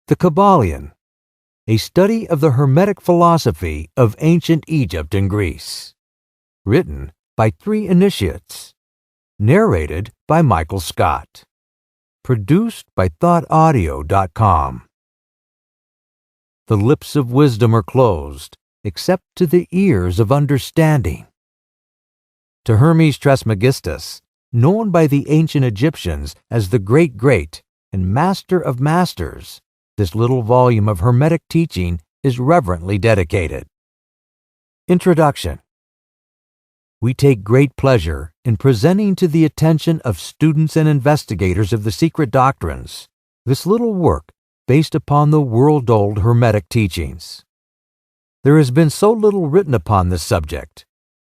The Kybalion, a study of the Hermetic philosophy of ancient Egypt and Greece. Written by 3 initiates. Narrated by Michael Scott. Produced by ThoughtAudio.com. The lips of wisdom are closed, except to the ears of understanding. To Hermes Trismegistus, known by the ancient Egyptians as the Great and Master of Masters, this little volume of Hermetic teaching is reverently dedicated. Introduction. We take great pleasure in presenting to the attention of students and investigators of the secret doctrines this little work based upon the world-old Hermetic teachings. There has been so little written upon this subject,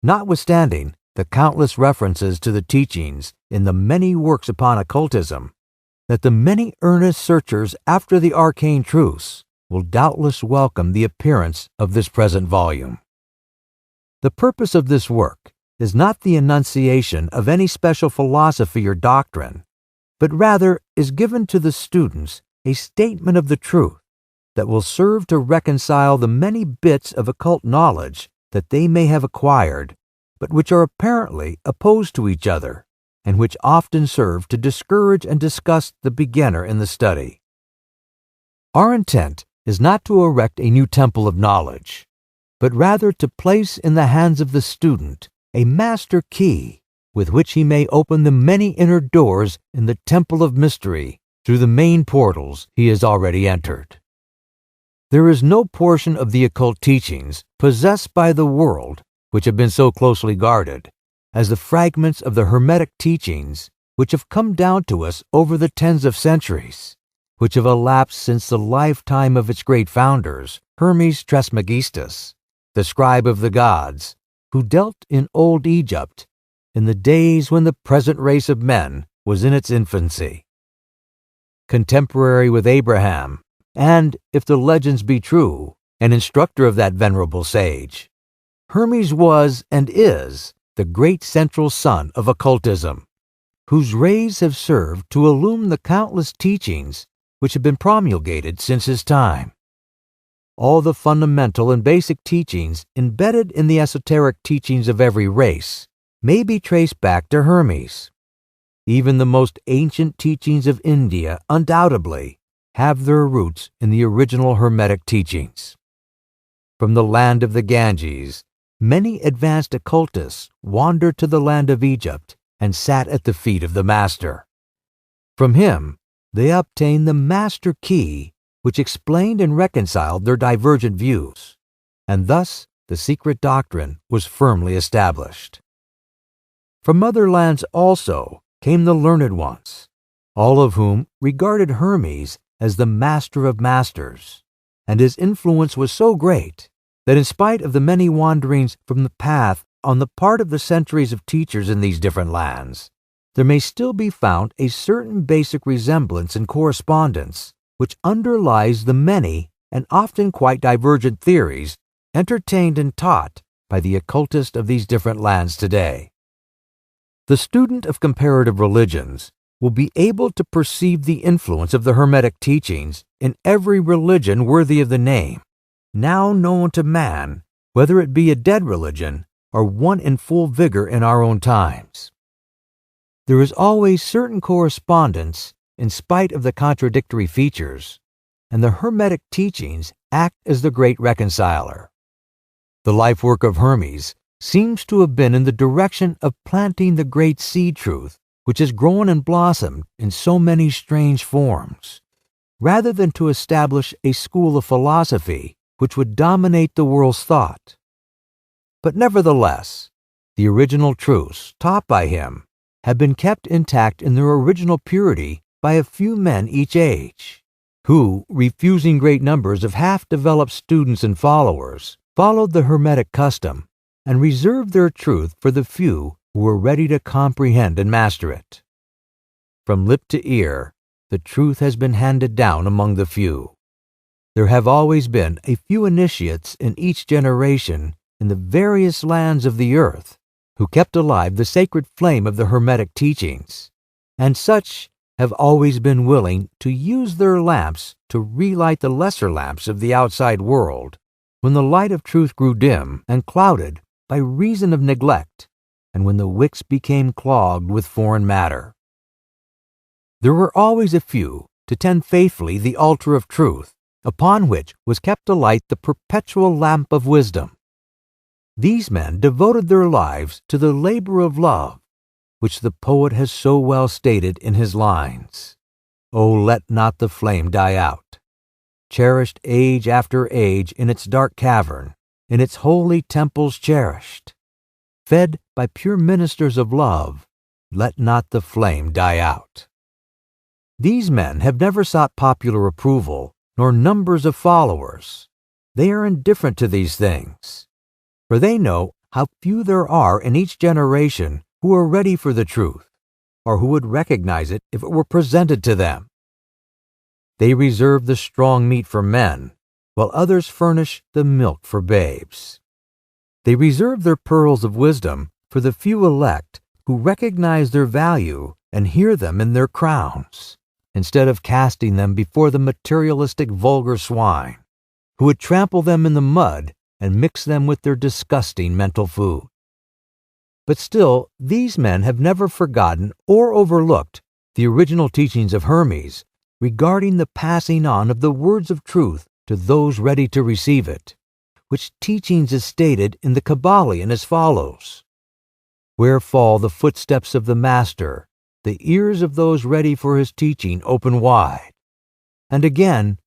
notwithstanding the countless references to the teachings in the many works upon occultism, that the many earnest searchers after the arcane truths will doubtless welcome the appearance of this present volume. The purpose of this work is not the enunciation of any special philosophy or doctrine, but rather is given to the students a statement of the truth that will serve to reconcile the many bits of occult knowledge that they may have acquired, but which are apparently opposed to each other, and which often serve to discourage and disgust the beginner in the study. Our intent is not to erect a new temple of knowledge, but rather to place in the hands of the student a master key with which he may open the many inner doors in the temple of mystery through the main portals he has already entered. There is no portion of the occult teachings possessed by the world which have been so closely guarded as the fragments of the Hermetic teachings which have come down to us over the tens of centuries, which have elapsed since the lifetime of its great founders, Hermes Trismegistus, the scribe of the gods, who dealt in old Egypt in the days when the present race of men was in its infancy. Contemporary with Abraham, and, if the legends be true, an instructor of that venerable sage, Hermes was and is the great central sun of occultism, whose rays have served to illumine the countless teachings which have been promulgated since his time. All the fundamental and basic teachings embedded in the esoteric teachings of every race may be traced back to Hermes. Even the most ancient teachings of India undoubtedly have their roots in the original Hermetic teachings. From the land of the Ganges, many advanced occultists wandered to the land of Egypt and sat at the feet of the Master. From him, they obtained the Master Key, which explained and reconciled their divergent views, and thus the secret doctrine was firmly established. From other lands also came the learned ones, all of whom regarded Hermes as the Master of Masters, and his influence was so great that in spite of the many wanderings from the path on the part of the centuries of teachers in these different lands, there may still be found a certain basic resemblance and correspondence which underlies the many and often quite divergent theories entertained and taught by the occultists of these different lands today. The student of comparative religions will be able to perceive the influence of the Hermetic teachings in every religion worthy of the name, now known to man, whether it be a dead religion or one in full vigor in our own times. There is always certain correspondence in spite of the contradictory features, and the Hermetic teachings act as the great reconciler. The life work of Hermes seems to have been in the direction of planting the great seed truth which has grown and blossomed in so many strange forms, rather than to establish a school of philosophy which would dominate the world's thought. But nevertheless, the original truths taught by him have been kept intact in their original purity by a few men each age, who, refusing great numbers of half-developed students and followers, followed the Hermetic custom and reserved their truth for the few who were ready to comprehend and master it. From lip to ear, the truth has been handed down among the few. There have always been a few initiates in each generation in the various lands of the earth who kept alive the sacred flame of the Hermetic teachings, and such have always been willing to use their lamps to relight the lesser lamps of the outside world when the light of truth grew dim and clouded by reason of neglect, and when the wicks became clogged with foreign matter. There were always a few to tend faithfully the altar of truth, upon which was kept alight the perpetual lamp of wisdom. These men devoted their lives to the labor of love, which the poet has so well stated in his lines, "O let not the flame die out. Cherished age after age in its dark cavern, in its holy temples cherished. Fed by pure ministers of love, let not the flame die out." These men have never sought popular approval nor numbers of followers. They are indifferent to these things, for they know how few there are in each generation who are ready for the truth, or who would recognize it if it were presented to them. They reserve the strong meat for men, while others furnish the milk for babes. They reserve their pearls of wisdom for the few elect who recognize their value and hear them in their crowns, instead of casting them before the materialistic vulgar swine, who would trample them in the mud and mix them with their disgusting mental food. But still, these men have never forgotten or overlooked the original teachings of Hermes regarding the passing on of the words of truth to those ready to receive it, which teachings is stated in the Kybalion as follows: "Where fall the footsteps of the Master, the ears of those ready for his teaching open wide." And again,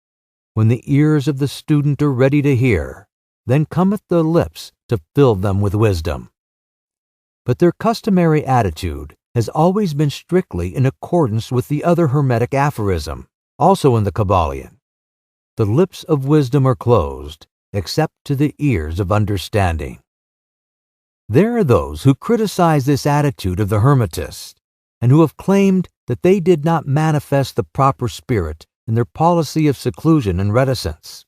"When the ears of the student are ready to hear, then cometh the lips to fill them with wisdom." But their customary attitude has always been strictly in accordance with the other Hermetic aphorism, also in the Kybalion: "The lips of wisdom are closed, except to the ears of understanding." There are those who criticize this attitude of the Hermetists, and who have claimed that they did not manifest the proper spirit in their policy of seclusion and reticence.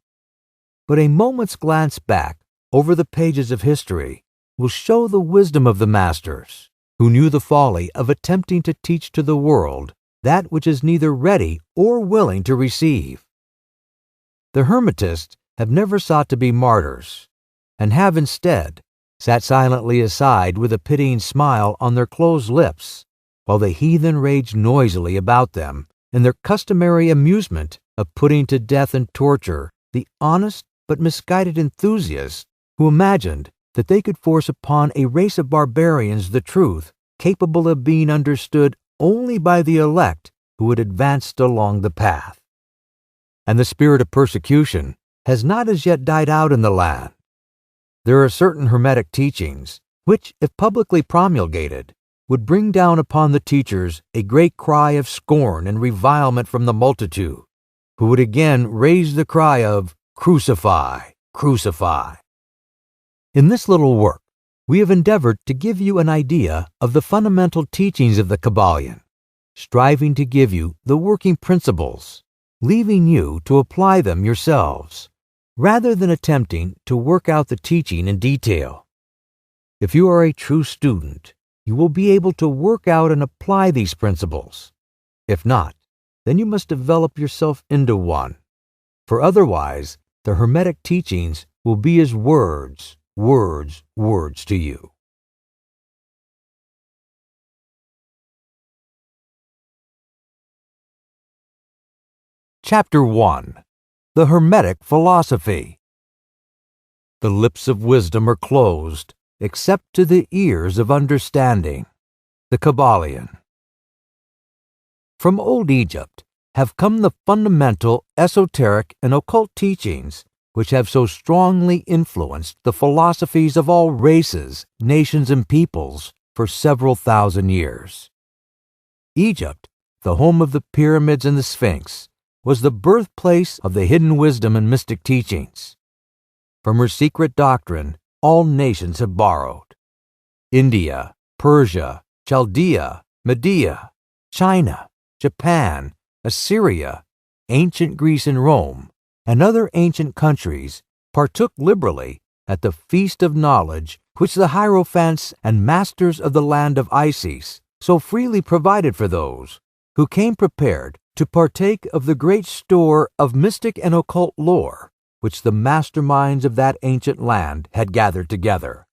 But a moment's glance back over the pages of history will show the wisdom of the masters, who knew the folly of attempting to teach to the world that which is neither ready or willing to receive. The Hermetists have never sought to be martyrs, and have instead sat silently aside with a pitying smile on their closed lips, while the heathen raged noisily about them in their customary amusement of putting to death and torture the honest but misguided enthusiasts who imagined that they could force upon a race of barbarians the truth capable of being understood only by the elect who had advanced along the path. And the spirit of persecution has not as yet died out in the land. There are certain Hermetic teachings which, if publicly promulgated, would bring down upon the teachers a great cry of scorn and revilement from the multitude, who would again raise the cry of "Crucify, crucify." In this little work, we have endeavored to give you an idea of the fundamental teachings of the Kybalion, striving to give you the working principles, leaving you to apply them yourselves, rather than attempting to work out the teaching in detail. If you are a true student, you will be able to work out and apply these principles. If not, then you must develop yourself into one, for otherwise the Hermetic teachings will be as words, words, words to you. Chapter 1. The Hermetic Philosophy. The lips of wisdom are closed, except to the ears of understanding. The Kybalion. From old Egypt have come the fundamental, esoteric, and occult teachings which have so strongly influenced the philosophies of all races, nations, and peoples for several thousand years. Egypt, the home of the pyramids and the Sphinx, was the birthplace of the hidden wisdom and mystic teachings. From her secret doctrine, all nations have borrowed. India, Persia, Chaldea, Media, China, Japan, Assyria, ancient Greece and Rome, and other ancient countries partook liberally at the feast of knowledge which the hierophants and masters of the land of Isis so freely provided for those who came prepared to partake of the great store of mystic and occult lore which the masterminds of that ancient land had gathered together.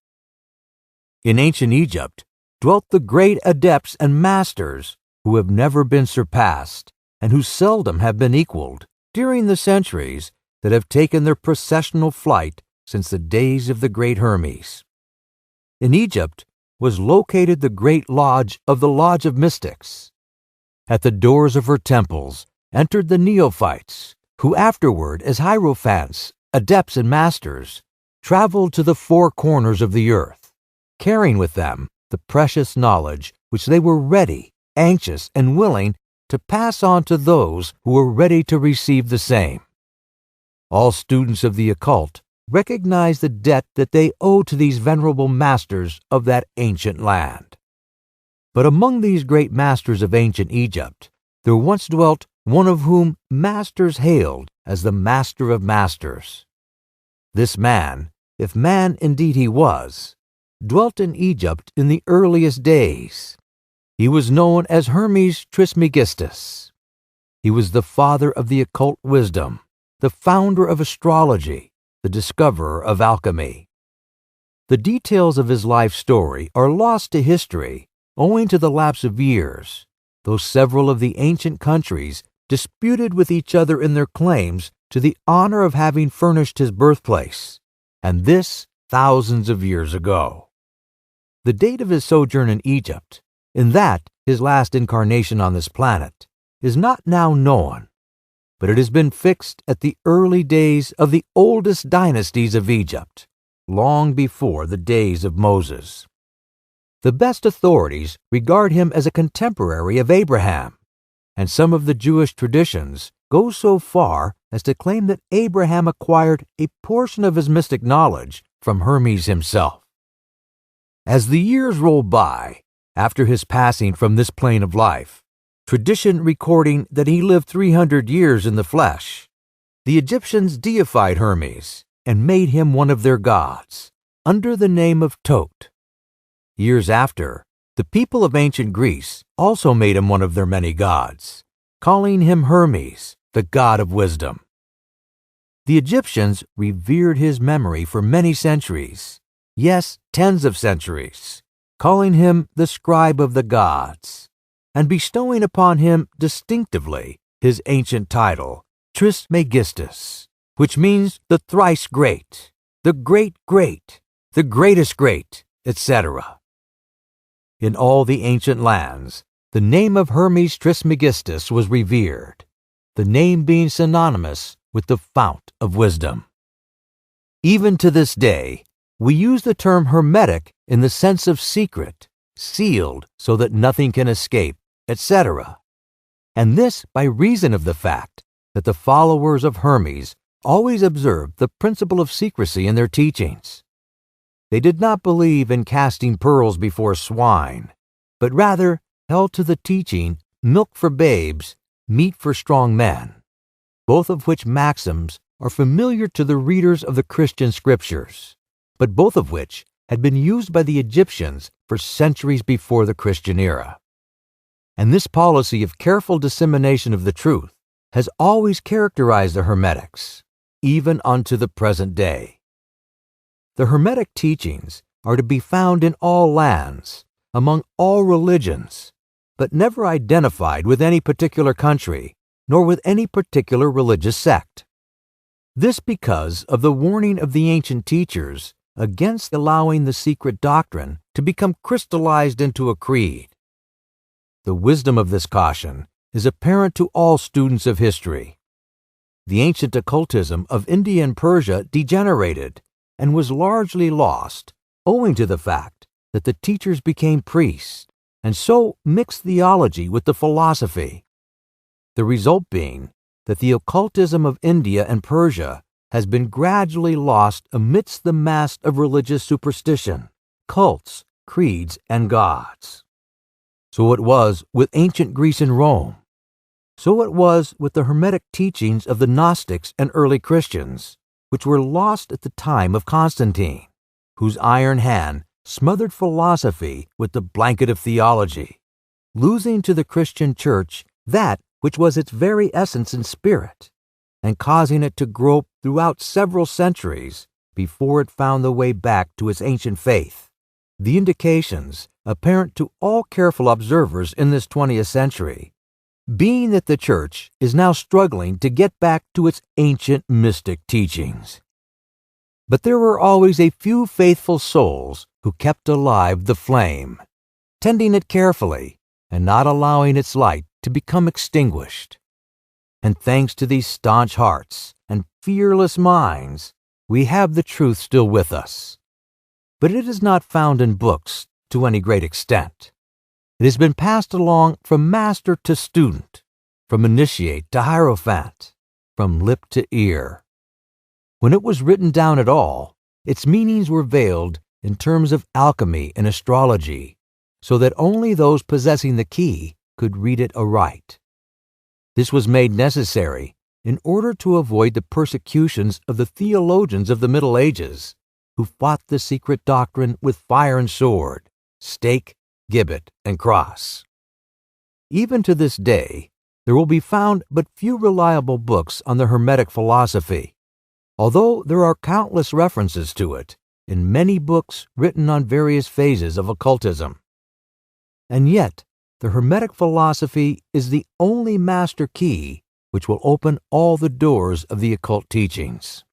In ancient Egypt dwelt the great adepts and masters who have never been surpassed and who seldom have been equaled during the centuries that have taken their processional flight since the days of the great Hermes. In Egypt was located the great lodge of the Lodge of Mystics. At the doors of her temples entered the neophytes, who afterward, as hierophants, adepts, and masters, traveled to the four corners of the earth, carrying with them the precious knowledge which they were ready, anxious, and willing to pass on to those who were ready to receive the same. All students of the occult recognize the debt that they owe to these venerable masters of that ancient land. But among these great masters of ancient Egypt, there once dwelt one of whom masters hailed as the Master of Masters. This man, if man indeed he was, dwelt in Egypt in the earliest days. He was known as Hermes Trismegistus. He was the father of the occult wisdom, the founder of astrology, the discoverer of alchemy. The details of his life story are lost to history owing to the lapse of years, though several of the ancient countries disputed with each other in their claims to the honor of having furnished his birthplace, and this thousands of years ago. The date of his sojourn in Egypt, in that his last incarnation on this planet, is not now known, but it has been fixed at the early days of the oldest dynasties of Egypt, long before the days of Moses. The best authorities regard him as a contemporary of Abraham, and some of the Jewish traditions go so far as to claim that Abraham acquired a portion of his mystic knowledge from Hermes himself. As the years roll by, after his passing from this plane of life, tradition recording that he lived 300 years in the flesh, the Egyptians deified Hermes and made him one of their gods, under the name of Tot. Years after, the people of ancient Greece also made him one of their many gods, calling him Hermes, the god of wisdom. The Egyptians revered his memory for many centuries, yes, tens of centuries, calling him the scribe of the gods, and bestowing upon him distinctively his ancient title, Trismegistus, which means the thrice great, the great great, the greatest great, etc. In all the ancient lands, the name of Hermes Trismegistus was revered, the name being synonymous with the fount of wisdom. Even to this day, we use the term hermetic in the sense of secret, sealed so that nothing can escape, etc. And this by reason of the fact that the followers of Hermes always observed the principle of secrecy in their teachings. They did not believe in casting pearls before swine, but rather held to the teaching, milk for babes, meat for strong men, both of which maxims are familiar to the readers of the Christian scriptures, but both of which had been used by the Egyptians for centuries before the Christian era. And this policy of careful dissemination of the truth has always characterized the Hermetics, even unto the present day. The Hermetic teachings are to be found in all lands, among all religions, but never identified with any particular country, nor with any particular religious sect. This because of the warning of the ancient teachers against allowing the secret doctrine to become crystallized into a creed. The wisdom of this caution is apparent to all students of history. The ancient occultism of India and Persia degenerated and was largely lost owing to the fact that the teachers became priests and so mixed theology with the philosophy. The result being that the occultism of India and Persia has been gradually lost amidst the mass of religious superstition, cults, creeds, and gods. So it was with ancient Greece and Rome. So it was with the Hermetic teachings of the Gnostics and early Christians, which were lost at the time of Constantine, whose iron hand smothered philosophy with the blanket of theology, losing to the Christian church that which was its very essence and spirit, and causing it to grope throughout several centuries before it found the way back to its ancient faith. The indications, apparent to all careful observers in this 20th century, being that the Church is now struggling to get back to its ancient mystic teachings. But there were always a few faithful souls who kept alive the flame, tending it carefully and not allowing its light to become extinguished. And thanks to these staunch hearts and fearless minds, we have the truth still with us. But it is not found in books to any great extent. It has been passed along from master to student, from initiate to hierophant, from lip to ear. When it was written down at all, its meanings were veiled in terms of alchemy and astrology, so that only those possessing the key could read it aright. This was made necessary in order to avoid the persecutions of the theologians of the Middle Ages, who fought the secret doctrine with fire and sword, stake, gibbet, and cross. Even to this day, there will be found but few reliable books on the Hermetic philosophy, although there are countless references to it in many books written on various phases of occultism. And yet, the Hermetic philosophy is the only master key which will open all the doors of the occult teachings.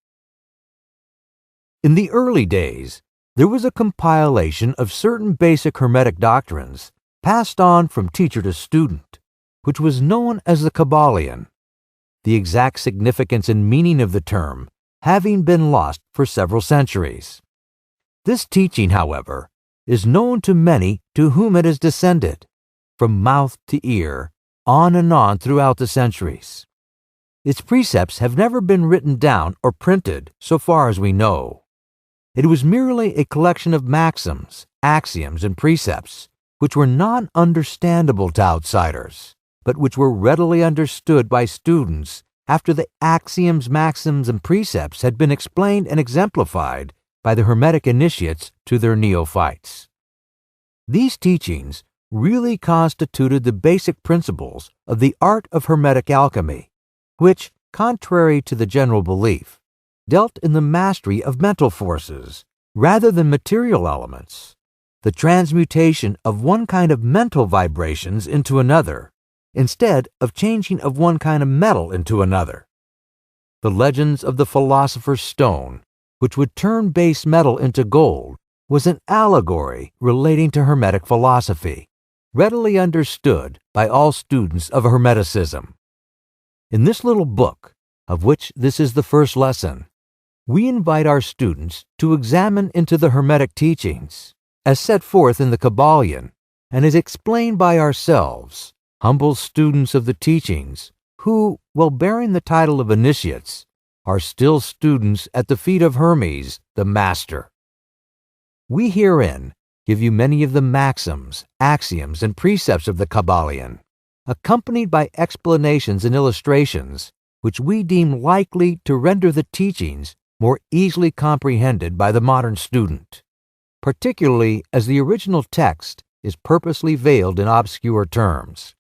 In the early days, there was a compilation of certain basic Hermetic doctrines passed on from teacher to student, which was known as the Kybalion, the exact significance and meaning of the term having been lost for several centuries. This teaching, however, is known to many to whom it has descended, from mouth to ear, on and on throughout the centuries. Its precepts have never been written down or printed, so far as we know. It was merely a collection of maxims, axioms, and precepts, which were non-understandable to outsiders, but which were readily understood by students after the axioms, maxims, and precepts had been explained and exemplified by the Hermetic initiates to their neophytes. These teachings really constituted the basic principles of the art of Hermetic alchemy, which, contrary to the general belief, dealt in the mastery of mental forces rather than material elements, the transmutation of one kind of mental vibrations into another, instead of changing of one kind of metal into another. The legends of the philosopher's stone, which would turn base metal into gold, was an allegory relating to Hermetic philosophy, readily understood by all students of Hermeticism. In this little book, of which this is the first lesson, we invite our students to examine into the Hermetic teachings, as set forth in the Kybalion, and is explained by ourselves, humble students of the teachings, who, while bearing the title of initiates, are still students at the feet of Hermes, the Master. We herein give you many of the maxims, axioms, and precepts of the Kybalion, accompanied by explanations and illustrations, which we deem likely to render the teachings more easily comprehended by the modern student, particularly as the original text is purposely veiled in obscure terms.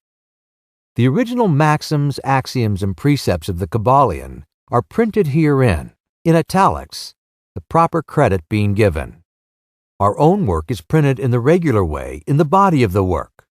The original maxims, axioms, and precepts of the Kybalion are printed herein, in italics, the proper credit being given. Our own work is printed in the regular way in the body of the work.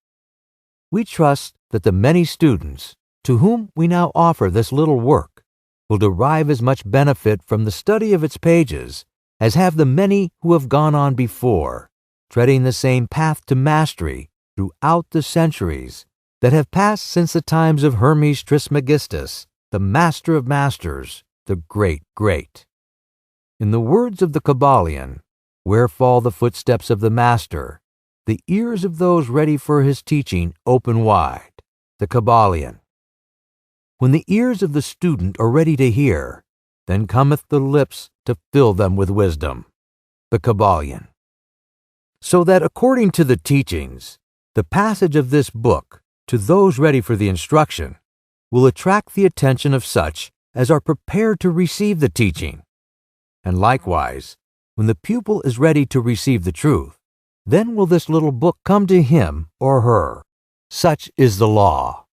We trust that the many students to whom we now offer this little work will derive as much benefit from the study of its pages as have the many who have gone on before, treading the same path to mastery throughout the centuries that have passed since the times of Hermes Trismegistus, the Master of Masters, the Great. In the words of the Kybalion, where fall the footsteps of the Master, the ears of those ready for his teaching open wide. The Kybalion. When the ears of the student are ready to hear, then cometh the lips to fill them with wisdom. The Kybalion. So that according to the teachings, the passage of this book, to those ready for the instruction, will attract the attention of such as are prepared to receive the teaching. And likewise, when the pupil is ready to receive the truth, then will this little book come to him or her. Such is the law.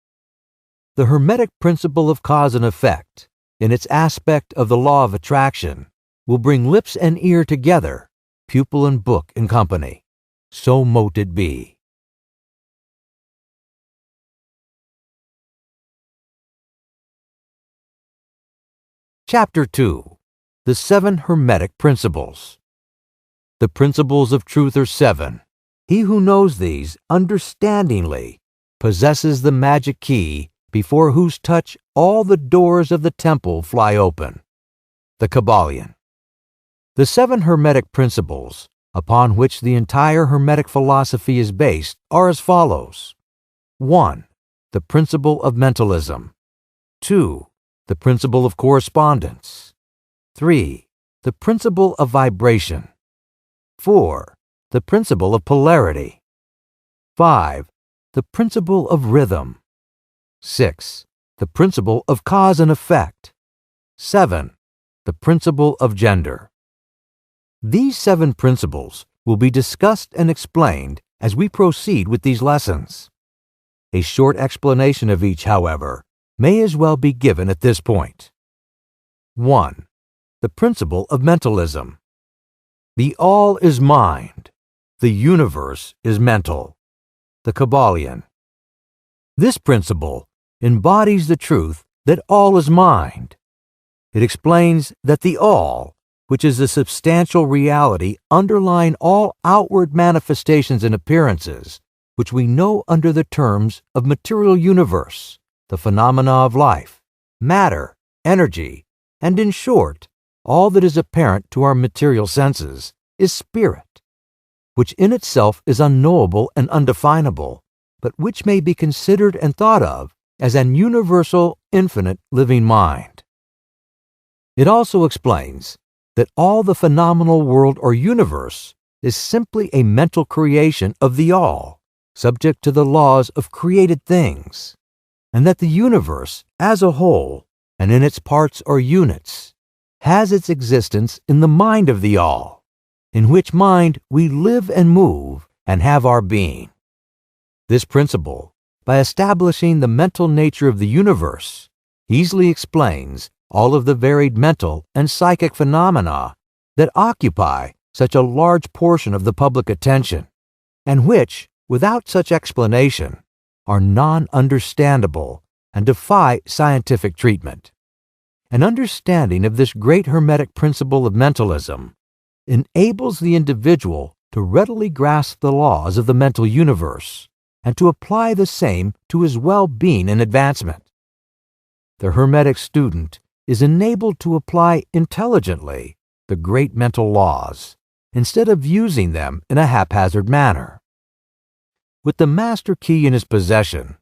the Hermetic principle of cause and effect, in its aspect of the law of attraction, will bring lips and ear together, pupil and book in company. So mote it be. Chapter 2. The 7 Hermetic Principles. The principles of truth are 7. He who knows these understandingly possesses the magic key before whose touch all the doors of the temple fly open. The Kybalion. The 7 Hermetic principles, upon which the entire Hermetic philosophy is based, are as follows. 1. The principle of mentalism. 2. The principle of correspondence. 3. The principle of vibration. 4. The principle of polarity. 5. The principle of rhythm. 6. The principle of cause and effect. 7. The principle of gender. These 7 principles will be discussed and explained as we proceed with these lessons. A short explanation of each, however, may as well be given at this point. 1. The principle of mentalism. The all is mind. The universe is mental. The Kybalion. This principle embodies the truth that all is mind. It explains that the all, which is the substantial reality underlying all outward manifestations and appearances, which we know under the terms of material universe, the phenomena of life, matter, energy, and in short, all that is apparent to our material senses, is spirit, which in itself is unknowable and undefinable, but which may be considered and thought of as an universal, infinite living mind. It also explains that all the phenomenal world or universe is simply a mental creation of the all, subject to the laws of created things, and that the universe as a whole, and in its parts or units, has its existence in the mind of the all, in which mind we live and move and have our being. This principle, by establishing the mental nature of the universe, easily explains all of the varied mental and psychic phenomena that occupy such a large portion of the public attention, and which, without such explanation, are non-understandable and defy scientific treatment. An understanding of this great Hermetic principle of mentalism enables the individual to readily grasp the laws of the mental universe and to apply the same to his well-being and advancement. The Hermetic student is enabled to apply intelligently the great mental laws instead of using them in a haphazard manner. With the master key in his possession,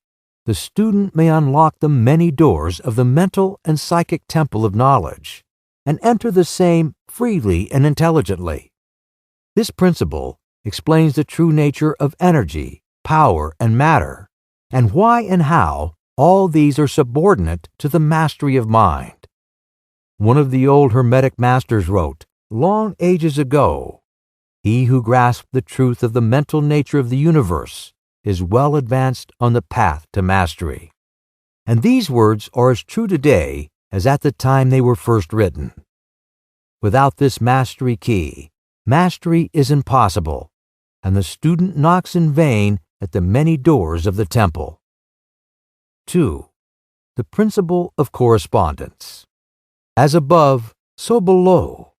the student may unlock the many doors of the mental and psychic temple of knowledge and enter the same freely and intelligently. This principle explains the true nature of energy, power, and matter, and why and how all these are subordinate to the mastery of mind. One of the old Hermetic masters wrote, long ages ago, "He who grasps the truth of the mental nature of the universe is well advanced on the path to mastery." And these words are as true today as at the time they were first written. Without this mastery key, mastery is impossible, and the student knocks in vain at the many doors of the temple. 2. The principle of correspondence. As above, so below.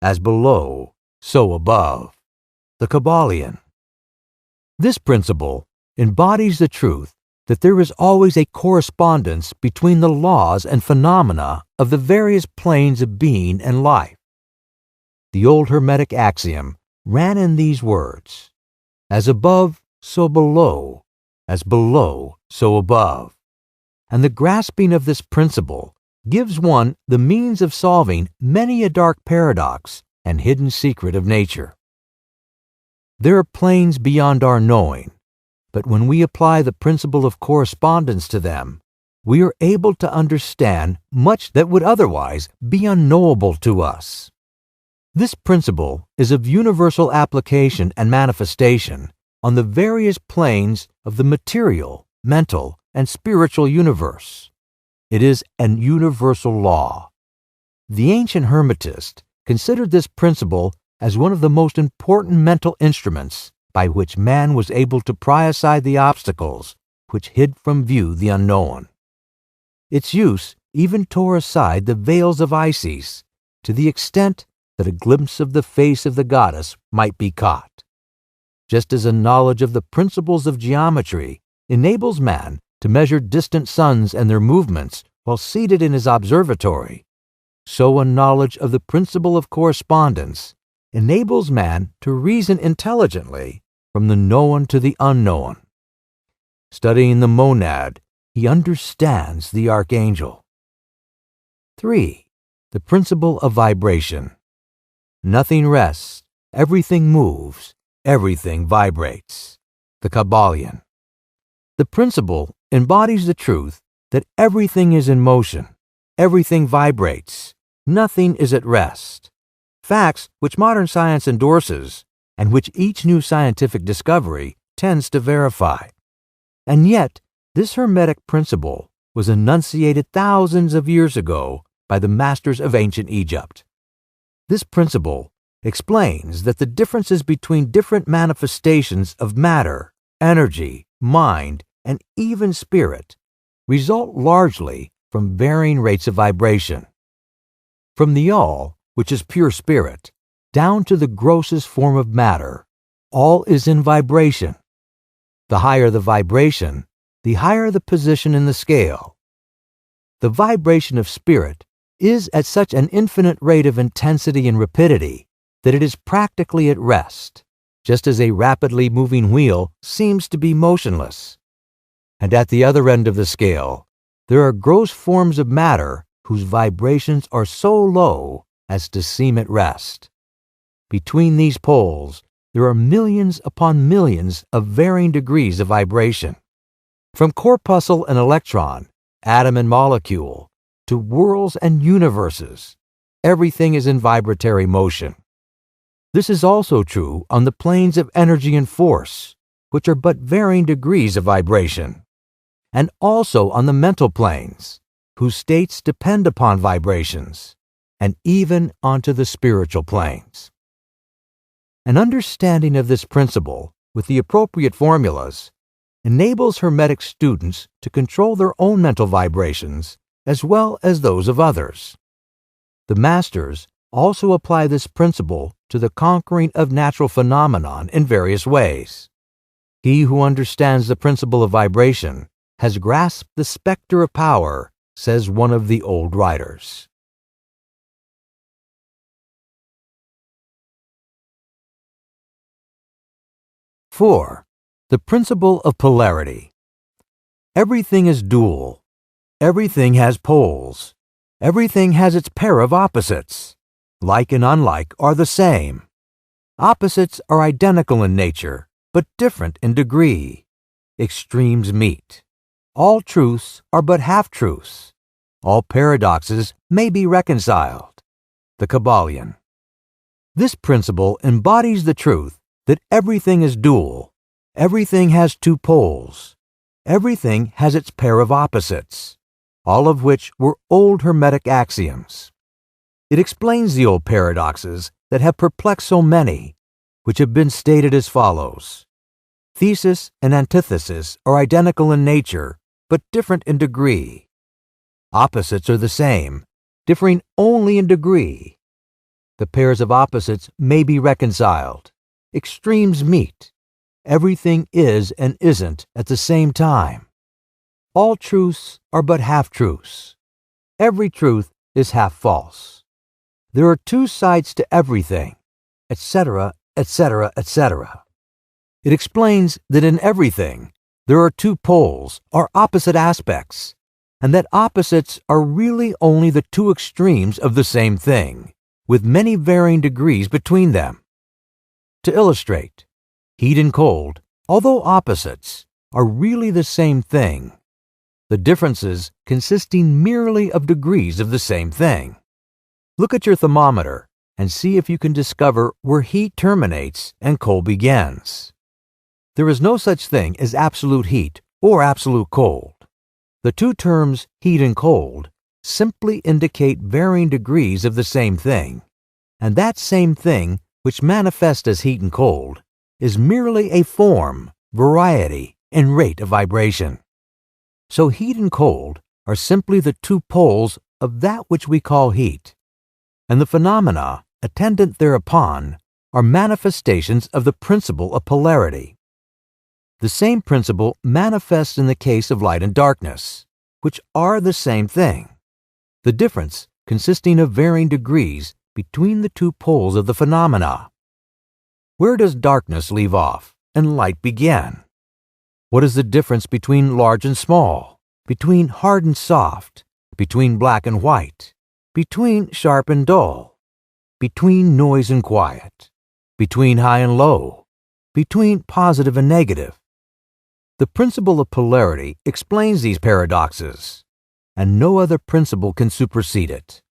As below, so above. The Kybalion. This principle embodies the truth that there is always a correspondence between the laws and phenomena of the various planes of being and life. The old Hermetic axiom ran in these words: as above, so below, as below, so above. And the grasping of this principle gives one the means of solving many a dark paradox and hidden secret of nature. There are planes beyond our knowing, but when we apply the principle of correspondence to them, we are able to understand much that would otherwise be unknowable to us. This principle is of universal application and manifestation on the various planes of the material, mental, and spiritual universe. It is an universal law. The ancient Hermetists considered this principle as one of the most important mental instruments by which man was able to pry aside the obstacles which hid from view the unknown. Its use even tore aside the veils of Isis to the extent that a glimpse of the face of the goddess might be caught. Just as a knowledge of the principles of geometry enables man to measure distant suns and their movements while seated in his observatory, so a knowledge of the principle of correspondence enables man to reason intelligently from the known to the unknown. Studying the monad, he understands the archangel. 3. The principle of vibration. Nothing rests, everything moves, everything vibrates. The Kybalion. The principle embodies the truth that everything is in motion, everything vibrates, nothing is at rest. Facts which modern science endorses and which each new scientific discovery tends to verify. And yet, this Hermetic principle was enunciated thousands of years ago by the masters of ancient Egypt. This principle explains that the differences between different manifestations of matter, energy, mind, and even spirit result largely from varying rates of vibration. From the all, which is pure spirit, down to the grossest form of matter, all is in vibration. The higher the vibration, the higher the position in the scale. The vibration of spirit is at such an infinite rate of intensity and rapidity that it is practically at rest, just as a rapidly moving wheel seems to be motionless. And at the other end of the scale, there are gross forms of matter whose vibrations are so low as to seem at rest. Between these poles, there are millions upon millions of varying degrees of vibration. From corpuscle and electron, atom and molecule, to worlds and universes, everything is in vibratory motion. This is also true on the planes of energy and force, which are but varying degrees of vibration, and also on the mental planes, whose states depend upon vibrations, and even onto the spiritual planes. An understanding of this principle with the appropriate formulas enables Hermetic students to control their own mental vibrations as well as those of others. The masters also apply this principle to the conquering of natural phenomenon in various ways. He who understands the principle of vibration has grasped the specter of power, says one of the old writers. Four, the principle of polarity. Everything is dual. Everything has poles. Everything has its pair of opposites. Like and unlike are the same. Opposites are identical in nature, but different in degree. Extremes meet. All truths are but half-truths. All paradoxes may be reconciled. The Kybalion. This principle embodies the truth that everything is dual. Everything has two poles. Everything has its pair of opposites, all of which were old Hermetic axioms. It explains the old paradoxes that have perplexed so many, which have been stated as follows. Thesis and antithesis are identical in nature, but different in degree. Opposites are the same, differing only in degree. The pairs of opposites may be reconciled. Extremes meet. Everything is and isn't at the same time. All truths are but half-truths. Every truth is half false. There are two sides to everything, etc., etc., etc. It explains that in everything, there are two poles, or opposite aspects, and that opposites are really only the two extremes of the same thing, with many varying degrees between them. To illustrate, heat and cold, although opposites, are really the same thing, the differences consisting merely of degrees of the same thing. Look at your thermometer and see if you can discover where heat terminates and cold begins. There is no such thing as absolute heat or absolute cold. The two terms heat and cold simply indicate varying degrees of the same thing, and that same thing which manifests as heat and cold is merely a form, variety, and rate of vibration. So heat and cold are simply the two poles of that which we call heat, and the phenomena attendant thereupon are manifestations of the principle of polarity. The same principle manifests in the case of light and darkness, which are the same thing, the difference consisting of varying degrees between the two poles of the phenomena. Where does darkness leave off and light begin? What is the difference between large and small, between hard and soft, between black and white, between sharp and dull, between noise and quiet, between high and low, between positive and negative? The principle of polarity explains these paradoxes, and no other principle can supersede it.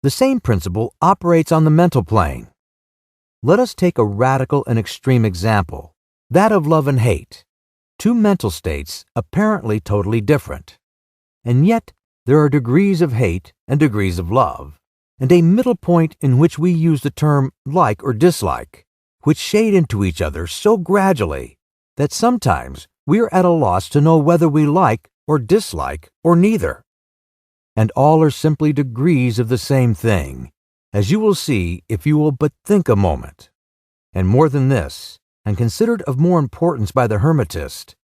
The same principle operates on the mental plane. Let us take a radical and extreme example, that of love and hate, two mental states apparently totally different. And yet there are degrees of hate and degrees of love, and a middle point in which we use the term like or dislike, which shade into each other so gradually that sometimes we are at a loss to know whether we like or dislike or neither. And all are simply degrees of the same thing, as you will see if you will but think a moment. And more than this, and considered of more importance by the Hermetist,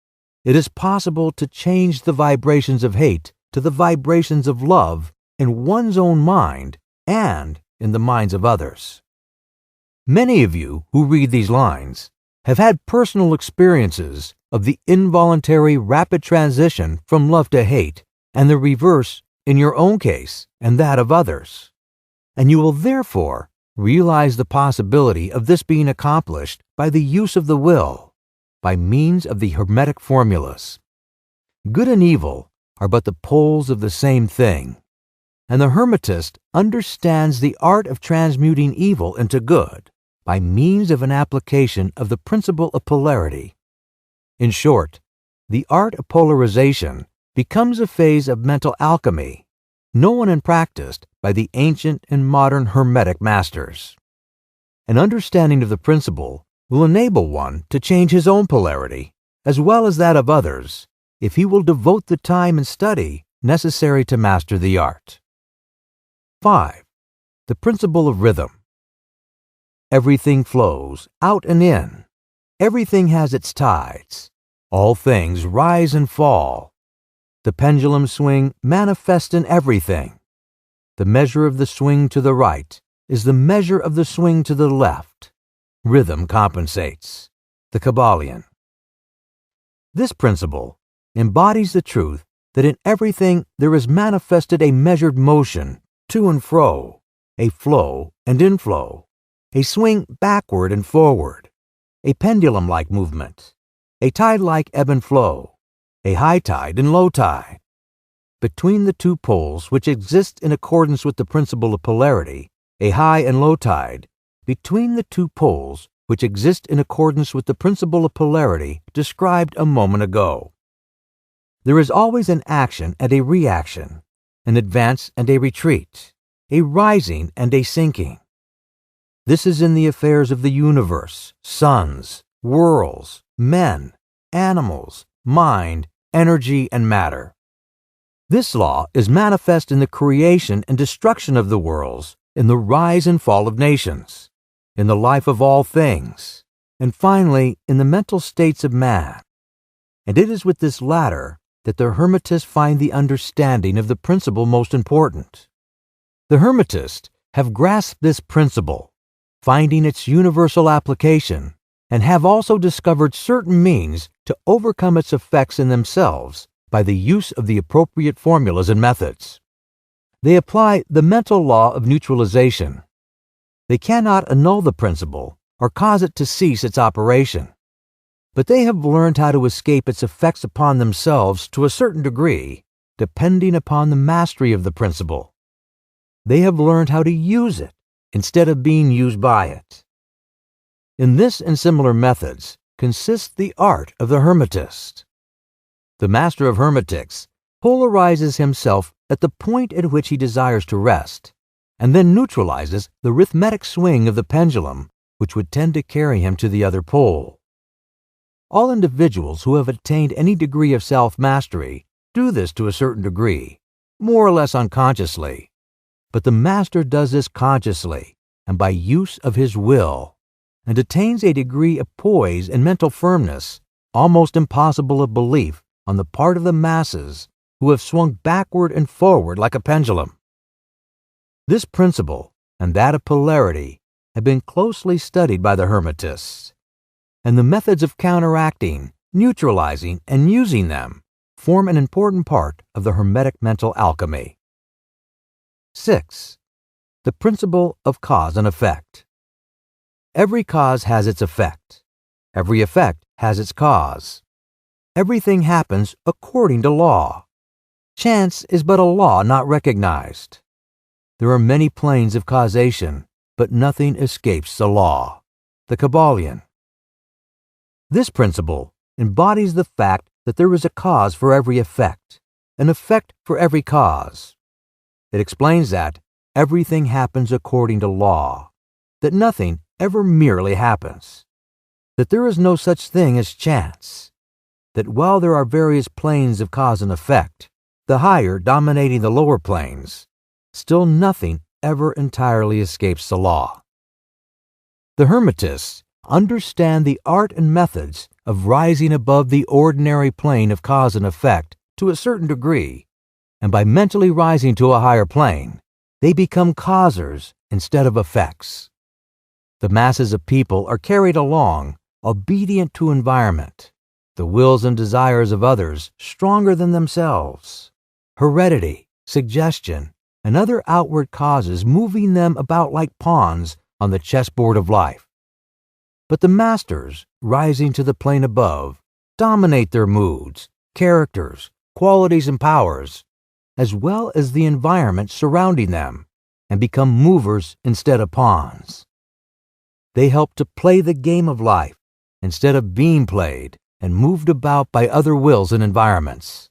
it is possible to change the vibrations of hate to the vibrations of love in one's own mind and in the minds of others. Many of you who read these lines have had personal experiences of the involuntary rapid transition from love to hate and the reverse in your own case and that of others. And you will therefore realize the possibility of this being accomplished by the use of the will, by means of the Hermetic formulas. Good and evil are but the poles of the same thing, and the Hermetist understands the art of transmuting evil into good by means of an application of the principle of polarity. In short, the art of polarization becomes a phase of mental alchemy, known and practiced by the ancient and modern Hermetic masters. An understanding of the principle will enable one to change his own polarity, as well as that of others, if he will devote the time and study necessary to master the art. 5. The principle of rhythm. Everything flows out and in. Everything has its tides. All things rise and fall. The pendulum swing manifests in everything. The measure of the swing to the right is the measure of the swing to the left. Rhythm compensates. The Kybalion. This principle embodies the truth that in everything there is manifested a measured motion to and fro, a flow and inflow, a swing backward and forward, a pendulum-like movement, a tide-like ebb and flow, a high tide and low tide. Between the two poles which exist in accordance with the principle of polarity, a high and low tide, between the two poles which exist in accordance with the principle of polarity described a moment ago. There is always an action and a reaction, an advance and a retreat, a rising and a sinking. This is in the affairs of the universe, suns, worlds, men, animals, mind, energy, and matter. This law is manifest in the creation and destruction of the worlds, in the rise and fall of nations, in the life of all things, and finally in the mental states of man. And it is with this latter that the Hermetists find the understanding of the principle most important. The Hermetists have grasped this principle, finding its universal application, and have also discovered certain means to overcome its effects in themselves by the use of the appropriate formulas and methods. They apply the mental law of neutralization. They cannot annul the principle or cause it to cease its operation, but they have learned how to escape its effects upon themselves to a certain degree, depending upon the mastery of the principle. They have learned how to use it instead of being used by it. In this and similar methods consists the art of the Hermetist. The master of Hermetics polarizes himself at the point at which he desires to rest, and then neutralizes the rhythmic swing of the pendulum, which would tend to carry him to the other pole. All individuals who have attained any degree of self-mastery do this to a certain degree, more or less unconsciously. But the master does this consciously and by use of his will, and attains a degree of poise and mental firmness almost impossible of belief on the part of the masses who have swung backward and forward like a pendulum. This principle and that of polarity have been closely studied by the Hermetists, and the methods of counteracting, neutralizing, and using them form an important part of the Hermetic mental alchemy. 6. The principle of cause and effect. Every cause has its effect. Every effect has its cause. Everything happens according to law. Chance is but a law not recognized. There are many planes of causation, but nothing escapes the law. The Kybalion. This principle embodies the fact that there is a cause for every effect, an effect for every cause. It explains that everything happens according to law, that nothing ever merely happens, that there is no such thing as chance, that while there are various planes of cause and effect, the higher dominating the lower planes, still nothing ever entirely escapes the law. The Hermetists understand the art and methods of rising above the ordinary plane of cause and effect to a certain degree, and by mentally rising to a higher plane, they become causers instead of effects. The masses of people are carried along, obedient to environment, the wills and desires of others stronger than themselves, heredity, suggestion, and other outward causes moving them about like pawns on the chessboard of life. But the masters, rising to the plane above, dominate their moods, characters, qualities, and powers, as well as the environment surrounding them, and become movers instead of pawns. They help to play the game of life instead of being played and moved about by other wills and environments.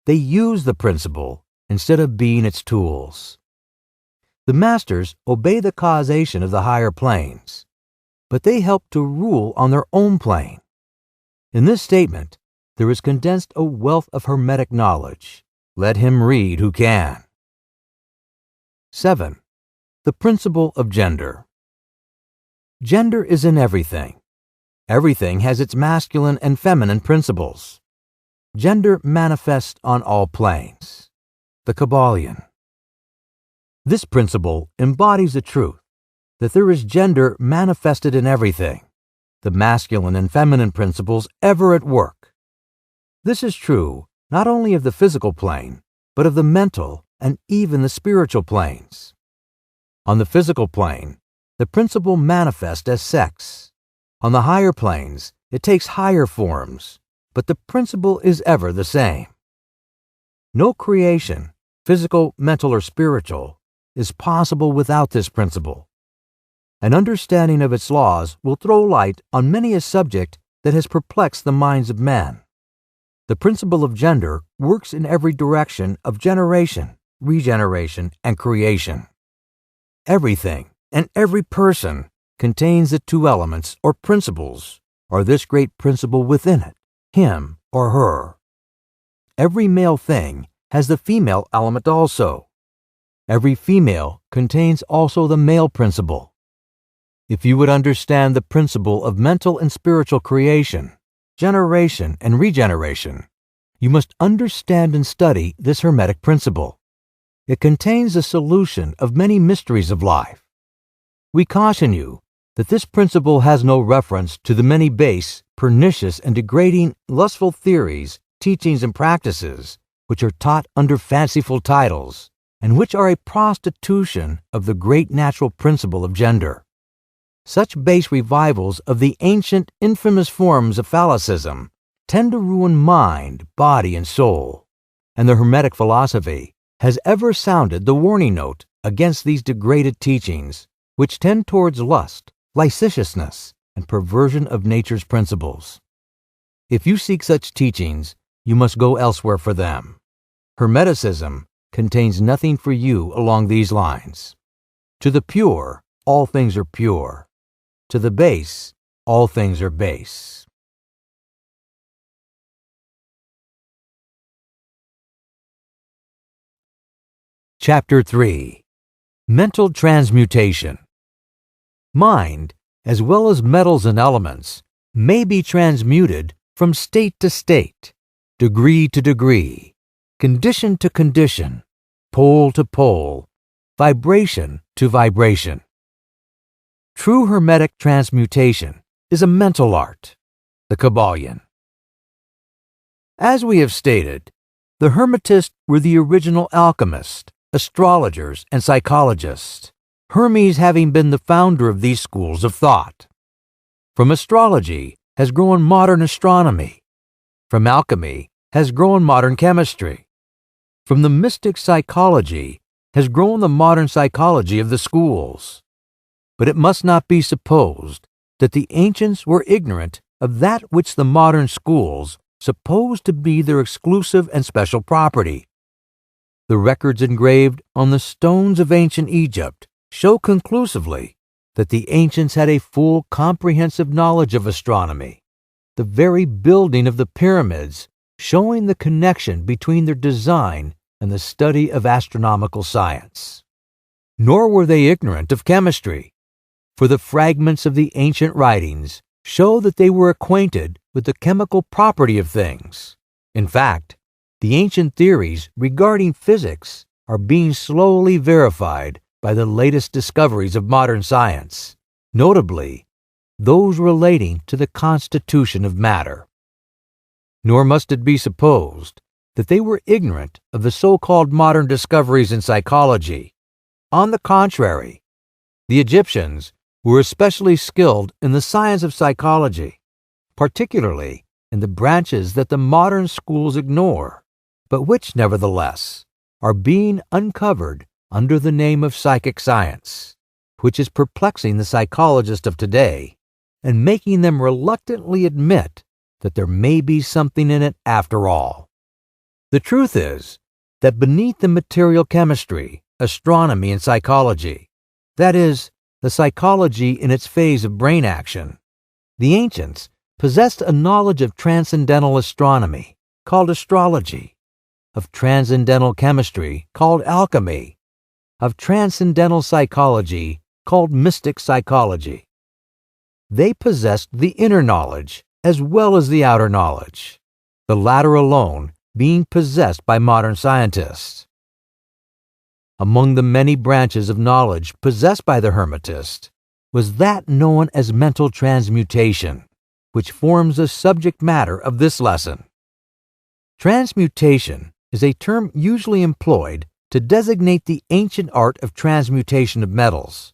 They use the principle instead of being its tools. The masters obey the causation of the higher planes, but they help to rule on their own plane. In this statement, there is condensed a wealth of Hermetic knowledge. Let him read who can. 7. The principle of gender. Gender is in everything. Everything has its masculine and feminine principles. Gender manifests on all planes. The Kybalion. This principle embodies the truth that there is gender manifested in everything, the masculine and feminine principles ever at work. This is true not only of the physical plane, but of the mental and even the spiritual planes. On the physical plane, the principle manifests as sex. On the higher planes, it takes higher forms, but the principle is ever the same. No creation, physical, mental, or spiritual, is possible without this principle. An understanding of its laws will throw light on many a subject that has perplexed the minds of men. The principle of gender works in every direction of generation, regeneration, and creation. Everything and every person contains the two elements or principles, or this great principle within it, him or her. Every male thing has the female element also. Every female contains also the male principle. If you would understand the principle of mental and spiritual creation, generation, and regeneration, you must understand and study this Hermetic principle. It contains the solution of many mysteries of life. We caution you that this principle has no reference to the many base, pernicious, and degrading, lustful theories, teachings, and practices which are taught under fanciful titles, and which are a prostitution of the great natural principle of gender. Such base revivals of the ancient, infamous forms of phallicism tend to ruin mind, body, and soul, and the Hermetic philosophy has ever sounded the warning note against these degraded teachings, which tend towards lust, licentiousness, and perversion of nature's principles. If you seek such teachings, you must go elsewhere for them. Hermeticism contains nothing for you along these lines. To the pure, all things are pure. To the base, all things are base. Chapter 3. Mental Transmutation. Mind, as well as metals and elements, may be transmuted from state to state, degree to degree, condition to condition, pole to pole, vibration to vibration. True hermetic transmutation is a mental art, the Kybalion. As we have stated, the Hermetists were the original alchemists, astrologers, and psychologists, Hermes having been the founder of these schools of thought. From astrology has grown modern astronomy. From alchemy has grown modern chemistry. From the mystic psychology has grown the modern psychology of the schools. But it must not be supposed that the ancients were ignorant of that which the modern schools suppose to be their exclusive and special property. The records engraved on the stones of ancient Egypt show conclusively that the ancients had a full comprehensive knowledge of astronomy, the very building of the pyramids showing the connection between their design and the study of astronomical science. Nor were they ignorant of chemistry, for the fragments of the ancient writings show that they were acquainted with the chemical property of things. In fact, the ancient theories regarding physics are being slowly verified by the latest discoveries of modern science, notably those relating to the constitution of matter. Nor must it be supposed that they were ignorant of the so-called modern discoveries in psychology. On the contrary, the Egyptians were especially skilled in the science of psychology, particularly in the branches that the modern schools ignore, but which, nevertheless, are being uncovered under the name of psychic science, which is perplexing the psychologists of today and making them reluctantly admit that there may be something in it after all. The truth is that beneath the material chemistry, astronomy, and psychology, that is, the psychology in its phase of brain action, the ancients possessed a knowledge of transcendental astronomy, called astrology, of transcendental chemistry, called alchemy, of transcendental psychology, called mystic psychology. They possessed the inner knowledge as well as the outer knowledge, the latter alone being possessed by modern scientists. Among the many branches of knowledge possessed by the Hermetists was that known as mental transmutation, which forms the subject matter of this lesson. Transmutation is a term usually employed to designate the ancient art of transmutation of metals,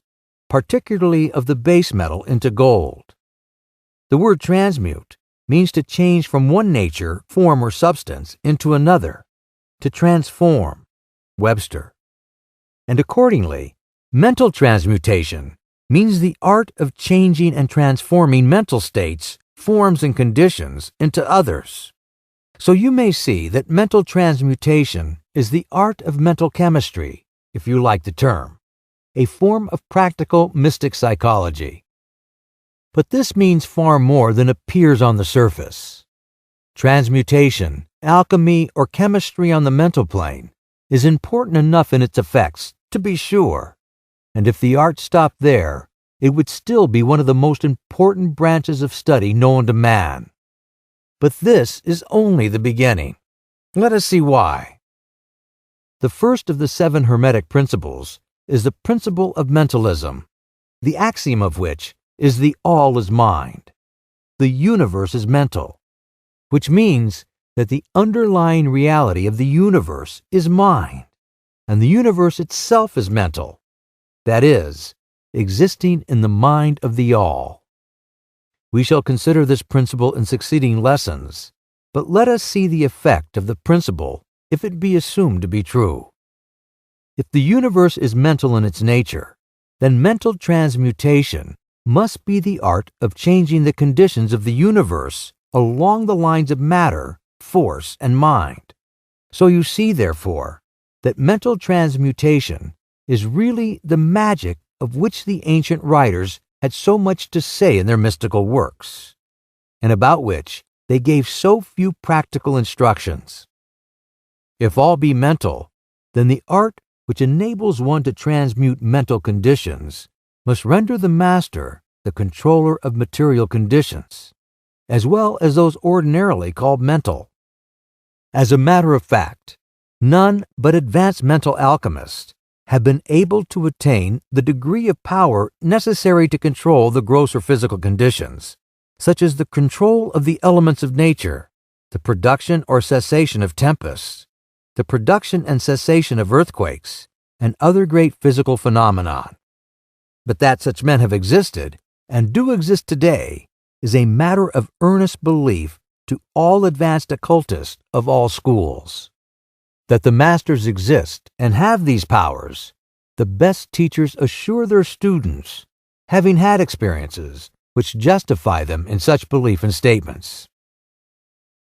particularly of the base metal into gold. The word transmute means to change from one nature, form, or substance into another, to transform, Webster. And accordingly, mental transmutation means the art of changing and transforming mental states, forms, and conditions into others. So you may see that mental transmutation is the art of mental chemistry, if you like the term, a form of practical mystic psychology. But this means far more than appears on the surface. Transmutation, alchemy, or chemistry on the mental plane is important enough in its effects, to be sure, and if the art stopped there, it would still be one of the most important branches of study known to man. But this is only the beginning. Let us see why. The first of the 7 Hermetic principles is the principle of mentalism, the axiom of which is the all is mind. The universe is mental, which means that the underlying reality of the universe is mind, and the universe itself is mental, that is, existing in the mind of the all. We shall consider this principle in succeeding lessons, but let us see the effect of the principle if it be assumed to be true. If the universe is mental in its nature, then mental transmutation must be the art of changing the conditions of the universe along the lines of matter, force, and mind. So you see, therefore, that mental transmutation is really the magic of which the ancient writers had so much to say in their mystical works, and about which they gave so few practical instructions. If all be mental, then the art which enables one to transmute mental conditions must render the master the controller of material conditions, as well as those ordinarily called mental. As a matter of fact, none but advanced mental alchemists have been able to attain the degree of power necessary to control the grosser physical conditions, such as the control of the elements of nature, the production or cessation of tempests, the production and cessation of earthquakes, and other great physical phenomena. But that such men have existed, and do exist today, is a matter of earnest belief to all advanced occultists of all schools. That the masters exist and have these powers, the best teachers assure their students, having had experiences which justify them in such belief and statements.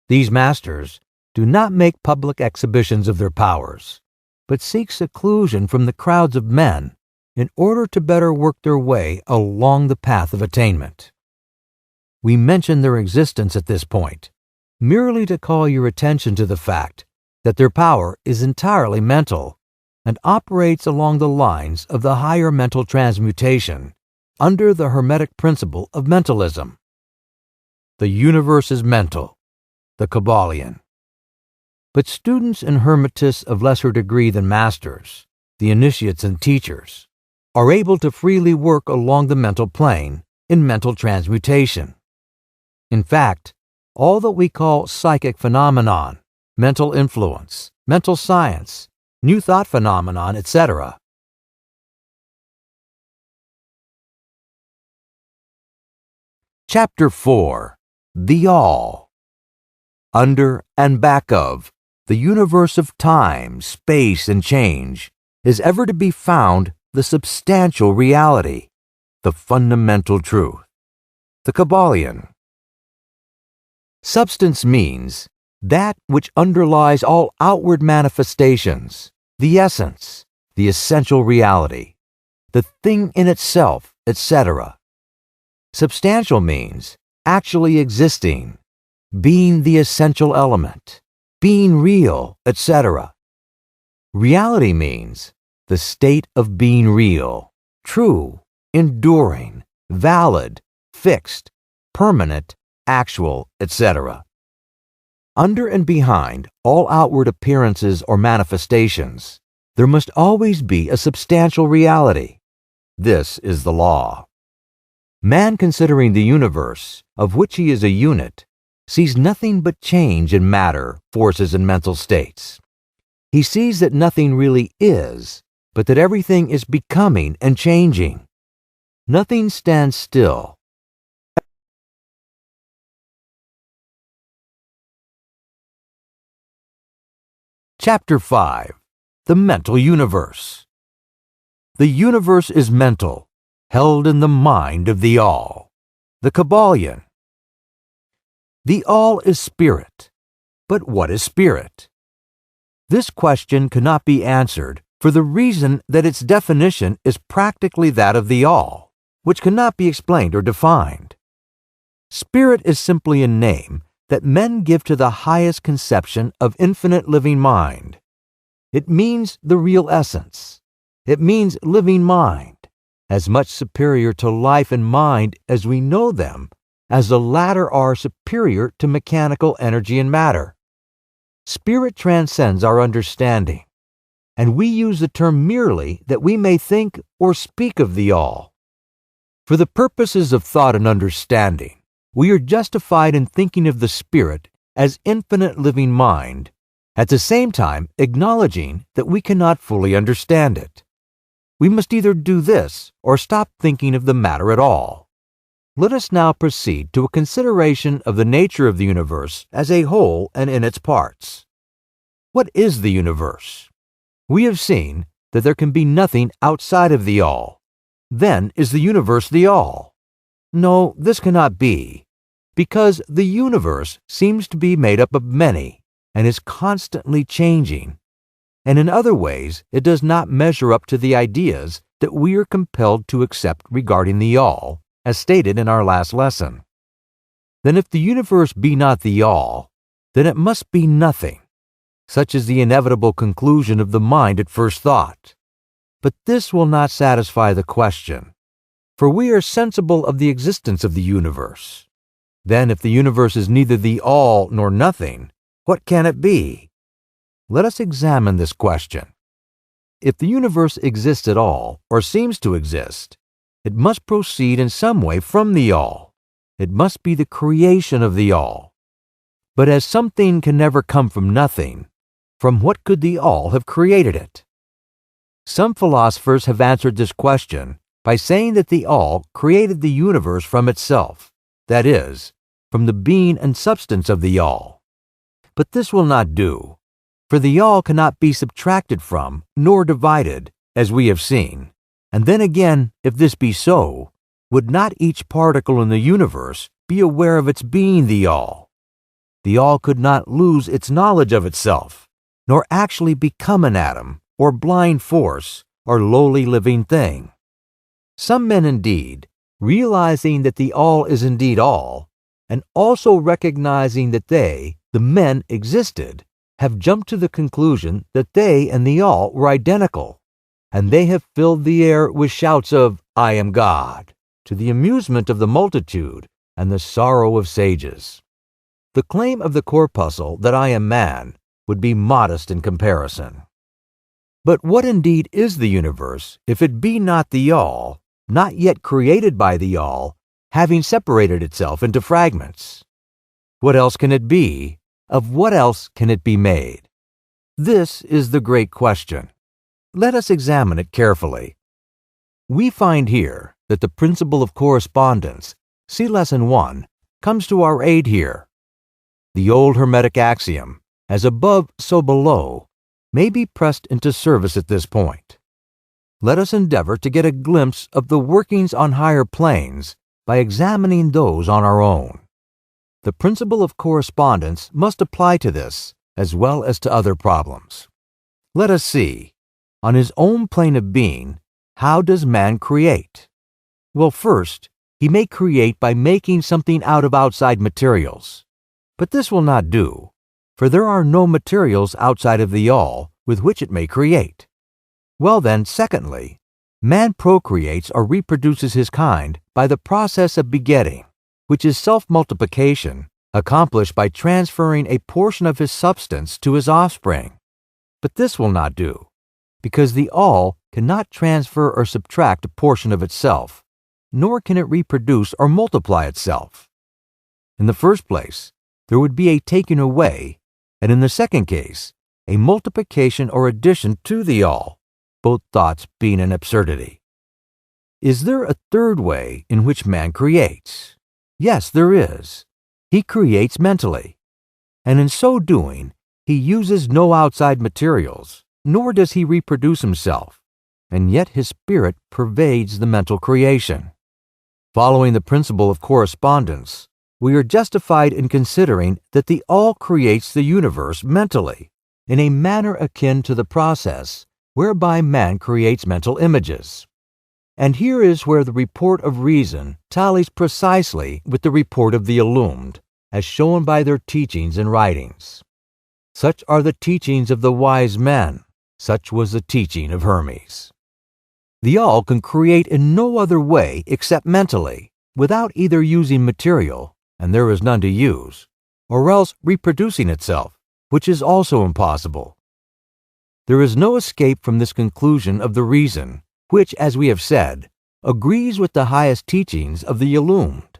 These masters do not make public exhibitions of their powers, but seek seclusion from the crowds of men in order to better work their way along the path of attainment. We mention their existence at this point merely to call your attention to the fact that their power is entirely mental and operates along the lines of the higher mental transmutation under the Hermetic principle of mentalism. The universe is mental, the Kybalion. But students and Hermetists of lesser degree than masters, the initiates and teachers, are able to freely work along the mental plane in mental transmutation. In fact, all that we call psychic phenomenon, mental influence, mental science, new thought phenomenon, etc. Chapter 4. The All. Under and back of the universe of time, space, and change is ever to be found the substantial reality, the fundamental truth, the Kybalion. Substance means that which underlies all outward manifestations, the essence, the essential reality, the thing in itself, etc. Substantial means actually existing, being the essential element, being real, etc. Reality means the state of being real, true, enduring, valid, fixed, permanent, actual, etc. Under and behind all outward appearances or manifestations, there must always be a substantial reality. This is the law. Man, considering the universe, of which he is a unit, sees nothing but change in matter, forces, and mental states. He sees that nothing really is, but that everything is becoming and changing. Nothing stands still. Chapter 5. The Mental Universe. The universe is mental, held in the mind of the All, the Kybalion. The All is spirit. But what is spirit? This question cannot be answered for the reason that its definition is practically that of the All, which cannot be explained or defined. Spirit is simply a name that men give to the highest conception of infinite living mind. It means the real essence. It means living mind, as much superior to life and mind as we know them, as the latter are superior to mechanical energy and matter. Spirit transcends our understanding, and we use the term merely that we may think or speak of the All. For the purposes of thought and understanding, we are justified in thinking of the Spirit as infinite living mind, at the same time acknowledging that we cannot fully understand it. We must either do this or stop thinking of the matter at all. Let us now proceed to a consideration of the nature of the universe as a whole and in its parts. What is the universe? We have seen that there can be nothing outside of the All. Then is the universe the All? No, this cannot be, because the universe seems to be made up of many, and is constantly changing, and in other ways it does not measure up to the ideas that we are compelled to accept regarding the all, as stated in our last lesson. Then if the universe be not the all, then it must be nothing. Such is the inevitable conclusion of the mind at first thought. But this will not satisfy the question, for we are sensible of the existence of the universe. Then if the universe is neither the all nor nothing, what can it be? Let us examine this question. If the universe exists at all, or seems to exist, it must proceed in some way from the all. It must be the creation of the all. But as something can never come from nothing, from what could the all have created it? Some philosophers have answered this question by saying that the all created the universe from itself, that is, from the being and substance of the all. But this will not do, for the all cannot be subtracted from nor divided, as we have seen. And then again, if this be so, would not each particle in the universe be aware of its being the all? The all could not lose its knowledge of itself, nor actually become an atom, or blind force, or lowly living thing. Some men indeed, realizing that the all is indeed all, and also recognizing that they, the men, existed, have jumped to the conclusion that they and the all were identical, and they have filled the air with shouts of, "I am God," to the amusement of the multitude and the sorrow of sages. The claim of the corpuscle that I am man would be modest in comparison. But what indeed is the universe if it be not the all, not yet created by the all, having separated itself into fragments? What else can it be? Of what else can it be made? This is the great question. Let us examine it carefully. We find here that the principle of correspondence, see Lesson 1, comes to our aid here. The old Hermetic axiom, as above, so below, may be pressed into service at this point. Let us endeavor to get a glimpse of the workings on higher planes by examining those on our own. The principle of correspondence must apply to this as well as to other problems. Let us see, on his own plane of being, how does man create? Well, first, he may create by making something out of outside materials. But this will not do, for there are no materials outside of the all with which it may create. Well then, secondly, man procreates or reproduces his kind by the process of begetting, which is self-multiplication, accomplished by transferring a portion of his substance to his offspring. But this will not do, because the all cannot transfer or subtract a portion of itself, nor can it reproduce or multiply itself. In the first place, there would be a taking away, and in the second case, a multiplication or addition to the all, both thoughts being an absurdity. Is there a third way in which man creates? Yes, there is. He creates mentally, and in so doing, he uses no outside materials, nor does he reproduce himself, and yet his spirit pervades the mental creation. Following the principle of correspondence, we are justified in considering that the all creates the universe mentally, in a manner akin to the process whereby man creates mental images. And here is where the report of reason tallies precisely with the report of the illumined, as shown by their teachings and writings. Such are the teachings of the wise men. Such was the teaching of Hermes. The all can create in no other way except mentally, without either using material, and there is none to use, or else reproducing itself, which is also impossible. There is no escape from this conclusion of the reason, which, as we have said, agrees with the highest teachings of the illumined,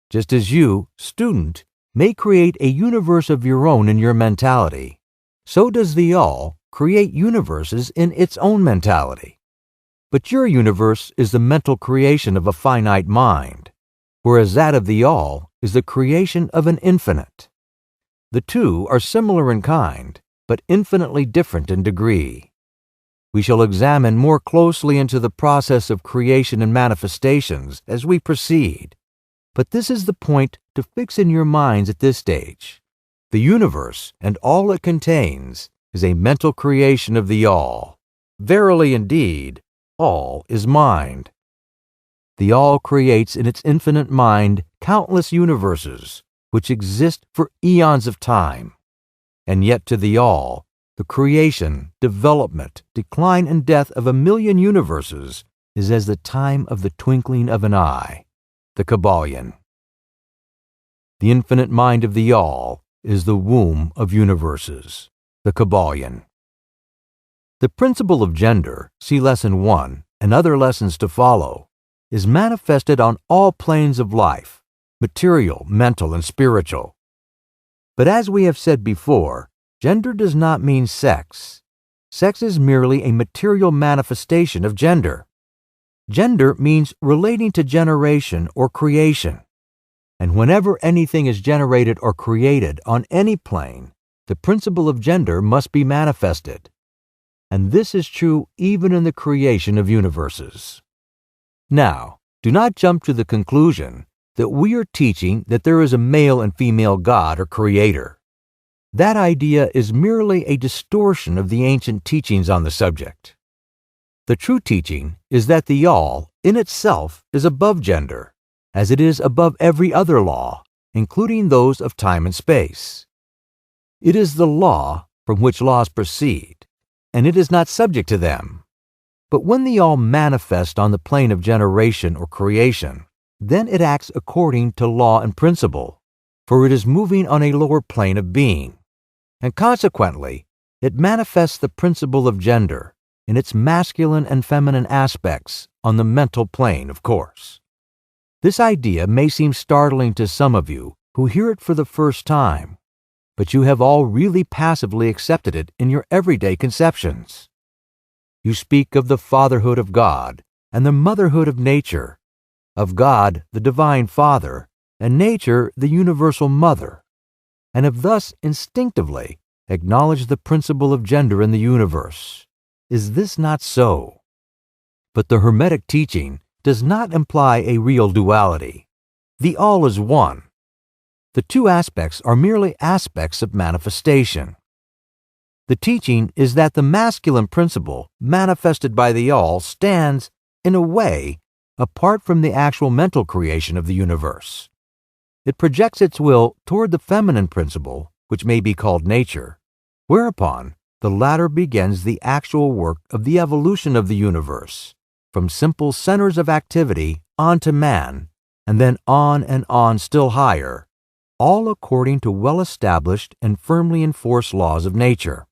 just as you, student, may create a universe of your own in your mentality. So does the all create universes in its own mentality. But your universe is the mental creation of a finite mind, whereas that of the all is the creation of an infinite. The two are similar in kind, but infinitely different in degree. We shall examine more closely into the process of creation and manifestations as we proceed, but this is the point to fix in your minds at this stage. The universe and all it contains is a mental creation of the All. Verily indeed, all is mind. The All creates in its infinite mind countless universes which exist for eons of time. And yet to the All, the creation, development, decline, and death of 1,000,000 universes is as the time of the twinkling of an eye. The Kybalion. The infinite mind of the All is the womb of universes. The Kybalion. The principle of gender, see Lesson 1 and other lessons to follow, is manifested on all planes of life, material, mental, and spiritual. But as we have said before, gender does not mean sex. Sex is merely a material manifestation of gender. Gender means relating to generation or creation. And whenever anything is generated or created on any plane, the principle of gender must be manifested. And this is true even in the creation of universes. Now, do not jump to the conclusion that we are teaching that there is a male and female God or creator. That idea is merely a distortion of the ancient teachings on the subject. The true teaching is that the All, in itself, is above gender, as it is above every other law, including those of time and space. It is the law from which laws proceed, and it is not subject to them. But when the All manifests on the plane of generation or creation, then it acts according to law and principle, for it is moving on a lower plane of being, and consequently, it manifests the principle of gender in its masculine and feminine aspects on the mental plane, of course. This idea may seem startling to some of you who hear it for the first time, but you have all really passively accepted it in your everyday conceptions. You speak of the fatherhood of God and the motherhood of nature, of God, the divine Father, and nature, the universal mother, and have thus instinctively acknowledged the principle of gender in the universe. Is this not so? But the Hermetic teaching does not imply a real duality. The All is one. The two aspects are merely aspects of manifestation. The teaching is that the masculine principle manifested by the All stands, in a way, apart from the actual mental creation of the universe. It projects its will toward the feminine principle, which may be called nature, whereupon the latter begins the actual work of the evolution of the universe, from simple centers of activity on to man, and then on and on still higher, all according to well-established and firmly enforced laws of nature.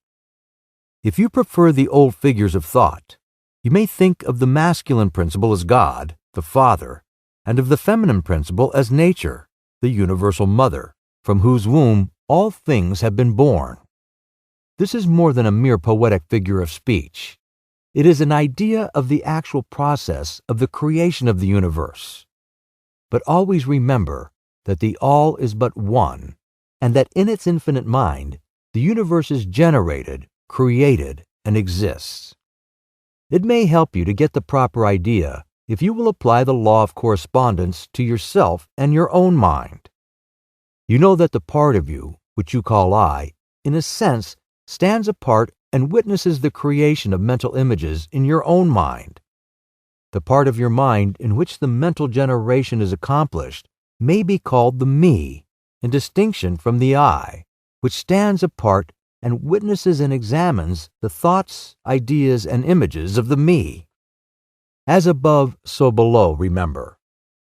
If you prefer the old figures of thought, you may think of the masculine principle as God, the Father, and of the feminine principle as nature, the universal mother, from whose womb all things have been born. This is more than a mere poetic figure of speech. It is an idea of the actual process of the creation of the universe. But always remember that the All is but one, and that in its infinite mind, the universe is generated, created, and exists. It may help you to get the proper idea if you will apply the law of correspondence to yourself and your own mind. You know that the part of you, which you call I, in a sense, stands apart and witnesses the creation of mental images in your own mind. The part of your mind in which the mental generation is accomplished may be called the me, in distinction from the I, which stands apart and witnesses and examines the thoughts, ideas, and images of the me. As above, so below, remember,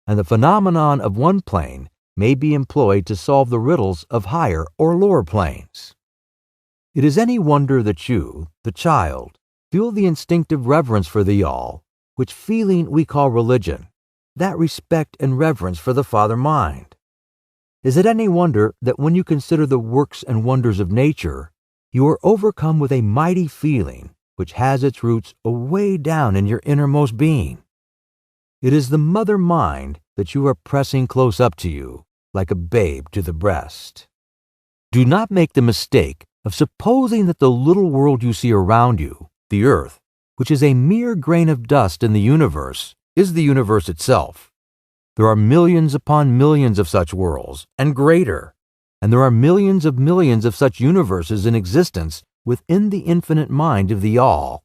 and the phenomenon of one plane may be employed to solve the riddles of higher or lower planes. It is any wonder that you, the child, feel the instinctive reverence for the All, which feeling we call religion, that respect and reverence for the Father Mind. Is it any wonder that when you consider the works and wonders of nature, you are overcome with a mighty feeling which has its roots away down in your innermost being? It is the mother mind that you are pressing close up to you, like a babe to the breast. Do not make the mistake of supposing that the little world you see around you, the earth, which is a mere grain of dust in the universe, is the universe itself. There are millions upon millions of such worlds, and greater. and there are millions of such universes in existence within the infinite mind of the All.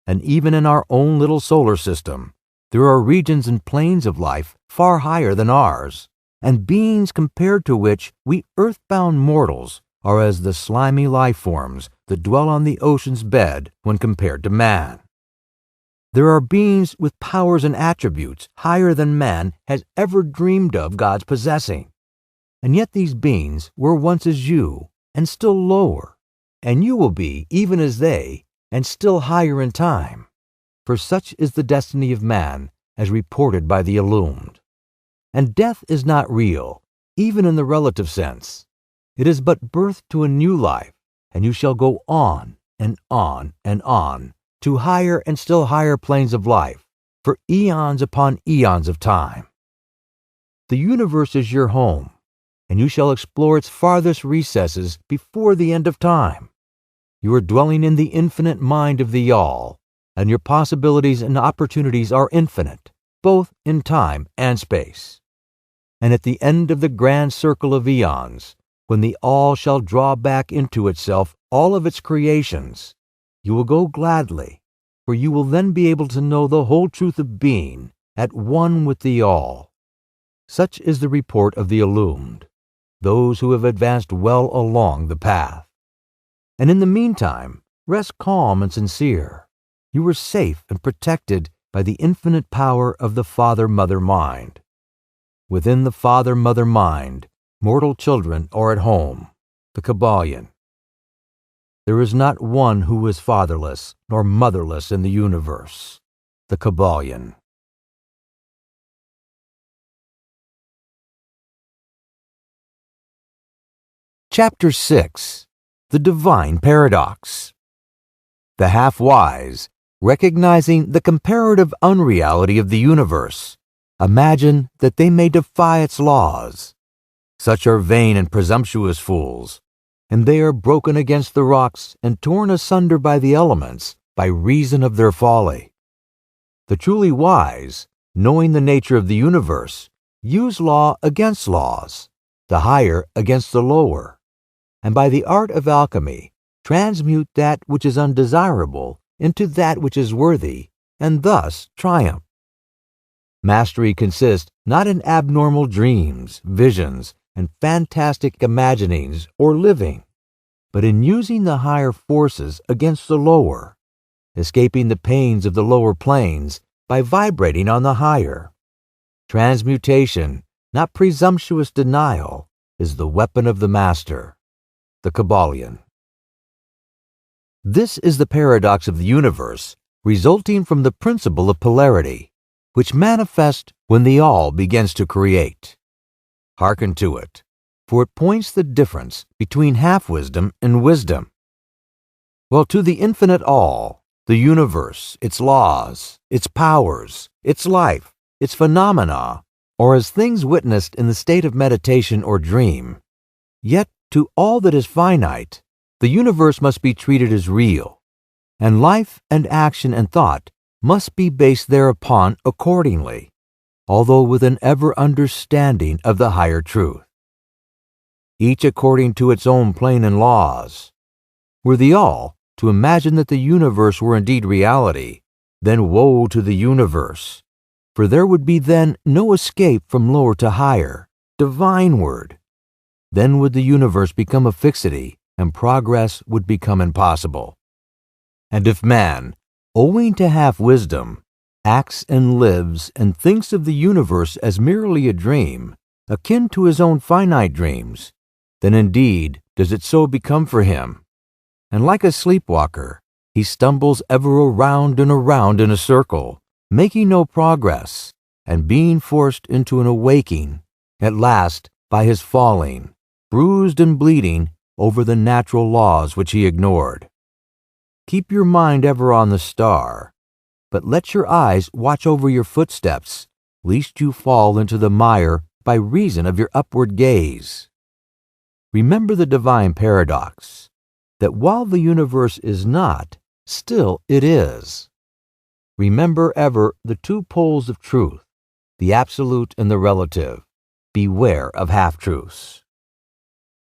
And even in our own little solar system, there are regions and planes of life far higher than ours, and beings compared to which we earthbound mortals are as the slimy life forms that dwell on the ocean's bed when compared to man. There are beings with powers and attributes higher than man has ever dreamed of God's possessing. And yet these beings were once as you, and still lower, and you will be even as they, and still higher in time. For such is the destiny of man, as reported by the illumined. And death is not real, even in the relative sense. It is but birth to a new life, and you shall go on and on and on to higher and still higher planes of life, for eons upon eons of time. The universe is your home, and you shall explore its farthest recesses before the end of time. You are dwelling in the infinite mind of the All, and your possibilities and opportunities are infinite, both in time and space. And at the end of the grand circle of eons, when the All shall draw back into itself all of its creations, you will go gladly, for you will then be able to know the whole truth of being at one with the All. Such is the report of the illumined, those who have advanced well along the path. And in the meantime, rest calm and sincere. You are safe and protected by the infinite power of the Father-Mother mind. Within the Father-Mother mind, mortal children are at home, the Kybalion. There is not one who is fatherless nor motherless in the universe, the Kybalion. Chapter 6. The Divine Paradox. The half-wise, recognizing the comparative unreality of the universe, imagine that they may defy its laws. Such are vain and presumptuous fools, and they are broken against the rocks and torn asunder by the elements by reason of their folly. The truly wise, knowing the nature of the universe, use law against laws, the higher against the lower, and by the art of alchemy transmute that which is undesirable into that which is worthy, and thus triumph. Mastery consists not in abnormal dreams, visions, and fantastic imaginings or living, but in using the higher forces against the lower, escaping the pains of the lower planes by vibrating on the higher. Transmutation, not presumptuous denial, is the weapon of the master, the Kybalion. This is the paradox of the universe resulting from the principle of polarity, which manifests when the All begins to create. Hearken to it, for it points the difference between half-wisdom and wisdom. Well, to the infinite All, the universe, its laws, its powers, its life, its phenomena, are as things witnessed in the state of meditation or dream. Yet to all that is finite, the universe must be treated as real, and life and action and thought must be based thereupon accordingly, although with an ever understanding of the higher truth. Each according to its own plane and laws. Were the All to imagine that the universe were indeed reality, then woe to the universe, for there would be then no escape from lower to higher, divineward. Then would the universe become a fixity, and progress would become impossible. And if man, owing to half-wisdom, acts and lives and thinks of the universe as merely a dream, akin to his own finite dreams, then indeed does it so become for him. And like a sleepwalker, he stumbles ever around and around in a circle, making no progress, and being forced into an awaking, at last by his falling, bruised and bleeding over the natural laws which he ignored. Keep your mind ever on the star, but let your eyes watch over your footsteps, lest you fall into the mire by reason of your upward gaze. Remember the divine paradox, that while the universe is not, still it is. Remember ever the two poles of truth, the absolute and the relative. Beware of half-truths.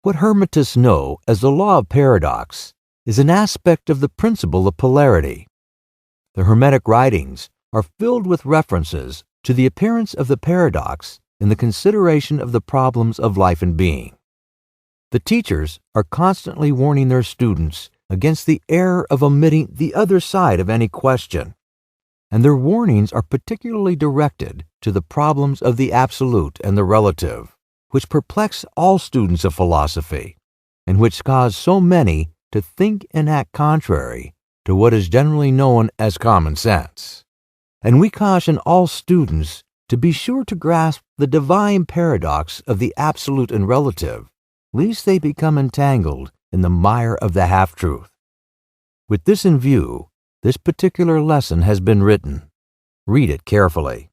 What Hermetists know as the law of paradox is an aspect of the principle of polarity. The Hermetic writings are filled with references to the appearance of the paradox in the consideration of the problems of life and being. The teachers are constantly warning their students against the error of omitting the other side of any question, and their warnings are particularly directed to the problems of the absolute and the relative, which perplex all students of philosophy, and which cause so many to think and act contrary to what is generally known as common sense. And we caution all students to be sure to grasp the divine paradox of the absolute and relative, lest they become entangled in the mire of the half-truth. With this in view, this particular lesson has been written. Read it carefully.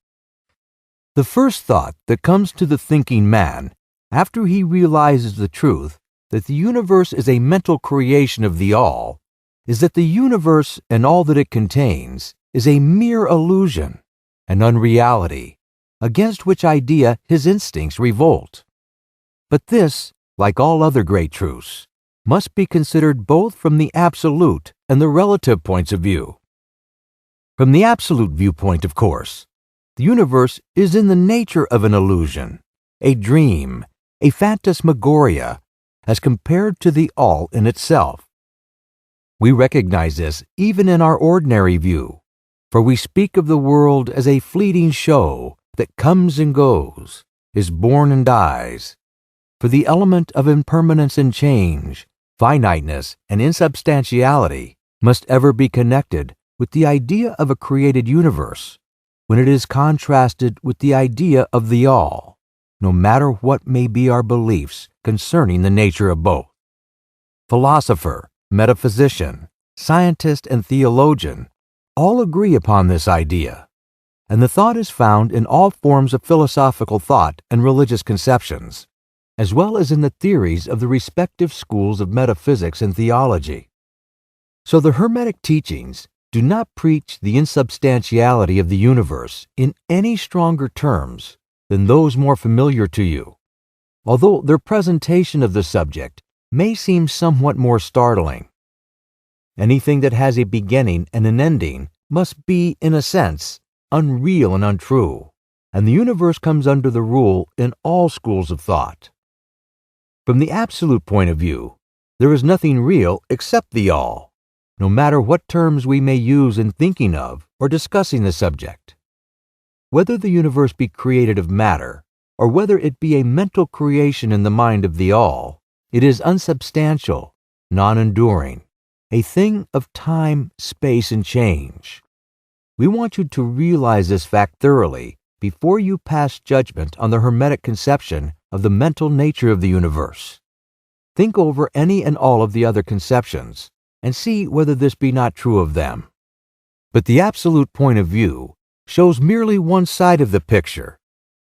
The first thought that comes to the thinking man after he realizes the truth that the universe is a mental creation of the all is that the universe and all that it contains is a mere illusion, an unreality, against which idea his instincts revolt. But this, like all other great truths, must be considered both from the absolute and the relative points of view. From the absolute viewpoint, of course, the universe is in the nature of an illusion, a dream, a phantasmagoria, as compared to the all in itself. We recognize this even in our ordinary view, for we speak of the world as a fleeting show that comes and goes, is born and dies. For the element of impermanence and change, finiteness and insubstantiality must ever be connected with the idea of a created universe when it is contrasted with the idea of the all, no matter what may be our beliefs concerning the nature of both. Philosopher, metaphysician, scientist, and theologian all agree upon this idea, and the thought is found in all forms of philosophical thought and religious conceptions, as well as in the theories of the respective schools of metaphysics and theology. So the Hermetic teachings do not preach the insubstantiality of the universe in any stronger terms than those more familiar to you, although their presentation of the subject may seem somewhat more startling. Anything that has a beginning and an ending must be, in a sense, unreal and untrue, and the universe comes under the rule in all schools of thought. From the absolute point of view, there is nothing real except the all, no matter what terms we may use in thinking of or discussing the subject. Whether the universe be created of matter, or whether it be a mental creation in the mind of the all, it is unsubstantial, non-enduring, a thing of time, space, and change. We want you to realize this fact thoroughly before you pass judgment on the Hermetic conception of the mental nature of the universe. Think over any and all of the other conceptions and see whether this be not true of them. But the absolute point of view shows merely one side of the picture.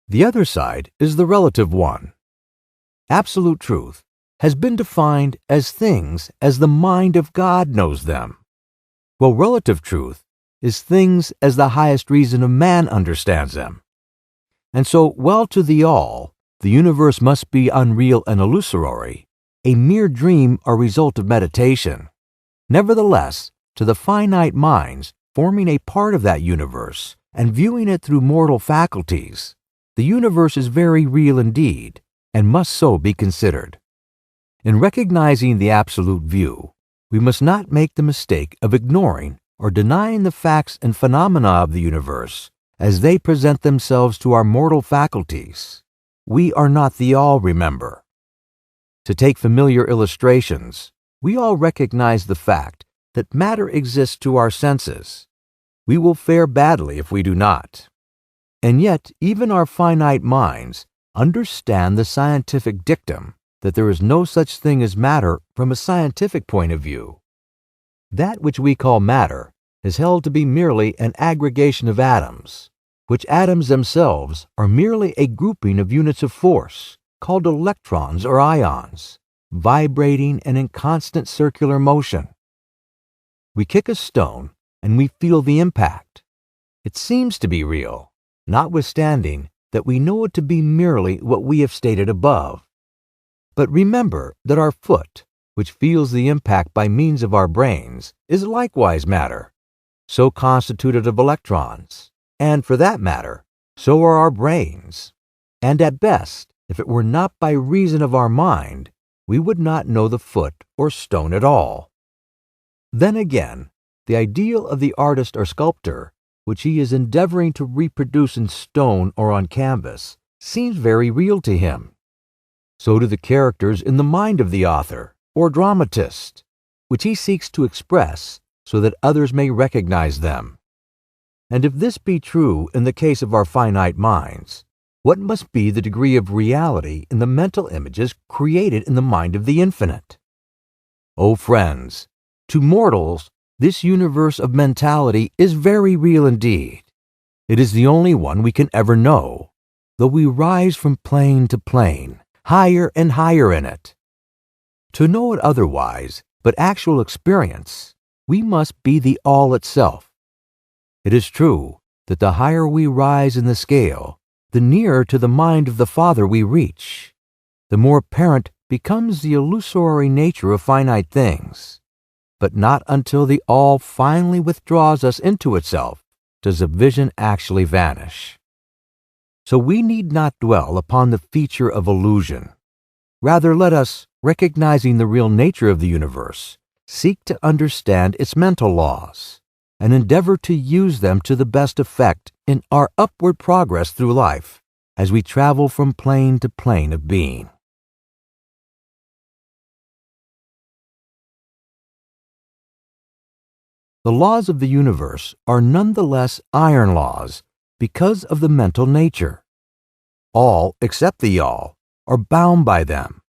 The other side is the relative one. Absolute truth has been defined as things as the mind of God knows them, while relative truth is things as the highest reason of man understands them. And so, while to the all, the universe must be unreal and illusory, a mere dream or result of meditation, nevertheless, to the finite minds forming a part of that universe and viewing it through mortal faculties, the universe is very real indeed, and must so be considered. In recognizing the absolute view, we must not make the mistake of ignoring or denying the facts and phenomena of the universe as they present themselves to our mortal faculties. We are not the all, remember. To take familiar illustrations, we all recognize the fact that matter exists to our senses. We will fare badly if we do not. And yet, even our finite minds understand the scientific dictum that there is no such thing as matter from a scientific point of view. That which we call matter is held to be merely an aggregation of atoms, which atoms themselves are merely a grouping of units of force, called electrons or ions, vibrating and in constant circular motion. We kick a stone and we feel the impact. It seems to be real, notwithstanding that we know it to be merely what we have stated above. But remember that our foot, which feels the impact by means of our brains, is likewise matter, so constituted of electrons, and for that matter, so are our brains. And at best, if it were not by reason of our mind, we would not know the foot or stone at all. Then again, the ideal of the artist or sculptor, which he is endeavoring to reproduce in stone or on canvas, seems very real to him. So do the characters in the mind of the author or dramatist, which he seeks to express so that others may recognize them. And if this be true in the case of our finite minds, what must be the degree of reality in the mental images created in the mind of the infinite? Oh, friends, to mortals, this universe of mentality is very real indeed. It is the only one we can ever know, though we rise from plane to plane, higher and higher in it. To know it otherwise, but actual experience, we must be the all itself. It is true that the higher we rise in the scale, the nearer to the mind of the Father we reach, the more apparent becomes the illusory nature of finite things. But not until the all finally withdraws us into itself does the vision actually vanish. So we need not dwell upon the feature of illusion. Rather, let us, recognizing the real nature of the universe, seek to understand its mental laws, and endeavor to use them to the best effect in our upward progress through life as we travel from plane to plane of being. The laws of the universe are nonetheless iron laws because of the mental nature. All, except the all, are bound by them.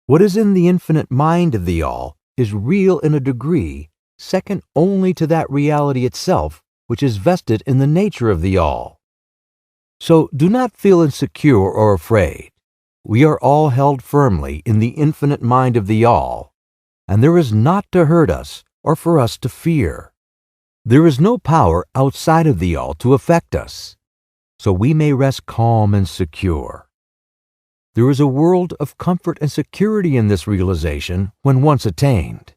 What is in the infinite mind of the all is real in a degree second only to that reality itself which is vested in the nature of the all. So do not feel insecure or afraid. We are all held firmly in the infinite mind of the all, and there is naught to hurt us or for us to fear. There is no power outside of the all to affect us, so we may rest calm and secure. There is a world of comfort and security in this realization when once attained.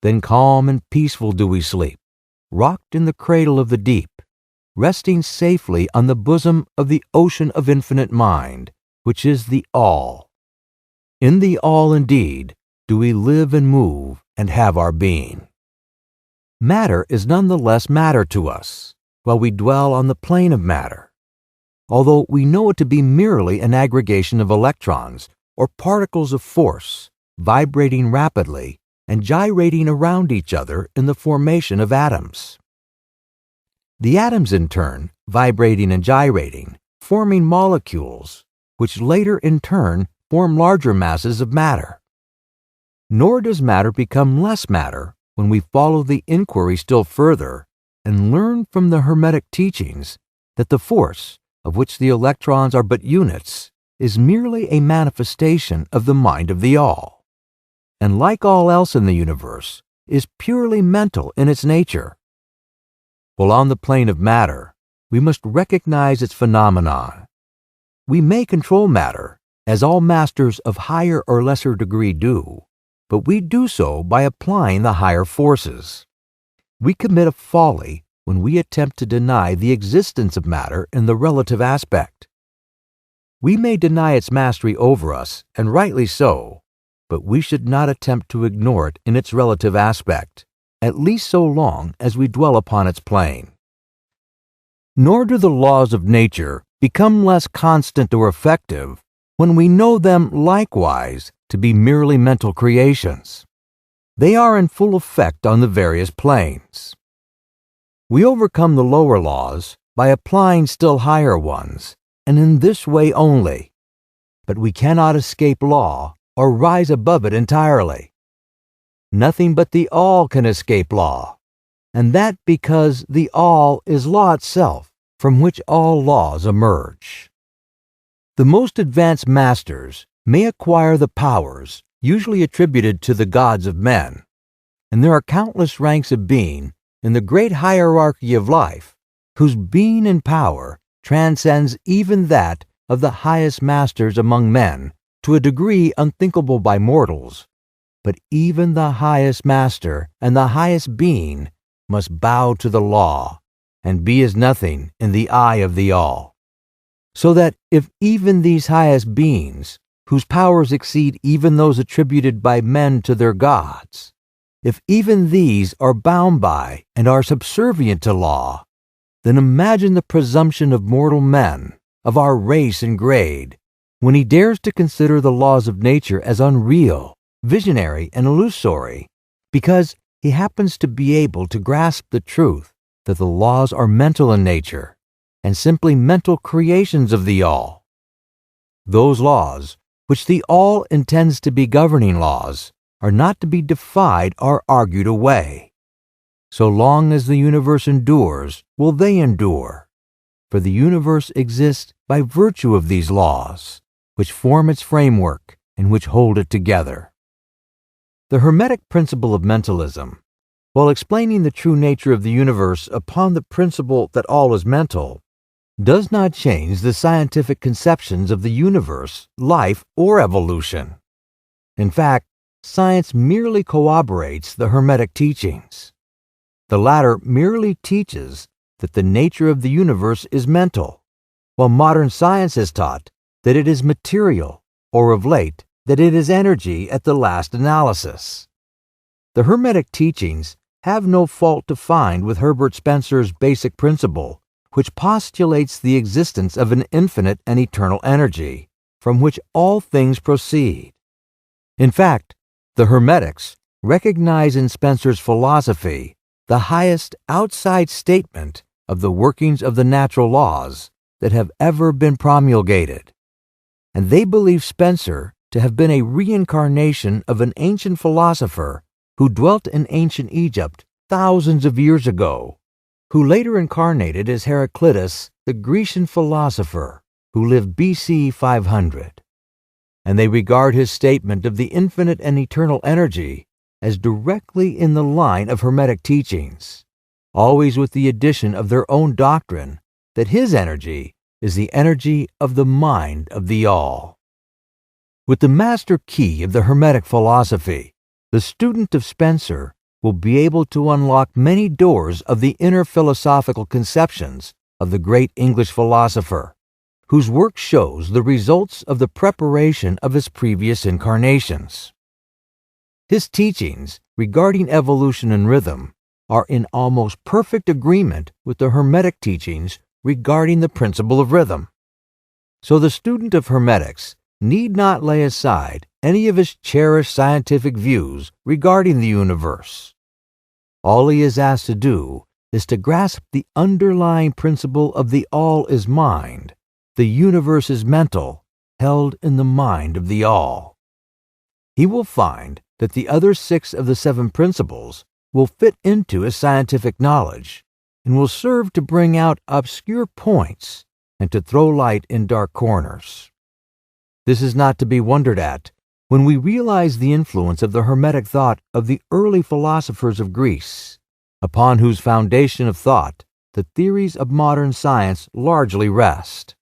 Then calm and peaceful do we sleep, rocked in the cradle of the deep, resting safely on the bosom of the ocean of infinite mind, which is the all. In the all indeed do we live and move and have our being. Matter is none the less matter to us, while we dwell on the plane of matter, although we know it to be merely an aggregation of electrons or particles of force, vibrating rapidly and gyrating around each other in the formation of atoms. The atoms, in turn, vibrating and gyrating, forming molecules, which later in turn form larger masses of matter. Nor does matter become less matter when we follow the inquiry still further and learn from the Hermetic teachings that the force, of which the electrons are but units, is merely a manifestation of the mind of the all, and like all else in the universe, is purely mental in its nature. While on the plane of matter, we must recognize its phenomenon. We may control matter, as all masters of higher or lesser degree do, but we do so by applying the higher forces. We commit a folly when we attempt to deny the existence of matter in the relative aspect. We may deny its mastery over us, and rightly so, but we should not attempt to ignore it in its relative aspect, at least so long as we dwell upon its plane. Nor do the laws of nature become less constant or effective when we know them likewise to be merely mental creations. They are in full effect on the various planes. We overcome the lower laws by applying still higher ones, and in this way only. But we cannot escape law or rise above it entirely. Nothing but the all can escape law, and that because the all is law itself, from which all laws emerge. The most advanced masters may acquire the powers usually attributed to the gods of men, and there are countless ranks of being in the great hierarchy of life whose being and power transcends even that of the highest masters among men to a degree unthinkable by mortals, but even the highest master and the highest being must bow to the law and be as nothing in the eye of the all. So that if even these highest beings, whose powers exceed even those attributed by men to their gods, if even these are bound by and are subservient to law, then imagine the presumption of mortal men, of our race and grade, when he dares to consider the laws of nature as unreal, visionary, and illusory, because he happens to be able to grasp the truth that the laws are mental in nature, and simply mental creations of the all. Those laws, which the all intends to be governing laws, are not to be defied or argued away. So long as the universe endures, will they endure, for the universe exists by virtue of these laws, which form its framework and which hold it together. The Hermetic principle of mentalism, while explaining the true nature of the universe upon the principle that all is mental, does not change the scientific conceptions of the universe, life, or evolution. In fact, science merely corroborates the Hermetic teachings. The latter merely teaches that the nature of the universe is mental, while modern science has taught that it is material, or of late, that it is energy at the last analysis. The Hermetic teachings have no fault to find with Herbert Spencer's basic principle, which postulates the existence of an infinite and eternal energy, from which all things proceed. In fact, the Hermetics recognize in Spencer's philosophy the highest outside statement of the workings of the natural laws that have ever been promulgated, and they believe Spencer to have been a reincarnation of an ancient philosopher who dwelt in ancient Egypt thousands of years ago, who later incarnated as Heraclitus, the Grecian philosopher, who lived BC 500. And they regard his statement of the infinite and eternal energy as directly in the line of Hermetic teachings, always with the addition of their own doctrine that his energy is the energy of the mind of the all. With the master key of the Hermetic philosophy, the student of Spencer will be able to unlock many doors of the inner philosophical conceptions of the great English philosopher, whose work shows the results of the preparation of his previous incarnations. His teachings regarding evolution and rhythm are in almost perfect agreement with the Hermetic teachings regarding the principle of rhythm. So the student of Hermetics need not lay aside any of his cherished scientific views regarding the universe. All he is asked to do is to grasp the underlying principle of the all is mind, the universe is mental, held in the mind of the all. He will find that the other 6 of the 7 principles will fit into his scientific knowledge and will serve to bring out obscure points and to throw light in dark corners. This is not to be wondered at when we realize the influence of the Hermetic thought of the early philosophers of Greece, upon whose foundation of thought the theories of modern science largely rest.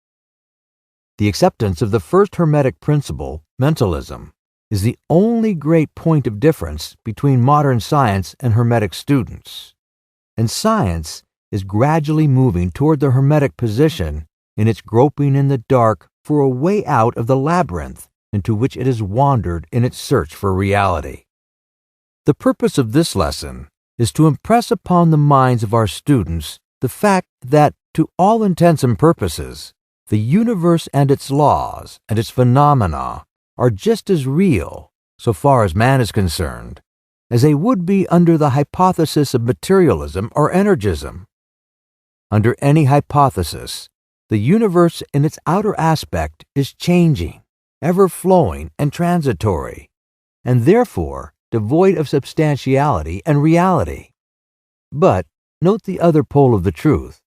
The acceptance of the first Hermetic principle, mentalism, is the only great point of difference between modern science and Hermetic students, and science is gradually moving toward the Hermetic position in its groping in the dark for a way out of the labyrinth into which it has wandered in its search for reality. The purpose of this lesson is to impress upon the minds of our students the fact that, to all intents and purposes, the universe and its laws and its phenomena are just as real, so far as man is concerned, as they would be under the hypothesis of materialism or energism. Under any hypothesis, the universe in its outer aspect is changing, ever-flowing and transitory, and therefore devoid of substantiality and reality. But note the other pole of the truth.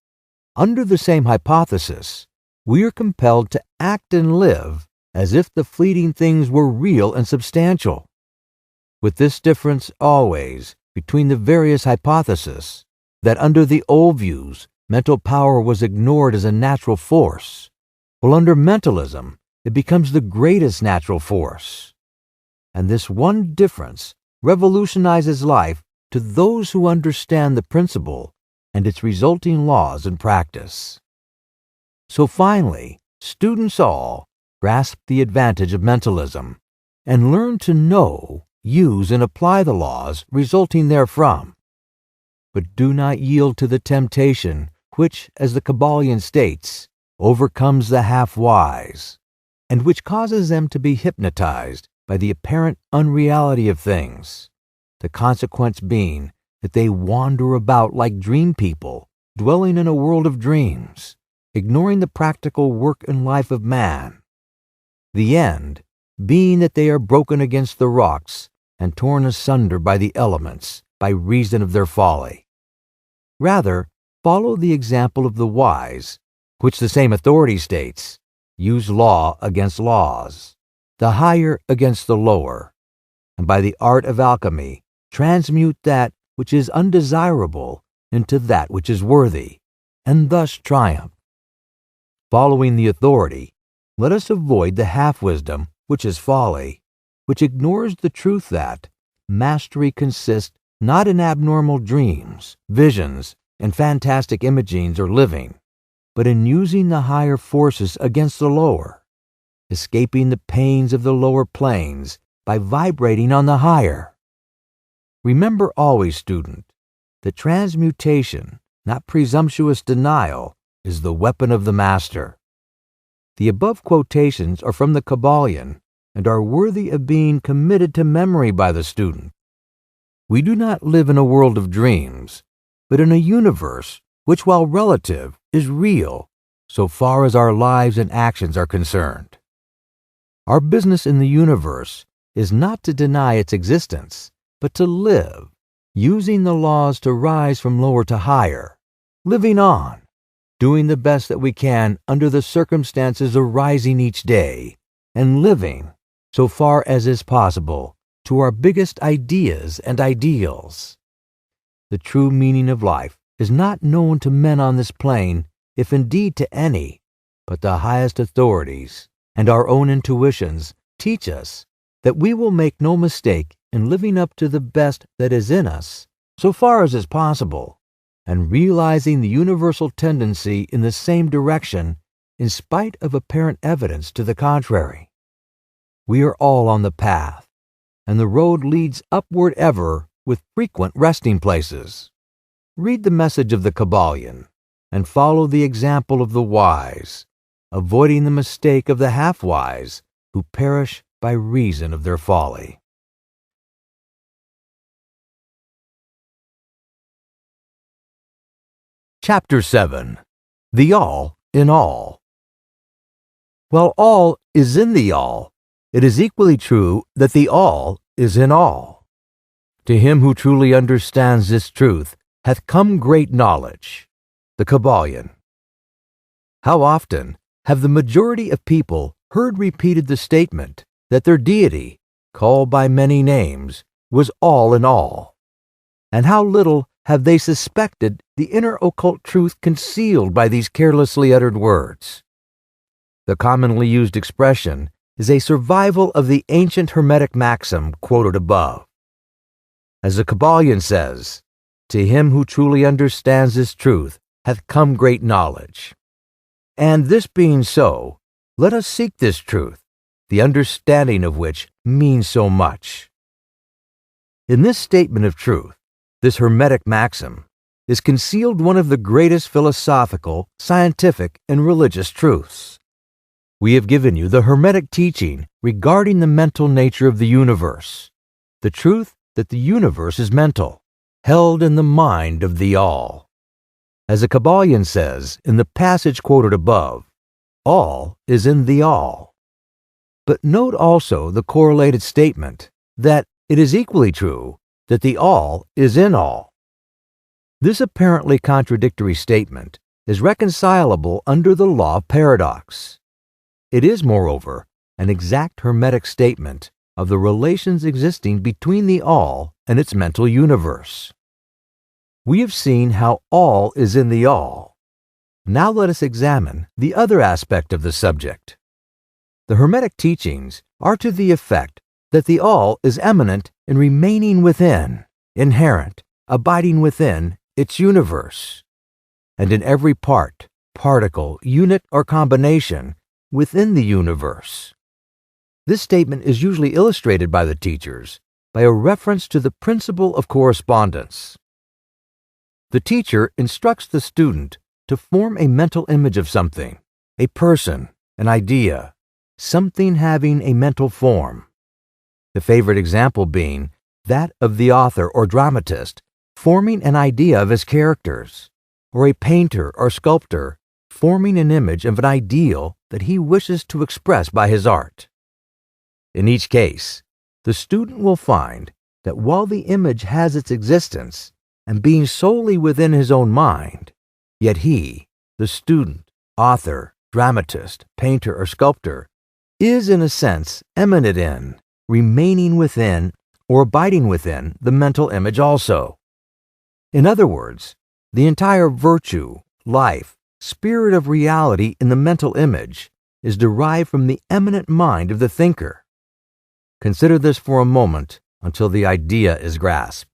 Under the same hypothesis, we are compelled to act and live as if the fleeting things were real and substantial. With this difference always between the various hypotheses, that under the old views, mental power was ignored as a natural force, while under mentalism, it becomes the greatest natural force. And this one difference revolutionizes life to those who understand the principle and its resulting laws and practice. So finally, students all grasp the advantage of mentalism and learn to know, use, and apply the laws resulting therefrom. But do not yield to the temptation which, as the Kybalion states, overcomes the half-wise, and which causes them to be hypnotized by the apparent unreality of things, the consequence being that they wander about like dream people, dwelling in a world of dreams, ignoring the practical work and life of man. The end being that they are broken against the rocks and torn asunder by the elements by reason of their folly. Rather, follow the example of the wise, which the same authority states, use law against laws, the higher against the lower, and by the art of alchemy transmute that which is undesirable into that which is worthy, and thus triumph. Following the authority, let us avoid the half-wisdom, which is folly, which ignores the truth that mastery consists not in abnormal dreams, visions, and fantastic imagings or living, but in using the higher forces against the lower, escaping the pains of the lower planes by vibrating on the higher. Remember always, student, that transmutation, not presumptuous denial, is the weapon of the master. The above quotations are from the Kybalion and are worthy of being committed to memory by the student. We do not live in a world of dreams, but in a universe which, while relative, is real so far as our lives and actions are concerned. Our business in the universe is not to deny its existence, but to live, using the laws to rise from lower to higher, living on, doing the best that we can under the circumstances arising each day, and living, so far as is possible, to our biggest ideas and ideals. The true meaning of life is not known to men on this plane, if indeed to any, but the highest authorities and our own intuitions teach us that we will make no mistake in living up to the best that is in us, so far as is possible, and realizing the universal tendency in the same direction in spite of apparent evidence to the contrary. We are all on the path, and the road leads upward ever with frequent resting places. Read the message of the Kybalion and follow the example of the wise, avoiding the mistake of the half-wise who perish by reason of their folly. Chapter 7. The All in All. While all is in the all, it is equally true that the all is in all. To him who truly understands this truth hath come great knowledge. The Kybalion. How often have the majority of people heard repeated the statement that their deity, called by many names, was all in all? And how little have they suspected the inner occult truth concealed by these carelessly uttered words? The commonly used expression is a survival of the ancient Hermetic maxim quoted above. As the Kybalion says, to him who truly understands this truth hath come great knowledge. And this being so, let us seek this truth, the understanding of which means so much. In this statement of truth, this Hermetic maxim, is concealed one of the greatest philosophical, scientific, and religious truths. We have given you the Hermetic teaching regarding the mental nature of the universe, the truth that the universe is mental, held in the mind of the All. As the Kybalion says in the passage quoted above, all is in the all. But note also the correlated statement that it is equally true that the all is in all. This apparently contradictory statement is reconcilable under the law of paradox. It is, moreover, an exact Hermetic statement of the relations existing between the all and its mental universe. We have seen how all is in the all. Now let us examine the other aspect of the subject. The Hermetic teachings are to the effect that the all is immanent and remaining within, inherent, abiding within its universe, and in every part, particle, unit, or combination within the universe. This statement is usually illustrated by the teachers by a reference to the principle of correspondence. The teacher instructs the student to form a mental image of something, a person, an idea, something having a mental form. The favorite example being that of the author or dramatist forming an idea of his characters, or a painter or sculptor forming an image of an ideal that he wishes to express by his art. In each case, the student will find that while the image has its existence and being solely within his own mind, yet he, the student, author, dramatist, painter, or sculptor, is in a sense immanent in, remaining within, or abiding within the mental image also. In other words, the entire virtue, life, spirit of reality in the mental image is derived from the immanent mind of the thinker. Consider this for a moment until the idea is grasped.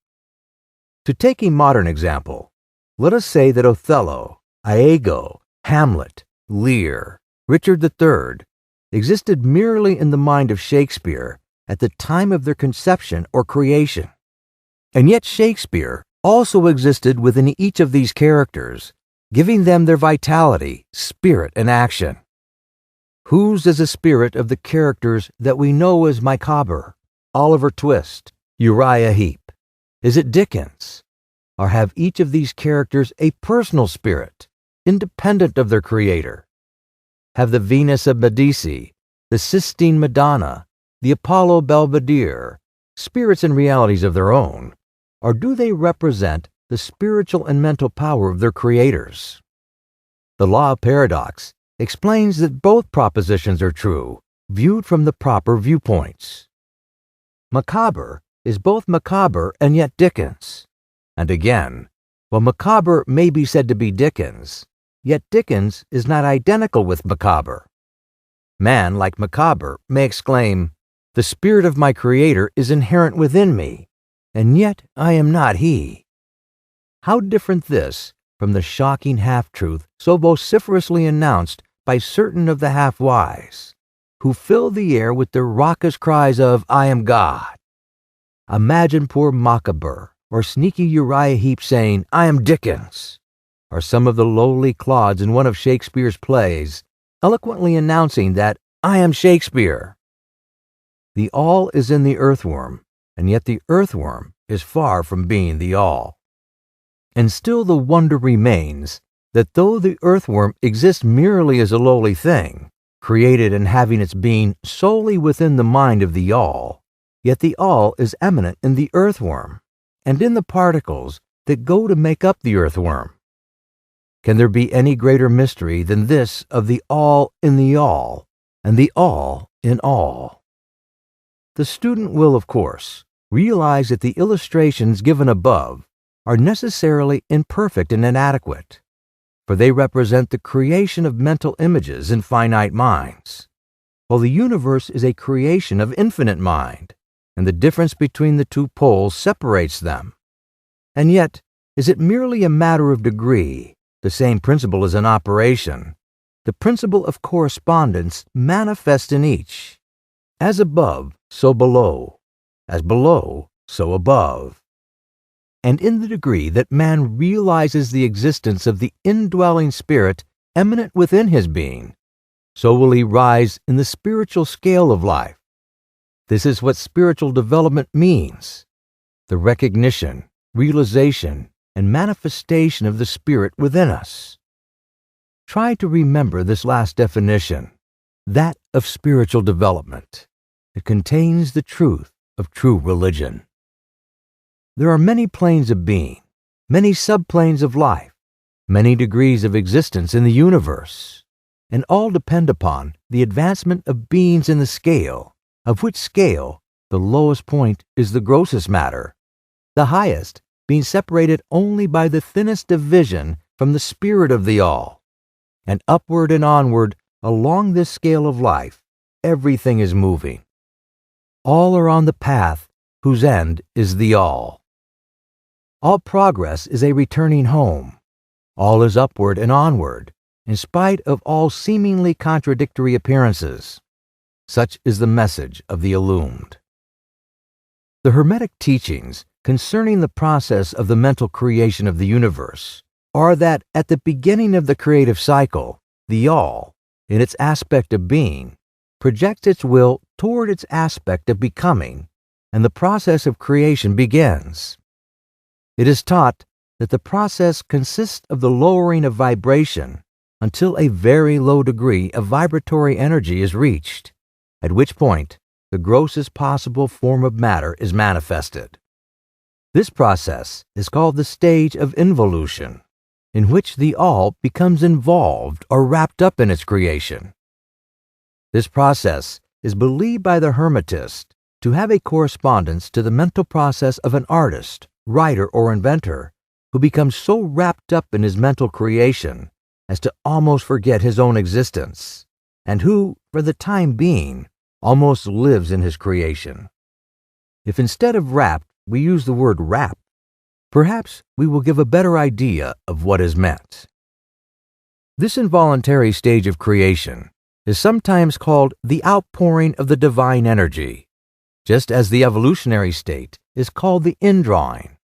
To take a modern example, let us say that Othello, Iago, Hamlet, Lear, Richard III existed merely in the mind of Shakespeare at the time of their conception or creation. And yet Shakespeare also existed within each of these characters, giving them their vitality, spirit, and action. Whose is the spirit of the characters that we know as Micawber, Oliver Twist, Uriah Heep? Is it Dickens? Or have each of these characters a personal spirit, independent of their creator? Have the Venus of Medici, the Sistine Madonna, the Apollo Belvedere, spirits and realities of their own, or do they represent the spiritual and mental power of their creators? The law of paradox explains that both propositions are true, viewed from the proper viewpoints. Micawber is both Micawber and yet Dickens. And again, while Micawber may be said to be Dickens, yet Dickens is not identical with Micawber. Man, like Micawber, may exclaim, "The spirit of my creator is inherent within me, and yet I am not he." How different this from the shocking half-truth so vociferously announced by certain of the half-wise, who fill the air with their raucous cries of, "I am God." Imagine poor Micawber or sneaky Uriah Heep saying, "I am Dickens," or some of the lowly clods in one of Shakespeare's plays eloquently announcing that, "I am Shakespeare." The all is in the earthworm, and yet the earthworm is far from being the all. And still the wonder remains that though the earthworm exists merely as a lowly thing, created and having its being solely within the mind of the all, yet the all is immanent in the earthworm, and in the particles that go to make up the earthworm. Can there be any greater mystery than this of the all in the all, and the all in all? The student will, of course, realize that the illustrations given above are necessarily imperfect and inadequate, for they represent the creation of mental images in finite minds, while the universe is a creation of infinite mind, and the difference between the two poles separates them. And yet, is it merely a matter of degree? The same principle is in operation. The principle of correspondence manifest in each. As above, so below. As below, so above. And in the degree that man realizes the existence of the indwelling spirit immanent within his being, so will he rise in the spiritual scale of life. This is what spiritual development means: the recognition, realization, and manifestation of the spirit within us. Try to remember this last definition, that of spiritual development. It contains the truth of true religion. There are many planes of being, many subplanes of life, many degrees of existence in the universe, and all depend upon the advancement of beings in the scale, of which scale the lowest point is the grossest matter, the highest being separated only by the thinnest division from the spirit of the all. And upward and onward along this scale of life, everything is moving. All are on the path whose end is the all. All progress is a returning home. All is upward and onward, in spite of all seemingly contradictory appearances. Such is the message of the illumined. The Hermetic teachings concerning the process of the mental creation of the universe are that at the beginning of the creative cycle, the all, in its aspect of being, projects its will toward its aspect of becoming, and the process of creation begins. It is taught that the process consists of the lowering of vibration until a very low degree of vibratory energy is reached, at which point the grossest possible form of matter is manifested. This process is called the stage of involution, in which the all becomes involved or wrapped up in its creation. This process is believed by the Hermetist to have a correspondence to the mental process of an artist, writer, or inventor who becomes so wrapped up in his mental creation as to almost forget his own existence, and who, for the time being, almost lives in his creation. If instead of wrapped we use the word wrap, perhaps we will give a better idea of what is meant. This involuntary stage of creation is sometimes called the outpouring of the divine energy, just as the evolutionary state is called the indrawing.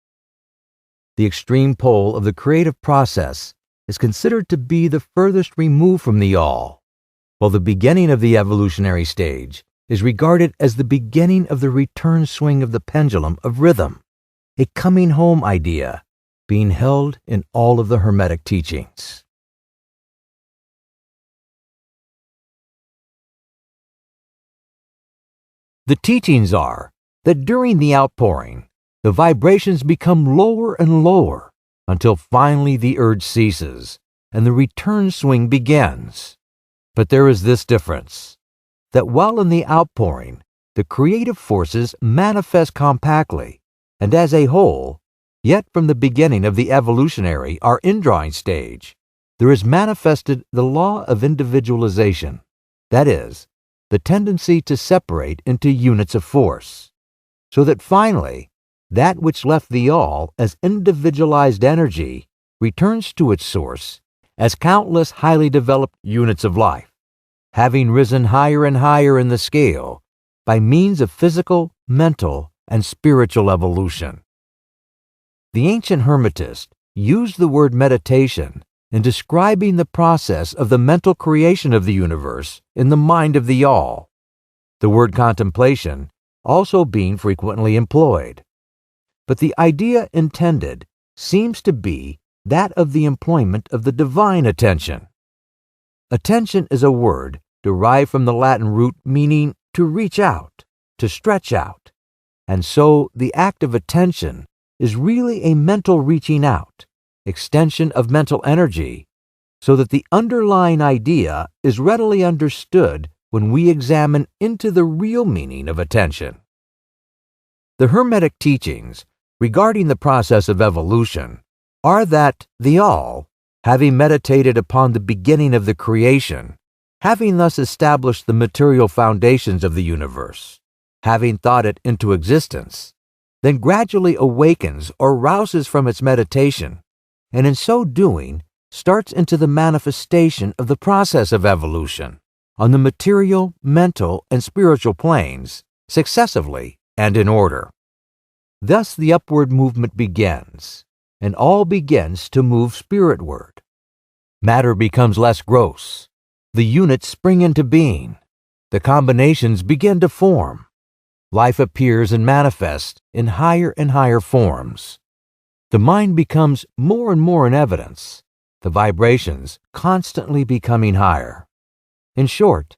The extreme pole of the creative process is considered to be the furthest removed from the all, while the beginning of the evolutionary stage is regarded as the beginning of the return swing of the pendulum of rhythm, a coming home idea being held in all of the Hermetic teachings. The teachings are that during the outpouring, the vibrations become lower and lower until finally the urge ceases and the return swing begins. But there is this difference, that while in the outpouring, the creative forces manifest compactly and as a whole, yet from the beginning of the evolutionary or indrawing stage, there is manifested the law of individualization, that is, the tendency to separate into units of force, so that finally, that which left the all as individualized energy returns to its source as countless highly developed units of life, having risen higher and higher in the scale by means of physical, mental, and spiritual evolution. The ancient Hermetists used the word meditation in describing the process of the mental creation of the universe in the mind of the all, the word contemplation also being frequently employed. But the idea intended seems to be that of the employment of the divine attention. Attention is a word derived from the Latin root meaning to reach out, to stretch out, and so the act of attention is really a mental reaching out, extension of mental energy, so that the underlying idea is readily understood when we examine into the real meaning of attention. The Hermetic teachings regarding the process of evolution are that the all, having meditated upon the beginning of the creation, having thus established the material foundations of the universe, having thought it into existence, then gradually awakens or rouses from its meditation, and in so doing starts into the manifestation of the process of evolution on the material, mental, and spiritual planes, successively and in order. Thus the upward movement begins, and all begins to move spiritward. Matter becomes less gross. The units spring into being. The combinations begin to form. Life appears and manifests in higher and higher forms. The mind becomes more and more in evidence, the vibrations constantly becoming higher. In short,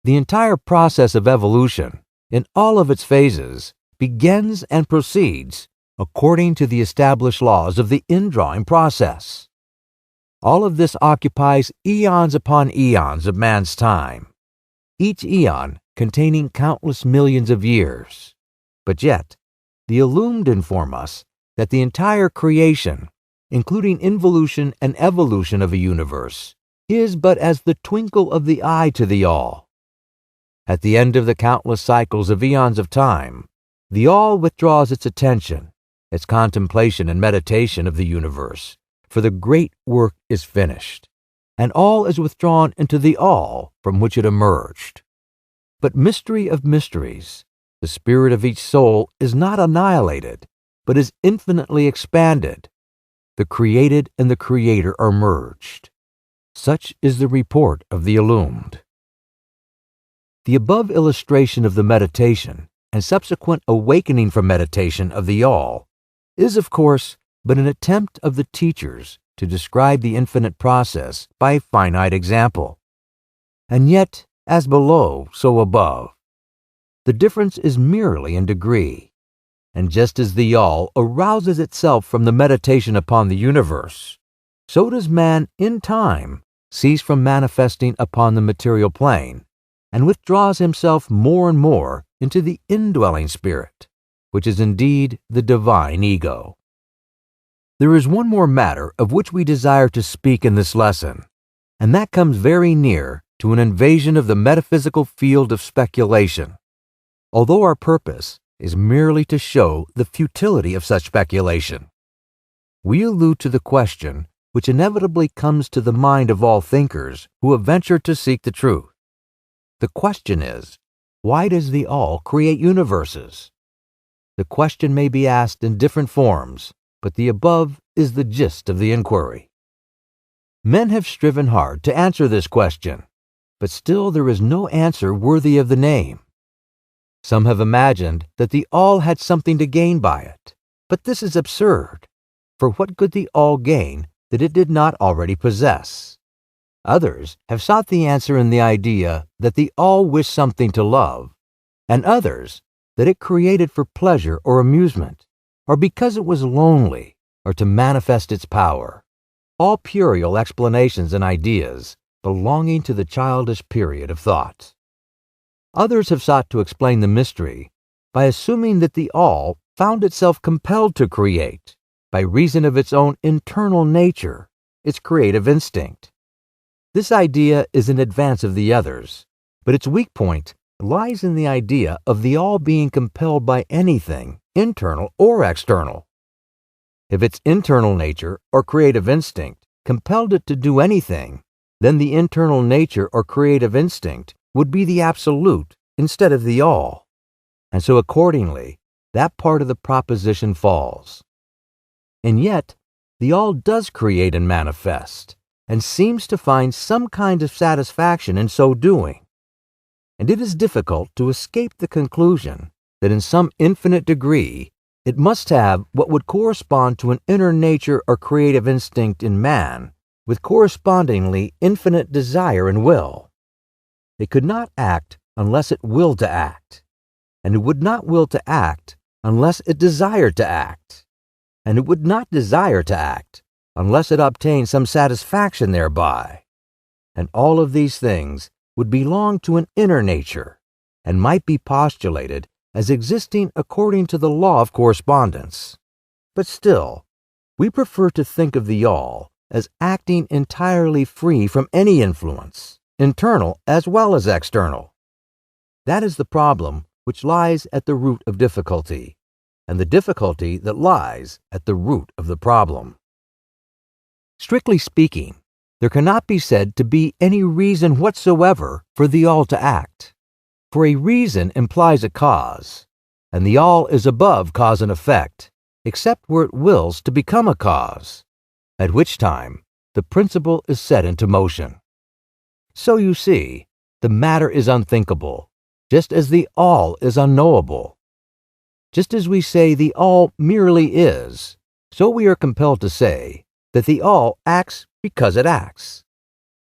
the entire process of evolution, in all of its phases, begins and proceeds according to the established laws of the indrawing process. All of this occupies eons upon eons of man's time, each eon containing countless millions of years. But yet, the illumined inform us that the entire creation, including involution and evolution of a universe, is but as the twinkle of the eye to the all. At the end of the countless cycles of eons of time, the All withdraws its attention, its contemplation and meditation of the universe, for the great work is finished, and all is withdrawn into the All from which it emerged. But mystery of mysteries, the spirit of each soul is not annihilated, but is infinitely expanded. The created and the Creator are merged. Such is the report of the illumined. The above illustration of the meditation and subsequent awakening from meditation of the All is, of course, but an attempt of the teachers to describe the infinite process by a finite example. And yet, as below, so above. The difference is merely in degree. And just as the All arouses itself from the meditation upon the universe, so does man in time cease from manifesting upon the material plane and withdraws himself more and more into the indwelling spirit, which is indeed the divine ego. There is one more matter of which we desire to speak in this lesson, and that comes very near to an invasion of the metaphysical field of speculation, although our purpose is merely to show the futility of such speculation. We allude to the question which inevitably comes to the mind of all thinkers who have ventured to seek the truth. The question is, why does the All create universes? The question may be asked in different forms, but the above is the gist of the inquiry. Men have striven hard to answer this question, but still there is no answer worthy of the name. Some have imagined that the All had something to gain by it, but this is absurd, for what could the All gain that it did not already possess? Others have sought the answer in the idea that the All wished something to love, and others that it created for pleasure or amusement, or because it was lonely, or to manifest its power. All puerile explanations and ideas belonging to the childish period of thought. Others have sought to explain the mystery by assuming that the All found itself compelled to create by reason of its own internal nature, its creative instinct. This idea is in advance of the others, but its weak point lies in the idea of the All being compelled by anything, internal or external. If its internal nature or creative instinct compelled it to do anything, then the internal nature or creative instinct would be the absolute instead of the All, and so accordingly, that part of the proposition falls. And yet, the All does create and manifest, and seems to find some kind of satisfaction in so doing. And it is difficult to escape the conclusion that in some infinite degree, it must have what would correspond to an inner nature or creative instinct in man, with correspondingly infinite desire and will. It could not act unless it willed to act, and it would not will to act unless it desired to act, and it would not desire to act unless it obtained some satisfaction thereby. And all of these things would belong to an inner nature, and might be postulated as existing according to the law of correspondence. But still, we prefer to think of the All as acting entirely free from any influence, internal as well as external. That is the problem which lies at the root of difficulty, and the difficulty that lies at the root of the problem. Strictly speaking, there cannot be said to be any reason whatsoever for the All to act, for a reason implies a cause, and the All is above cause and effect, except where it wills to become a cause, at which time the principle is set into motion. So you see, the matter is unthinkable, just as the All is unknowable. Just as we say the All merely is, so we are compelled to say that the All acts because it acts.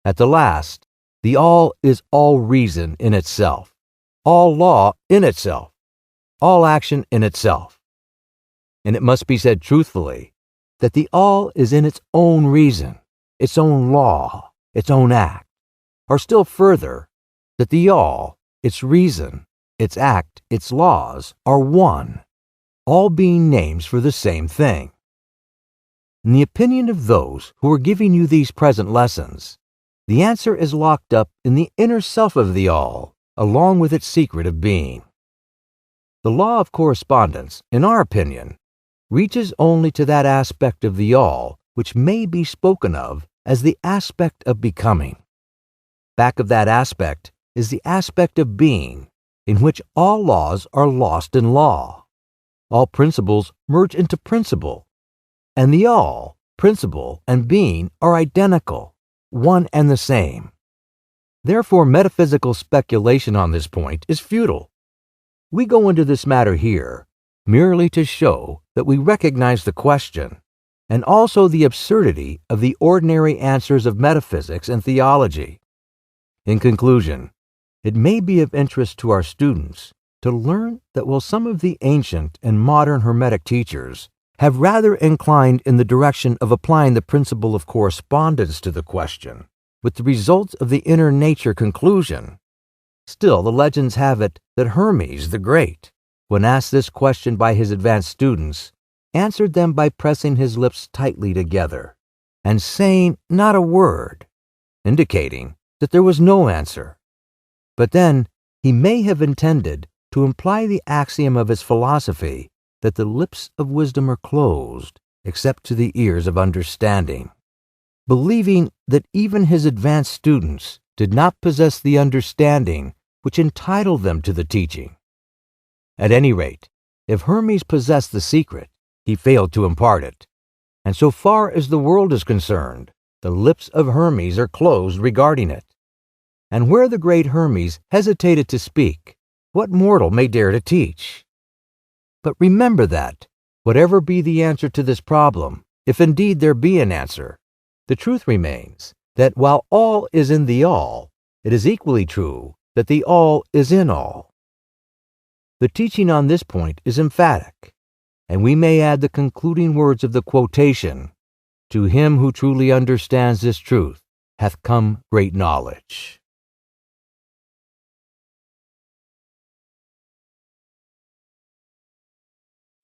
At the last, the All is all reason in itself, all law in itself, all action in itself. And it must be said truthfully that the All is in its own reason, its own law, its own act, or still further, that the All, its reason, its act, its laws, are one, all being names for the same thing. In the opinion of those who are giving you these present lessons, the answer is locked up in the inner self of the All, along with its secret of being. The law of correspondence, in our opinion, reaches only to that aspect of the all which may be spoken of as the aspect of becoming. Back of that aspect is the aspect of being, in which all laws are lost in law. All principles merge into principle, and the all, principle, and being are identical, one and the same. Therefore, metaphysical speculation on this point is futile. We go into this matter here merely to show that we recognize the question and also the absurdity of the ordinary answers of metaphysics and theology. In conclusion, it may be of interest to our students to learn that while some of the ancient and modern Hermetic teachers have rather inclined in the direction of applying the principle of correspondence to the question, with the results of the inner nature conclusion, still the legends have it that Hermes the Great, when asked this question by his advanced students, answered them by pressing his lips tightly together and saying not a word, indicating that there was no answer. But then he may have intended to imply the axiom of his philosophy that the lips of wisdom are closed except to the ears of understanding, believing that even his advanced students did not possess the understanding which entitled them to the teaching. At any rate, if Hermes possessed the secret, he failed to impart it, and so far as the world is concerned, the lips of Hermes are closed regarding it. And where the great Hermes hesitated to speak, what mortal may dare to teach? But remember that, whatever be the answer to this problem, if indeed there be an answer, the truth remains that while all is in the all, it is equally true that the all is in all. The teaching on this point is emphatic, and we may add the concluding words of the quotation, "To him who truly understands this truth hath come great knowledge."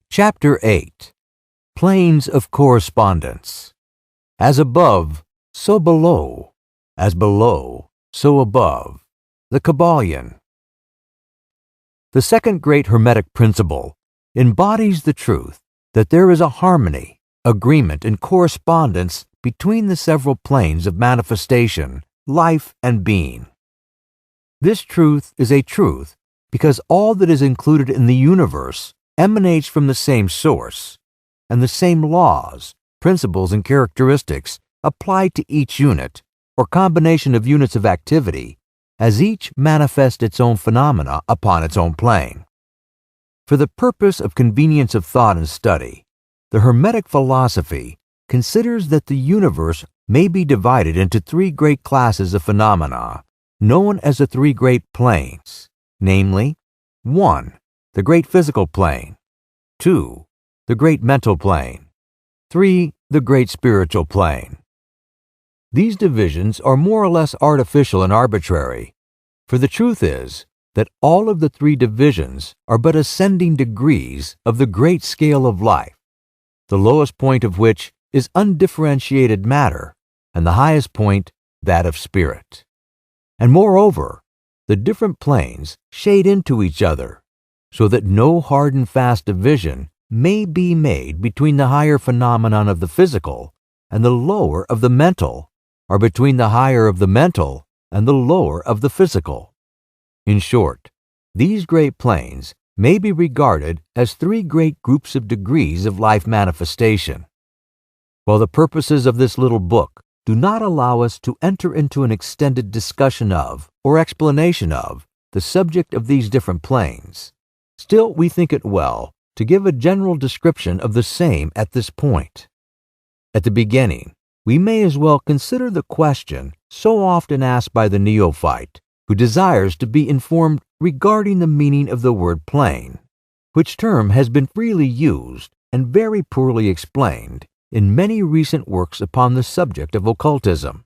Chapter 8. Planes of Correspondence. As above, so below. As below, so above. The Kybalion. The second great Hermetic principle embodies the truth that there is a harmony, agreement, and correspondence between the several planes of manifestation, life, and being. This truth is a truth because all that is included in the universe emanates from the same source, and the same laws, principles, and characteristics apply to each unit, or combination of units of activity, as each manifests its own phenomena upon its own plane. For the purpose of convenience of thought and study, the Hermetic philosophy considers that the universe may be divided into three great classes of phenomena, known as the three great planes, namely, 1. The great physical plane, 2. The great mental plane, 3. The great spiritual plane. These divisions are more or less artificial and arbitrary, for the truth is that all of the three divisions are but ascending degrees of the great scale of life, the lowest point of which is undifferentiated matter, and the highest point that of spirit. And moreover, the different planes shade into each other, so that no hard and fast division may be made between the higher phenomenon of the physical and the lower of the mental, or between the higher of the mental and the lower of the physical. In short, these great planes may be regarded as three great groups of degrees of life manifestation. While the purposes of this little book do not allow us to enter into an extended discussion of or explanation of the subject of these different planes, still we think it well to give a general description of the same at this point. At the beginning, we may as well consider the question so often asked by the neophyte who desires to be informed regarding the meaning of the word plane, which term has been freely used and very poorly explained in many recent works upon the subject of occultism.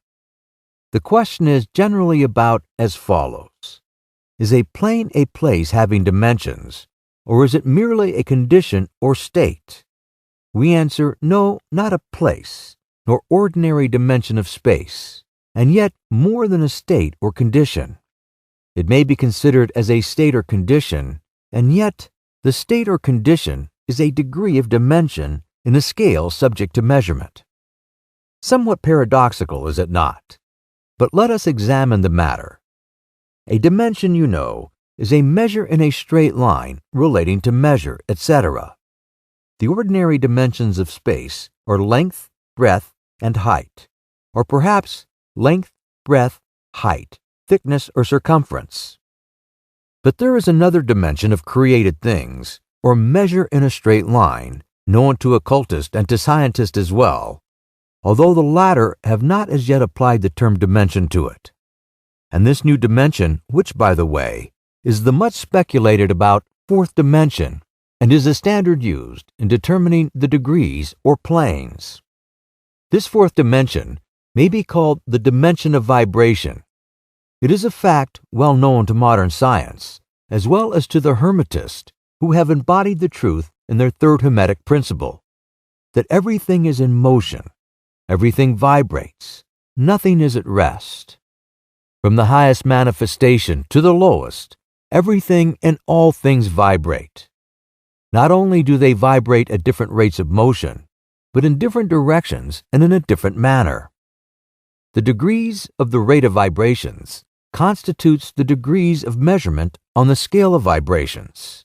The question is generally about as follows: is a plane a place having dimensions, or is it merely a condition or state? We answer, no, not a place, nor ordinary dimension of space, and yet more than a state or condition. It may be considered as a state or condition, and yet the state or condition is a degree of dimension in a scale subject to measurement. Somewhat paradoxical, is it not? But let us examine the matter. A dimension, you know, is a measure in a straight line relating to measure, etc. The ordinary dimensions of space are length, breadth, and height, or perhaps length, breadth, height, thickness, or circumference. But there is another dimension of created things, or measure in a straight line, known to occultists and to scientists as well, although the latter have not as yet applied the term dimension to it. And this new dimension, which, by the way, is the much speculated about fourth dimension, and is a standard used in determining the degrees or planes. This fourth dimension may be called the dimension of vibration. It is a fact well known to modern science, as well as to the Hermetists, who have embodied the truth in their third Hermetic principle, that everything is in motion, everything vibrates, nothing is at rest. From the highest manifestation to the lowest, everything and all things vibrate. Not only do they vibrate at different rates of motion, but in different directions and in a different manner. The degrees of the rate of vibrations constitutes the degrees of measurement on the scale of vibrations.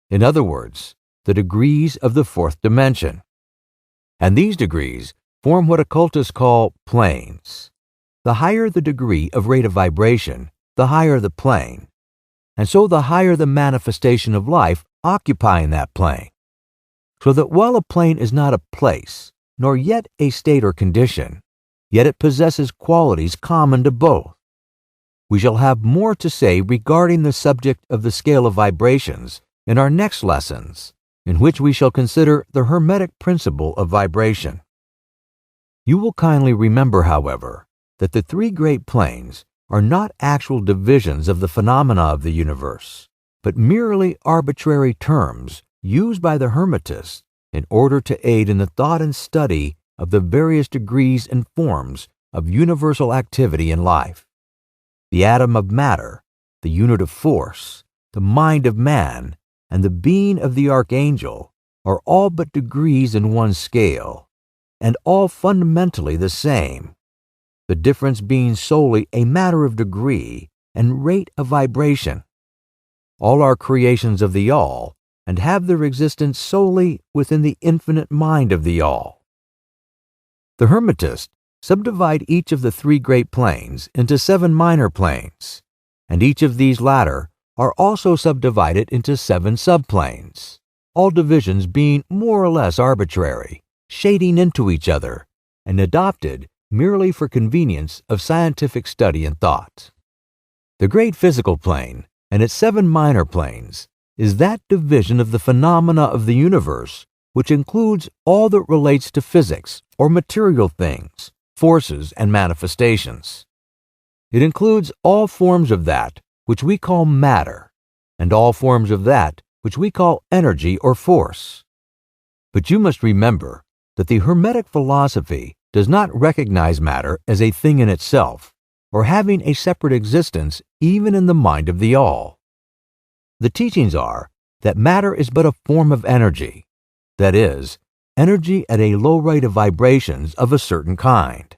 In other words, the degrees of the fourth dimension. And these degrees form what occultists call planes. The higher the degree of rate of vibration, the higher the plane, and so the higher the manifestation of life occupying that plane. So that while a plane is not a place, nor yet a state or condition, yet it possesses qualities common to both. We shall have more to say regarding the subject of the scale of vibrations in our next lessons, in which we shall consider the Hermetic principle of vibration. You will kindly remember, however, that the three great planes are not actual divisions of the phenomena of the universe, but merely arbitrary terms used by the Hermetists in order to aid in the thought and study of the various degrees and forms of universal activity in life. The atom of matter, the unit of force, the mind of man, and the being of the archangel are all but degrees in one scale, and all fundamentally the same, the difference being solely a matter of degree and rate of vibration. All are creations of the All, and have their existence solely within the infinite mind of the All. The Hermetists subdivide each of the three great planes into 7 minor planes, and each of these latter are also subdivided into 7 subplanes, all divisions being more or less arbitrary, shading into each other, and adopted merely for convenience of scientific study and thought. The great physical plane and its 7 minor planes is that division of the phenomena of the universe which includes all that relates to physics or material things, forces, and manifestations. It includes all forms of that which we call matter, and all forms of that which we call energy or force. But you must remember that the Hermetic philosophy does not recognize matter as a thing in itself, or having a separate existence even in the mind of the All. The teachings are that matter is but a form of energy, that is, energy at a low rate of vibrations of a certain kind.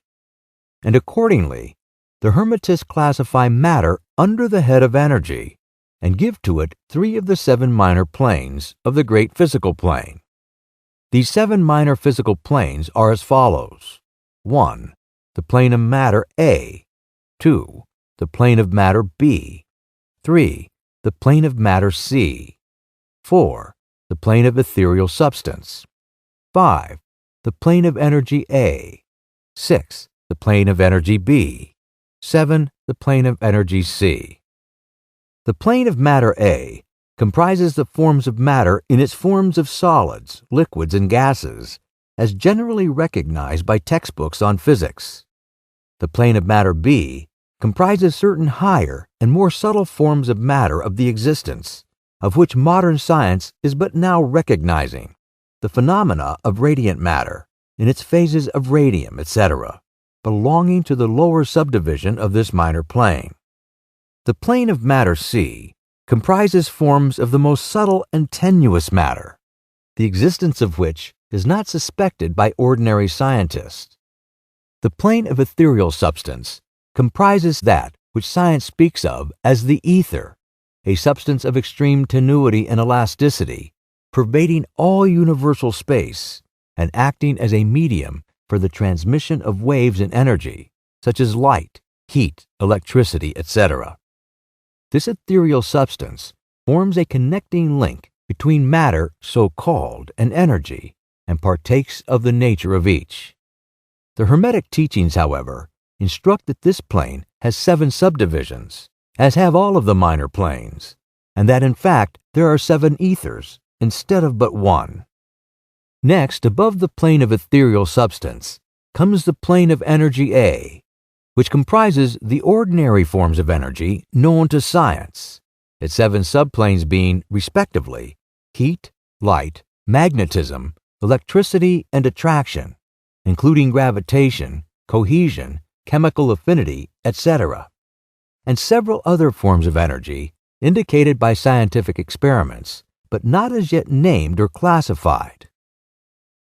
And accordingly, the Hermetists classify matter under the head of energy and give to it 3 of the 7 minor planes of the great physical plane. These 7 minor physical planes are as follows: 1. The plane of matter A. 2. The plane of matter B. 3. The plane of matter C. 4. The plane of ethereal substance. 5. The plane of energy A. 6. The plane of energy B. 7. The plane of energy C. The plane of matter A comprises the forms of matter in its forms of solids, liquids, and gases, as generally recognized by textbooks on physics. The plane of matter B comprises certain higher and more subtle forms of matter of the existence, of which modern science is but now recognizing, the phenomena of radiant matter, in its phases of radium, etc., belonging to the lower subdivision of this minor plane. The plane of matter C comprises forms of the most subtle and tenuous matter, the existence of which is not suspected by ordinary scientists. The plane of ethereal substance comprises that which science speaks of as the ether, a substance of extreme tenuity and elasticity, pervading all universal space and acting as a medium for the transmission of waves and energy, such as light, heat, electricity, etc. This ethereal substance forms a connecting link between matter, so-called, and energy, and partakes of the nature of each. The Hermetic teachings, however, instruct that this plane has 7 subdivisions, as have all of the minor planes, and that in fact there are 7 ethers instead of but 1. Next, above the plane of ethereal substance, comes the plane of energy A, which comprises the ordinary forms of energy known to science, its 7 subplanes being, respectively, heat, light, magnetism, electricity, and attraction, including gravitation, cohesion, chemical affinity, etc., and several other forms of energy indicated by scientific experiments, but not as yet named or classified.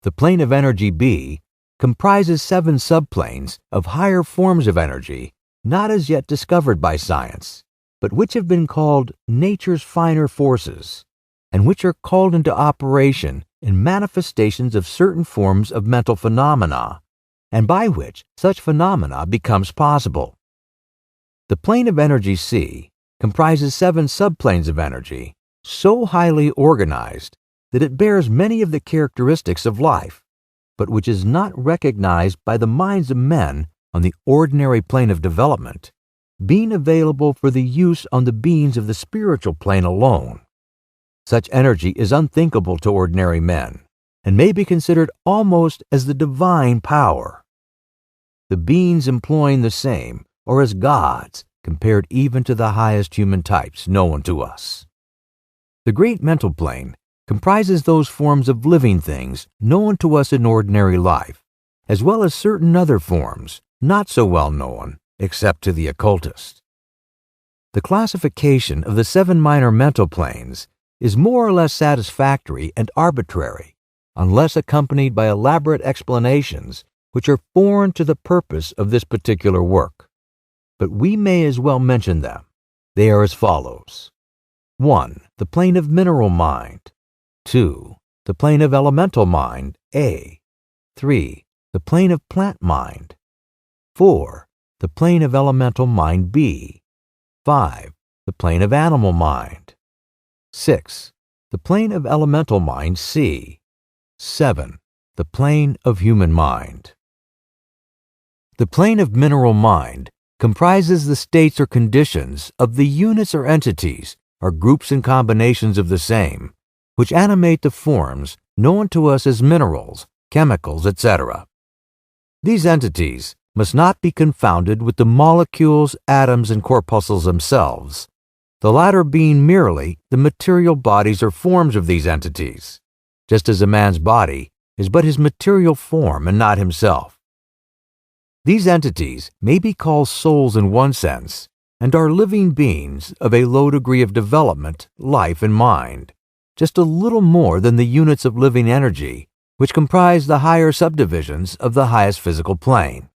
The plane of energy B comprises 7 subplanes of higher forms of energy not as yet discovered by science, but which have been called nature's finer forces, and which are called into operation in manifestations of certain forms of mental phenomena, and by which such phenomena becomes possible. The plane of energy C comprises 7 subplanes of energy so highly organized that it bears many of the characteristics of life, but which is not recognized by the minds of men on the ordinary plane of development, being available for the use on the beings of the spiritual plane alone. Such energy is unthinkable to ordinary men, and may be considered almost as the divine power. The beings employing the same are as gods compared even to the highest human types known to us. The great mental plane comprises those forms of living things known to us in ordinary life, as well as certain other forms not so well known except to the occultist. The classification of the 7 minor mental planes is more or less satisfactory and arbitrary, unless accompanied by elaborate explanations which are foreign to the purpose of this particular work. But we may as well mention them. They are as follows. 1. The plane of mineral mind. 2. The plane of elemental mind, A. 3. The plane of plant mind. 4. The plane of elemental mind, B. 5. The plane of animal mind. 6. The plane of elemental mind, C. 7. The plane of human mind. The plane of mineral mind comprises the states or conditions of the units or entities or groups and combinations of the same, which animate the forms known to us as minerals, chemicals, etc. These entities must not be confounded with the molecules, atoms, and corpuscles themselves, the latter being merely the material bodies or forms of these entities, just as a man's body is but his material form and not himself. These entities may be called souls in one sense, and are living beings of a low degree of development, life, and mind, just a little more than the units of living energy which comprise the higher subdivisions of the highest physical plane.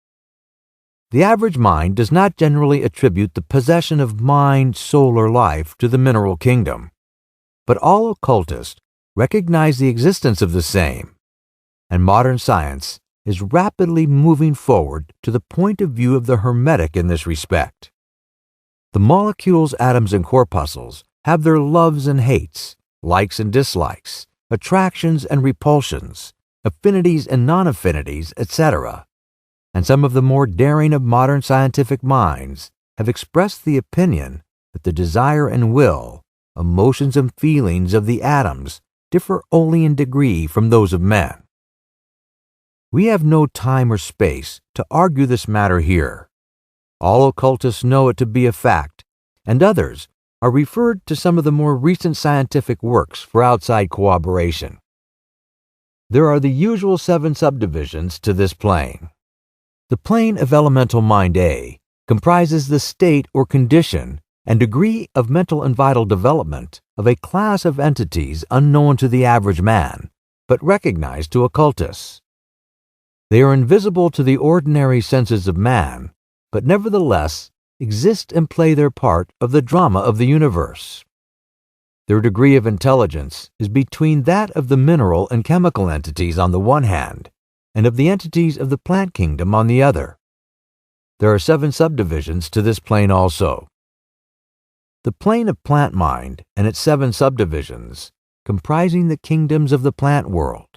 The average mind does not generally attribute the possession of mind, soul, or life to the mineral kingdom, but all occultists recognize the existence of the same, and modern science is rapidly moving forward to the point of view of the Hermetic in this respect. The molecules, atoms, and corpuscles have their loves and hates, likes and dislikes, attractions and repulsions, affinities and non-affinities, etc., and some of the more daring of modern scientific minds have expressed the opinion that the desire and will, emotions and feelings of the atoms differ only in degree from those of men. We have no time or space to argue this matter here. All occultists know it to be a fact, and others are referred to some of the more recent scientific works for outside corroboration. There are the usual 7 subdivisions to this plane. The plane of elemental mind A comprises the state or condition and degree of mental and vital development of a class of entities unknown to the average man, but recognized to occultists. They are invisible to the ordinary senses of man, but nevertheless exist and play their part of the drama of the universe. Their degree of intelligence is between that of the mineral and chemical entities on the one hand, and of the entities of the plant kingdom on the other. There are 7 subdivisions to this plane also. The plane of plant mind and its 7 subdivisions, comprising the kingdoms of the plant world,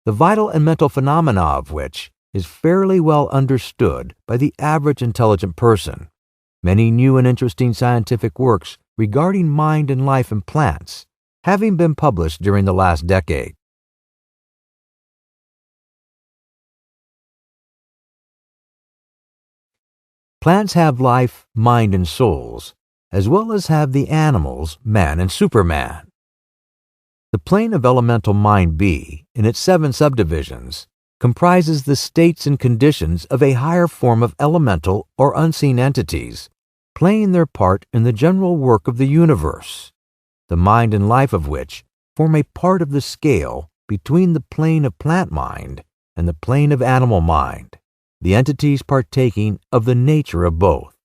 the vital and mental phenomena of which is fairly well understood by the average intelligent person. Many new and interesting scientific works regarding mind and life in plants having been published during the last decade. Plants have life, mind, and souls, as well as have the animals, man and superman. The plane of elemental mind B, in its 7 subdivisions, comprises the states and conditions of a higher form of elemental or unseen entities, playing their part in the general work of the universe, the mind and life of which form a part of the scale between the plane of plant mind and the plane of animal mind, the entities partaking of the nature of both.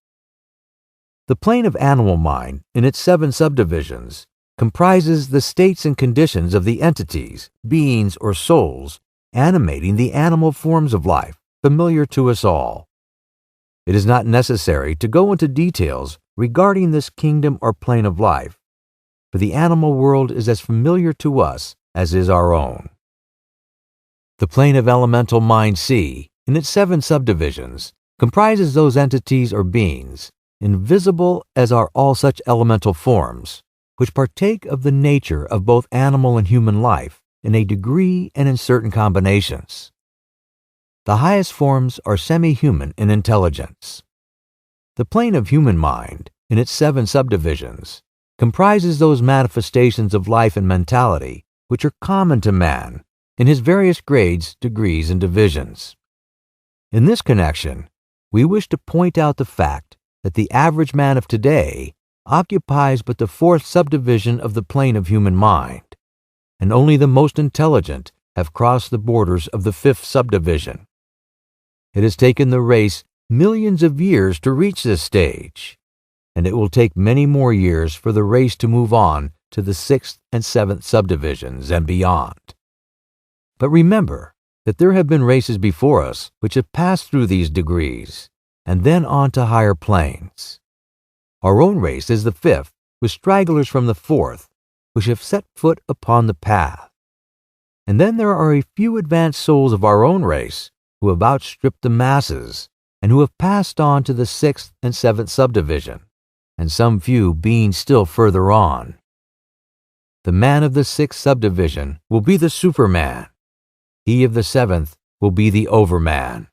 The plane of animal mind, in its 7 subdivisions, comprises the states and conditions of the entities, beings, or souls animating the animal forms of life familiar to us all. It is not necessary to go into details regarding this kingdom or plane of life, for the animal world is as familiar to us as is our own. The plane of elemental mind C, in its 7 subdivisions, comprises those entities or beings, invisible as are all such elemental forms, which partake of the nature of both animal and human life in a degree and in certain combinations. The highest forms are semi-human in intelligence. The plane of human mind, in its 7 subdivisions, comprises those manifestations of life and mentality which are common to man in his various grades, degrees, and divisions. In this connection, we wish to point out the fact that the average man of today occupies but the 4th subdivision of the plane of human mind, and only the most intelligent have crossed the borders of the 5th subdivision. It has taken the race millions of years to reach this stage, and it will take many more years for the race to move on to the 6th and 7th subdivisions and beyond. But remember that there have been races before us which have passed through these degrees, and then on to higher planes. Our own race is the 5th, with stragglers from the 4th, which have set foot upon the path. And then there are a few advanced souls of our own race who have outstripped the masses, and who have passed on to the 6th and 7th subdivision, and some few being still further on. The man of the 6th subdivision will be the Superman. He of the 7th will be the Overman.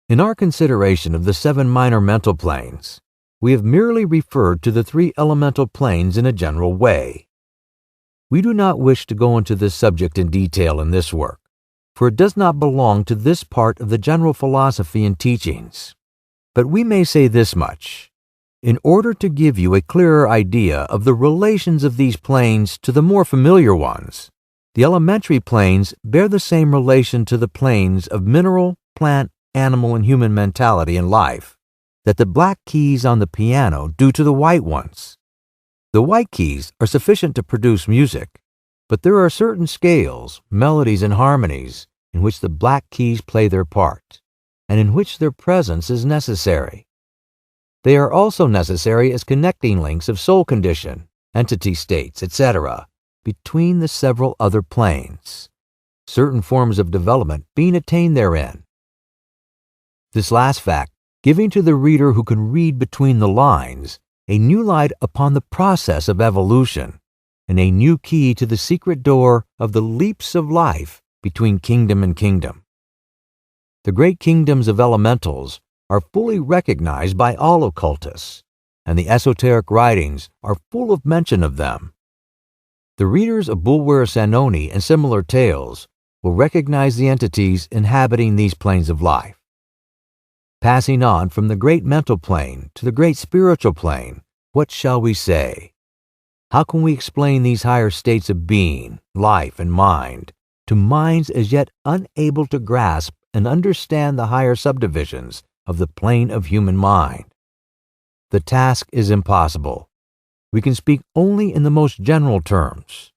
In our consideration of the 7 minor mental planes, we have merely referred to the 3 elemental planes in a general way. We do not wish to go into this subject in detail in this work, for it does not belong to this part of the general philosophy and teachings. But we may say this much: in order to give you a clearer idea of the relations of these planes to the more familiar ones, the elementary planes bear the same relation to the planes of mineral, plant, animal, and human mentality and life that the black keys on the piano do to the white ones. The white keys are sufficient to produce music, but there are certain scales, melodies, and harmonies in which the black keys play their part, and in which their presence is necessary. They are also necessary as connecting links of soul condition, entity states, etc., between the several other planes, certain forms of development being attained therein. This last fact giving to the reader who can read between the lines a new light upon the process of evolution, and a new key to the secret door of the leaps of life between kingdom and kingdom. The great kingdoms of elementals are fully recognized by all occultists, and the esoteric writings are full of mention of them. The readers of Bulwer Sanoni and similar tales will recognize the entities inhabiting these planes of life. Passing on from the great mental plane to the great spiritual plane, what shall we say? How can we explain these higher states of being, life, and mind to minds as yet unable to grasp and understand the higher subdivisions of the plane of human mind? The task is impossible. We can speak only in the most general terms.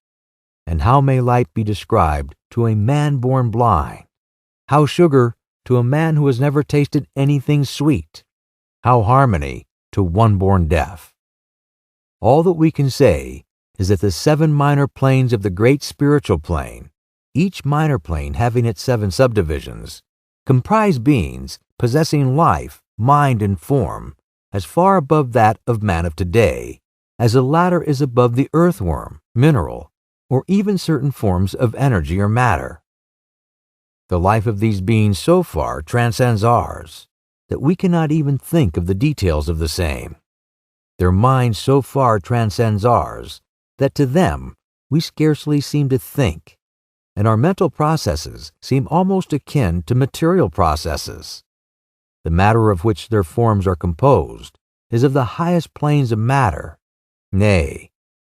And how may light be described to a man born blind? How sugar to a man who has never tasted anything sweet? How harmony to one born deaf? All that we can say is that the 7 minor planes of the great spiritual plane, each minor plane having its 7 subdivisions, comprise beings possessing life, mind, and form as far above that of man of today as the latter is above the earthworm, mineral, or even certain forms of energy or matter. The life of these beings so far transcends ours that we cannot even think of the details of the same. Their mind so far transcends ours that to them we scarcely seem to think, and our mental processes seem almost akin to material processes. The matter of which their forms are composed is of the highest planes of matter. Nay,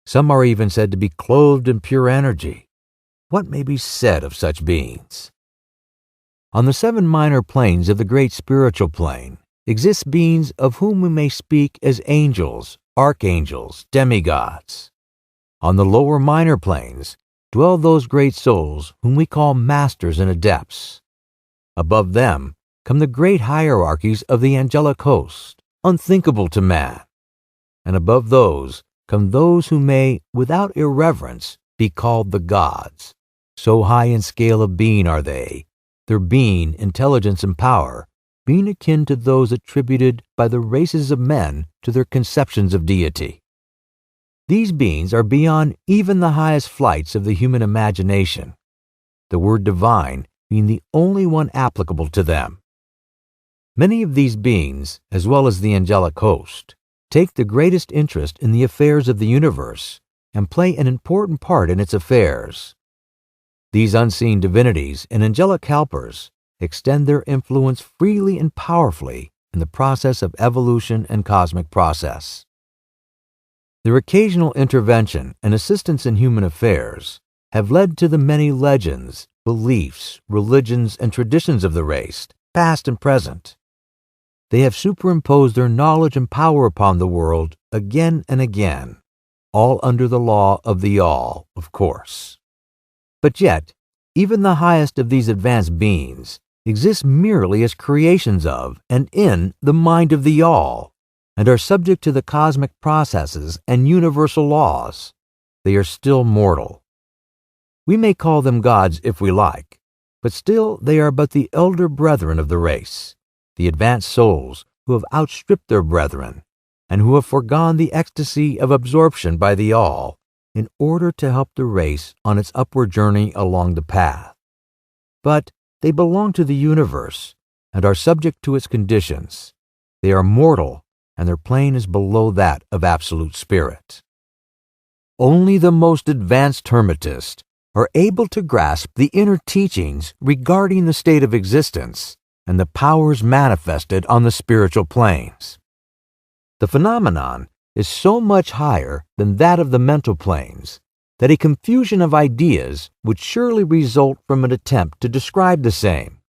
some are even said to be clothed in pure energy. What may be said of such beings? On the 7 minor planes of the great spiritual plane exist beings of whom we may speak as angels, archangels, demigods. On the lower minor planes dwell those great souls whom we call masters and adepts. Above them come the great hierarchies of the angelic host, unthinkable to man. And above those come those who may, without irreverence, be called the gods. So high in scale of being are they, their being, intelligence, and power being akin to those attributed by the races of men to their conceptions of deity. These beings are beyond even the highest flights of the human imagination, the word divine being the only one applicable to them. Many of these beings, as well as the angelic host, take the greatest interest in the affairs of the universe and play an important part in its affairs. These unseen divinities and angelic helpers extend their influence freely and powerfully in the process of evolution and cosmic process. Their occasional intervention and assistance in human affairs have led to the many legends, beliefs, religions, and traditions of the race, past and present. They have superimposed their knowledge and power upon the world again and again, all under the law of the All, of course. But yet, even the highest of these advanced beings exist merely as creations of and in the mind of the All, and are subject to the cosmic processes and universal laws. They are still mortal. We may call them gods if we like, but still they are but the elder brethren of the race, the advanced souls who have outstripped their brethren, and who have foregone the ecstasy of absorption by the All in order to help the race on its upward journey along the path. But they belong to the universe and are subject to its conditions. They are mortal, and their plane is below that of absolute spirit. Only the most advanced Hermetists are able to grasp the inner teachings regarding the state of existence and the powers manifested on the spiritual planes. The phenomenon is so much higher than that of the mental planes that a confusion of ideas would surely result from an attempt to describe the same.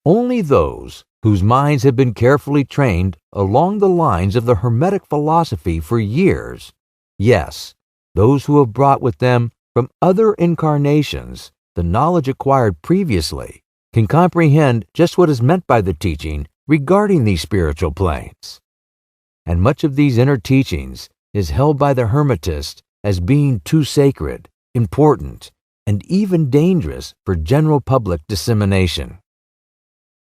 Only those whose minds have been carefully trained along the lines of the Hermetic philosophy for years, yes, those who have brought with them from other incarnations the knowledge acquired previously, can comprehend just what is meant by the teaching regarding these spiritual planes. And much of these inner teachings is held by the Hermetist as being too sacred, important, and even dangerous for general public dissemination.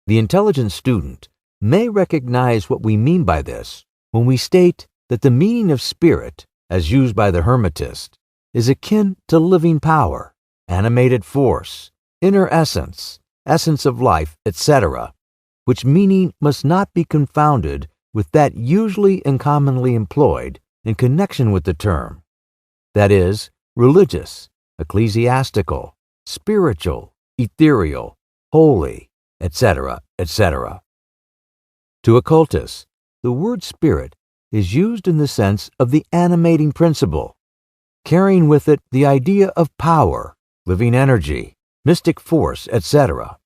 The intelligent student may recognize what we mean by this when we state that the meaning of spirit, as used by the Hermetist, is akin to living power, animated force, inner essence, essence of life, etc., which meaning must not be confounded with that usually and commonly employed in connection with the term, that is, religious, ecclesiastical, spiritual, ethereal, holy, etc., etc. To occultists, the word spirit is used in the sense of the animating principle, carrying with it the idea of power, living energy, mystic force, etc.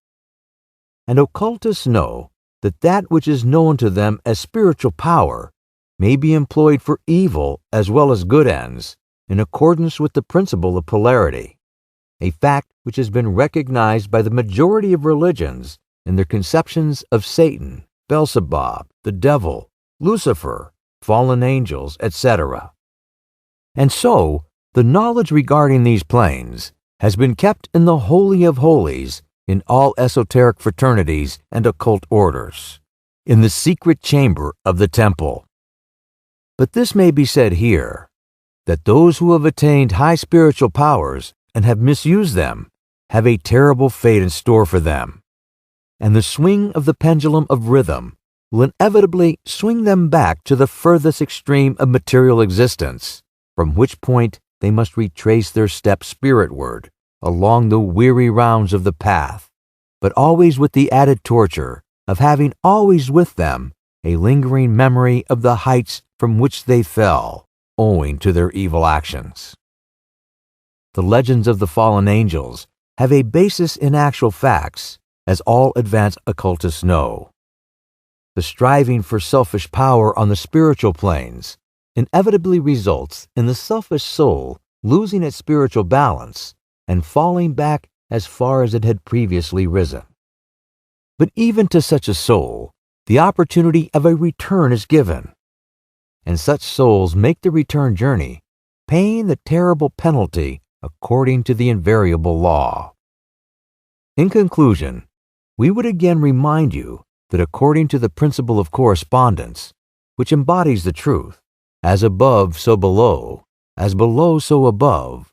And occultists know that that which is known to them as spiritual power may be employed for evil as well as good ends in accordance with the principle of polarity, a fact which has been recognized by the majority of religions in their conceptions of Satan, Beelzebub, the devil, Lucifer, fallen angels, etc. And so, the knowledge regarding these planes has been kept in the Holy of Holies in all esoteric fraternities and occult orders, in the secret chamber of the temple. But this may be said here, that those who have attained high spiritual powers and have misused them have a terrible fate in store for them, and the swing of the pendulum of rhythm will inevitably swing them back to the furthest extreme of material existence, from which point they must retrace their steps spiritward along the weary rounds of the path, but always with the added torture of having always with them a lingering memory of the heights from which they fell, owing to their evil actions. The legends of the fallen angels have a basis in actual facts, as all advanced occultists know. The striving for selfish power on the spiritual planes inevitably results in the selfish soul losing its spiritual balance and falling back as far as it had previously risen. But even to such a soul, the opportunity of a return is given, and such souls make the return journey, paying the terrible penalty according to the invariable law. In conclusion, we would again remind you that according to the principle of correspondence, which embodies the truth, as above so below, as below so above,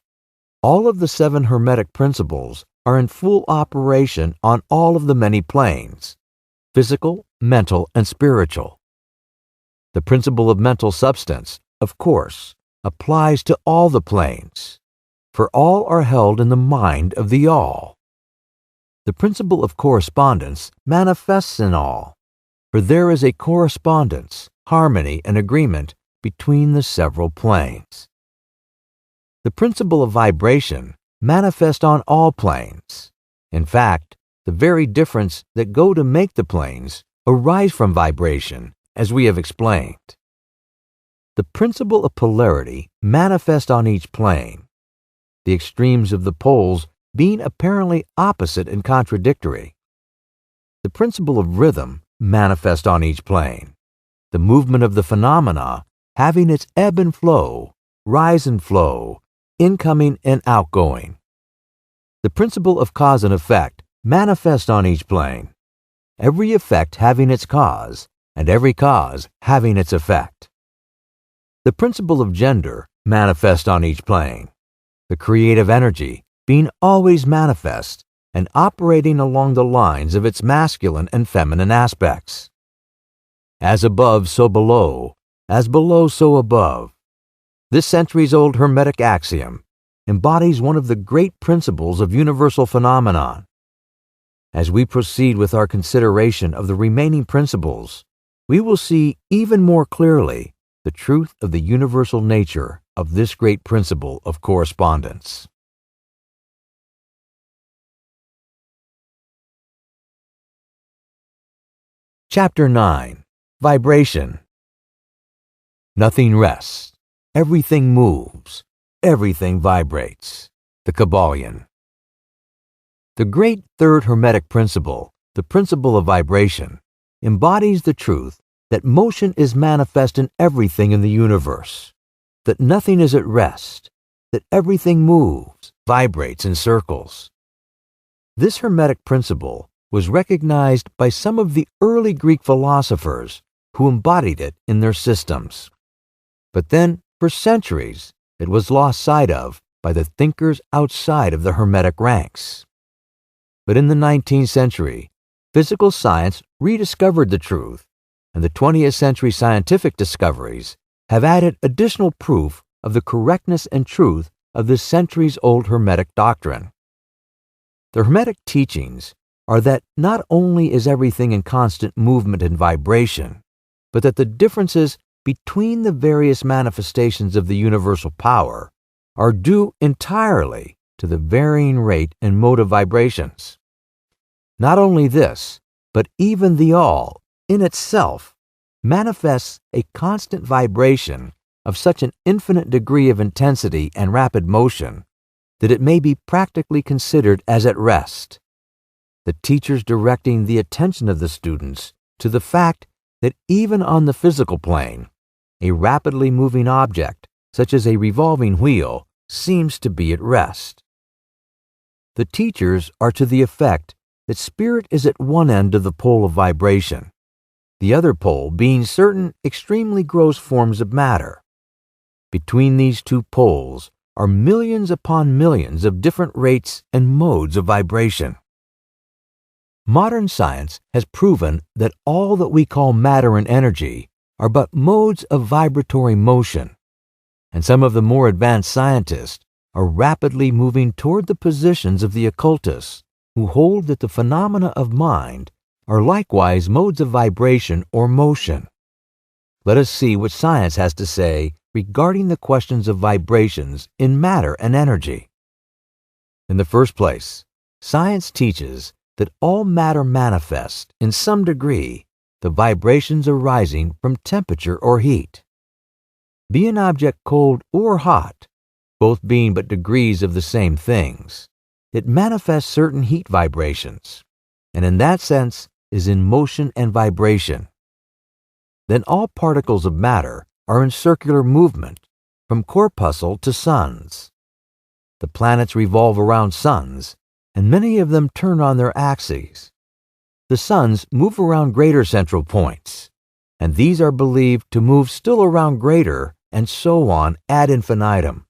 all of the 7 Hermetic principles are in full operation on all of the many planes, physical, mental, and spiritual. The principle of mental substance, of course, applies to all the planes, for all are held in the mind of the all. The principle of correspondence manifests in all, for there is a correspondence, harmony, and agreement between the several planes. The principle of vibration manifests on all planes. In fact, the very difference that go to make the planes arise from vibration, as we have explained. The principle of polarity manifests on each plane, the extremes of the poles being apparently opposite and contradictory. The principle of rhythm manifests on each plane, the movement of the phenomena having its ebb and flow, rise and flow, incoming and outgoing. The principle of cause and effect manifests on each plane, every effect having its cause, and every cause having its effect. The principle of gender manifests on each plane, the creative energy being always manifest and operating along the lines of its masculine and feminine aspects. As above, so below, as below, so above. This centuries-old Hermetic axiom embodies one of the great principles of universal phenomenon. As we proceed with our consideration of the remaining principles, we will see even more clearly the truth of the universal nature of this great principle of correspondence. Chapter 9. Vibration. Nothing rests. Everything moves. Everything vibrates. The Kybalion. The great third Hermetic principle, the principle of vibration, embodies the truth that motion is manifest in everything in the universe, that nothing is at rest, that everything moves, vibrates, and circles. This Hermetic principle was recognized by some of the early Greek philosophers who embodied it in their systems. But then, for centuries, it was lost sight of by the thinkers outside of the Hermetic ranks. But in the 19th century, physical science rediscovered the truth, and the 20th century scientific discoveries have added additional proof of the correctness and truth of this centuries-old Hermetic doctrine. The Hermetic teachings are that not only is everything in constant movement and vibration, but that the differences between the various manifestations of the universal power are due entirely to the varying rate and mode of vibrations. Not only this, but even the all, in itself, manifests a constant vibration of such an infinite degree of intensity and rapid motion that it may be practically considered as at rest. The teachers directing the attention of the students to the fact that even on the physical plane, a rapidly moving object, such as a revolving wheel, seems to be at rest. The teachers are to the effect that spirit is at one end of the pole of vibration, the other pole being certain extremely gross forms of matter. Between these two poles are millions upon millions of different rates and modes of vibration. Modern science has proven that all that we call matter and energy are but modes of vibratory motion, and some of the more advanced scientists are rapidly moving toward the positions of the occultists who hold that the phenomena of mind are likewise modes of vibration or motion. Let us see what science has to say regarding the questions of vibrations in matter and energy. In the first place, science teaches that all matter manifests, in some degree, the vibrations arising from temperature or heat. Be an object cold or hot, both being but degrees of the same things, it manifests certain heat vibrations, and in that sense is in motion and vibration. Then all particles of matter are in circular movement, from corpuscle to suns. The planets revolve around suns, and many of them turn on their axes. The suns move around greater central points, and these are believed to move still around greater, and so on ad infinitum.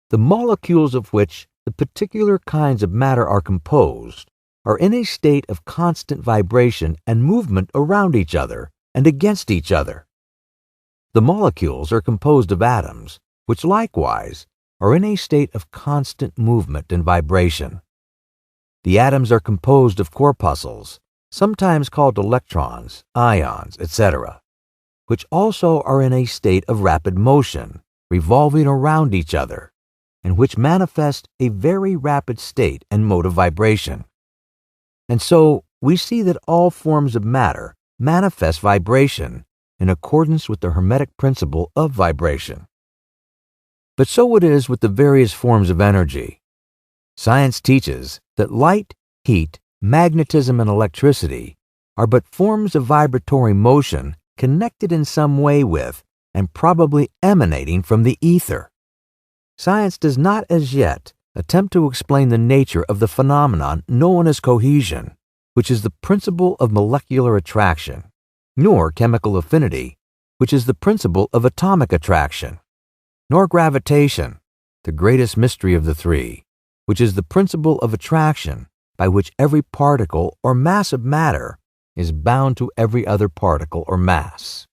The molecules of which the particular kinds of matter are composed are in a state of constant vibration and movement around each other and against each other. The molecules are composed of atoms, which likewise are in a state of constant movement and vibration. The atoms are composed of corpuscles, sometimes called electrons, ions, etc., which also are in a state of rapid motion, revolving around each other, and which manifest a very rapid state and mode of vibration. And so we see that all forms of matter manifest vibration in accordance with the Hermetic principle of vibration. But so it is with the various forms of energy. Science teaches that light, heat, magnetism, and electricity are but forms of vibratory motion connected in some way with and probably emanating from the ether. Science does not as yet attempt to explain the nature of the phenomenon known as cohesion, which is the principle of molecular attraction, nor chemical affinity, which is the principle of atomic attraction, nor gravitation, the greatest mystery of the three, which is the principle of attraction by which every particle or mass of matter is bound to every other particle or mass.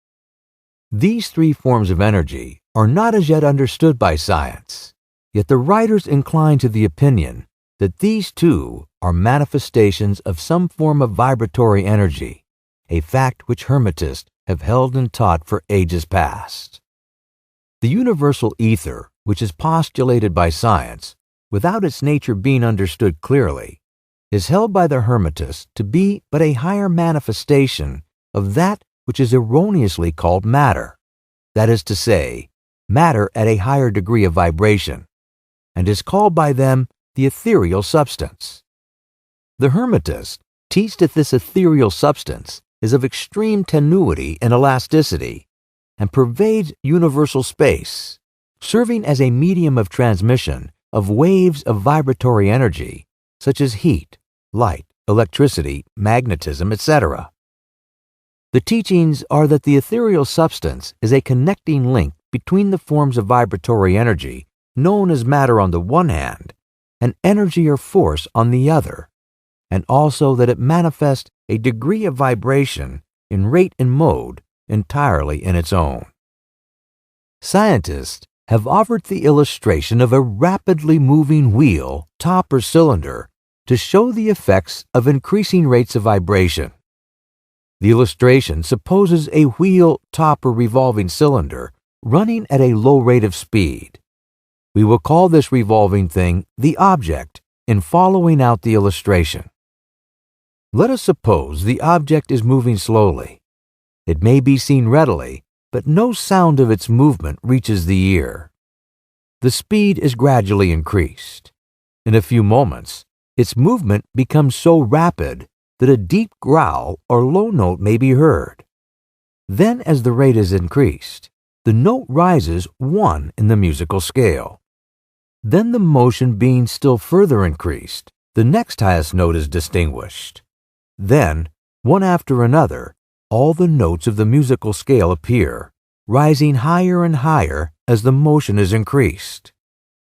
These three forms of energy are not as yet understood by science, yet the writers incline to the opinion that these two are manifestations of some form of vibratory energy, a fact which Hermetists have held and taught for ages past. The universal ether, which is postulated by science, without its nature being understood clearly, is held by the Hermetists to be but a higher manifestation of that which is erroneously called matter, that is to say, matter at a higher degree of vibration, and is called by them the ethereal substance. The Hermetists teach that this ethereal substance is of extreme tenuity and elasticity, and pervades universal space, serving as a medium of transmission of waves of vibratory energy, such as heat, light, electricity, magnetism, etc. The teachings are that the ethereal substance is a connecting link between the forms of vibratory energy known as matter on the one hand, and energy or force on the other, and also that it manifests a degree of vibration in rate and mode entirely in its own. Scientists have offered the illustration of a rapidly moving wheel, top or cylinder, to show the effects of increasing rates of vibration. The illustration supposes a wheel, top, or revolving cylinder running at a low rate of speed. We will call this revolving thing the object in following out the illustration. Let us suppose the object is moving slowly. It may be seen readily, but no sound of its movement reaches the ear. The speed is gradually increased. In a few moments, its movement becomes so rapid that a deep growl or low note may be heard. Then, as the rate is increased, the note rises 1 in the musical scale. Then, the motion being still further increased, the next highest note is distinguished. Then, one after another, all the notes of the musical scale appear, rising higher and higher as the motion is increased.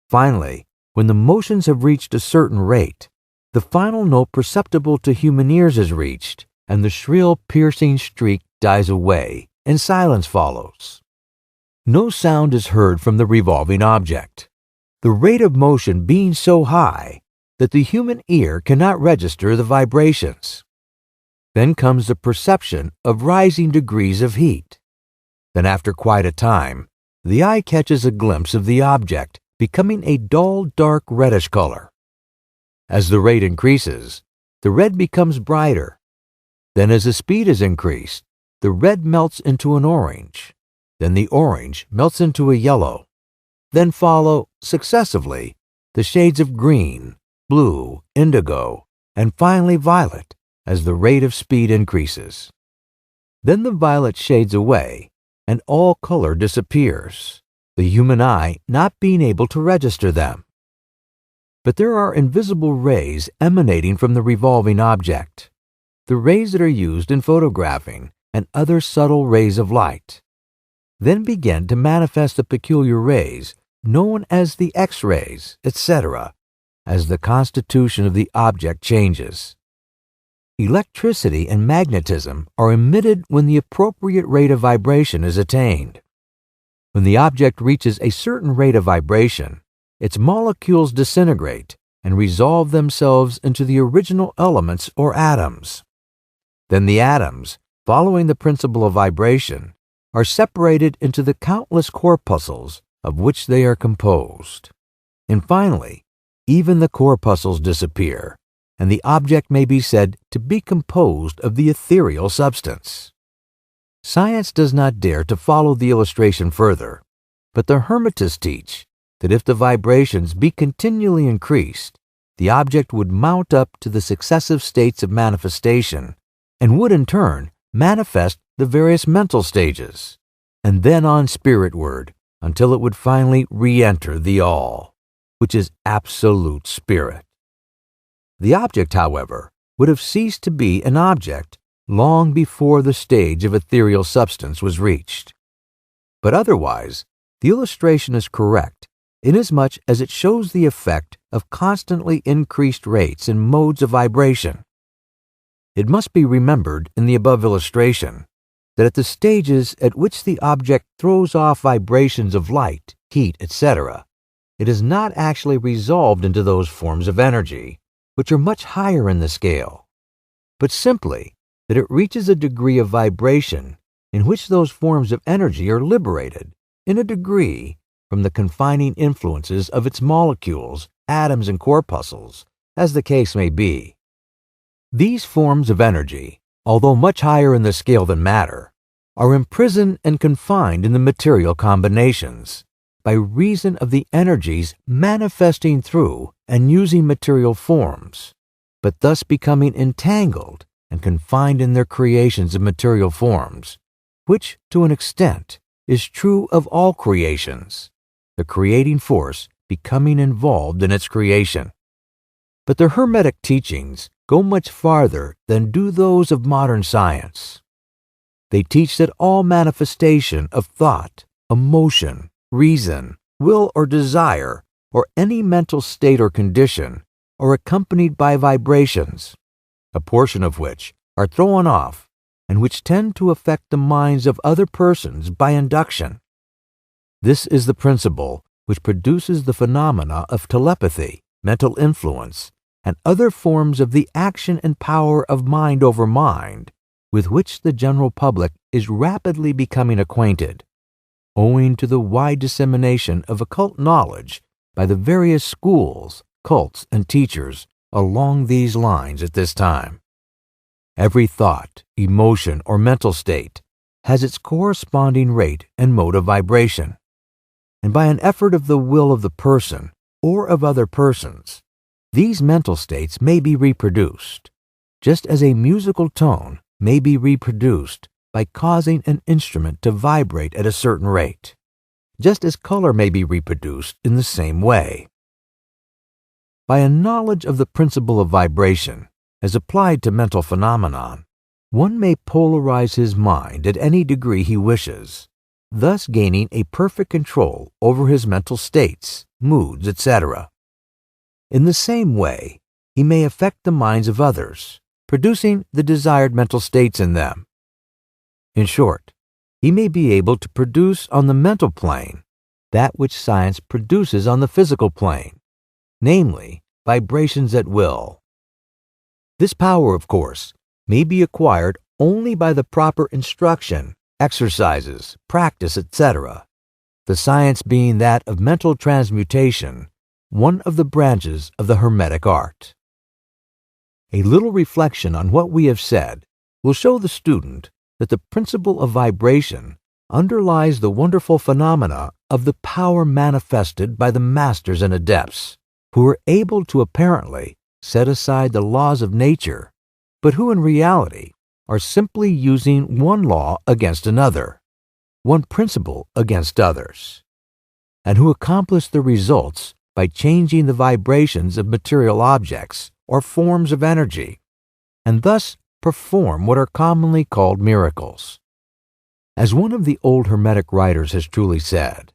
Finally, when the motions have reached a certain rate, the final note perceptible to human ears is reached, and the shrill, piercing shriek dies away, and silence follows. No sound is heard from the revolving object, the rate of motion being so high that the human ear cannot register the vibrations. Then comes the perception of rising degrees of heat. Then, after quite a time, the eye catches a glimpse of the object becoming a dull, dark reddish color. As the rate increases, the red becomes brighter. Then, as the speed is increased, the red melts into an orange. Then the orange melts into a yellow. Then follow, successively, the shades of green, blue, indigo, and finally violet as the rate of speed increases. Then the violet shades away, and all color disappears, the human eye not being able to register them. But there are invisible rays emanating from the revolving object, the rays that are used in photographing and other subtle rays of light. Then begin to manifest the peculiar rays known as the X-rays, etc., as the constitution of the object changes. Electricity and magnetism are emitted when the appropriate rate of vibration is attained. When the object reaches a certain rate of vibration, its molecules disintegrate and resolve themselves into the original elements or atoms. Then the atoms, following the principle of vibration, are separated into the countless corpuscles of which they are composed. And finally, even the corpuscles disappear, and the object may be said to be composed of the ethereal substance. Science does not dare to follow the illustration further, but the Hermetists teach that if the vibrations be continually increased, the object would mount up to the successive states of manifestation and would in turn manifest the various mental stages, and then on spiritward until it would finally re-enter the All, which is absolute spirit. The object, however, would have ceased to be an object long before the stage of ethereal substance was reached. But otherwise, the illustration is correct inasmuch as it shows the effect of constantly increased rates and modes of vibration. It must be remembered in the above illustration that at the stages at which the object throws off vibrations of light, heat, etc., it is not actually resolved into those forms of energy, which are much higher in the scale, but simply that it reaches a degree of vibration in which those forms of energy are liberated, in a degree, from the confining influences of its molecules, atoms, and corpuscles, as the case may be. These forms of energy, although much higher in the scale than matter, are imprisoned and confined in the material combinations by reason of the energies manifesting through and using material forms, but thus becoming entangled and confined in their creations of material forms, which, to an extent, is true of all creations, the creating force becoming involved in its creation. But the Hermetic teachings go much farther than do those of modern science. They teach that all manifestation of thought, emotion, reason, will or desire, or any mental state or condition, are accompanied by vibrations, a portion of which are thrown off and which tend to affect the minds of other persons by induction. This is the principle which produces the phenomena of telepathy, mental influence, and other forms of the action and power of mind over mind with which the general public is rapidly becoming acquainted, owing to the wide dissemination of occult knowledge by the various schools, cults, and teachers along these lines at this time. Every thought, emotion, or mental state has its corresponding rate and mode of vibration, and by an effort of the will of the person or of other persons, these mental states may be reproduced, just as a musical tone may be reproduced by causing an instrument to vibrate at a certain rate, just as color may be reproduced in the same way. By a knowledge of the principle of vibration as applied to mental phenomenon, one may polarize his mind at any degree he wishes, thus gaining a perfect control over his mental states, moods, etc. In the same way, he may affect the minds of others, producing the desired mental states in them. In short, he may be able to produce on the mental plane that which science produces on the physical plane, namely, vibrations at will. This power, of course, may be acquired only by the proper instruction, exercises, practice, etc., the science being that of mental transmutation, one of the branches of the Hermetic art. A little reflection on what we have said will show the student that the principle of vibration underlies the wonderful phenomena of the power manifested by the masters and adepts, who are able to apparently set aside the laws of nature, but who in reality are simply using one law against another, one principle against others, and who accomplish the results by changing the vibrations of material objects or forms of energy, and thus perform what are commonly called miracles. As one of the old Hermetic writers has truly said,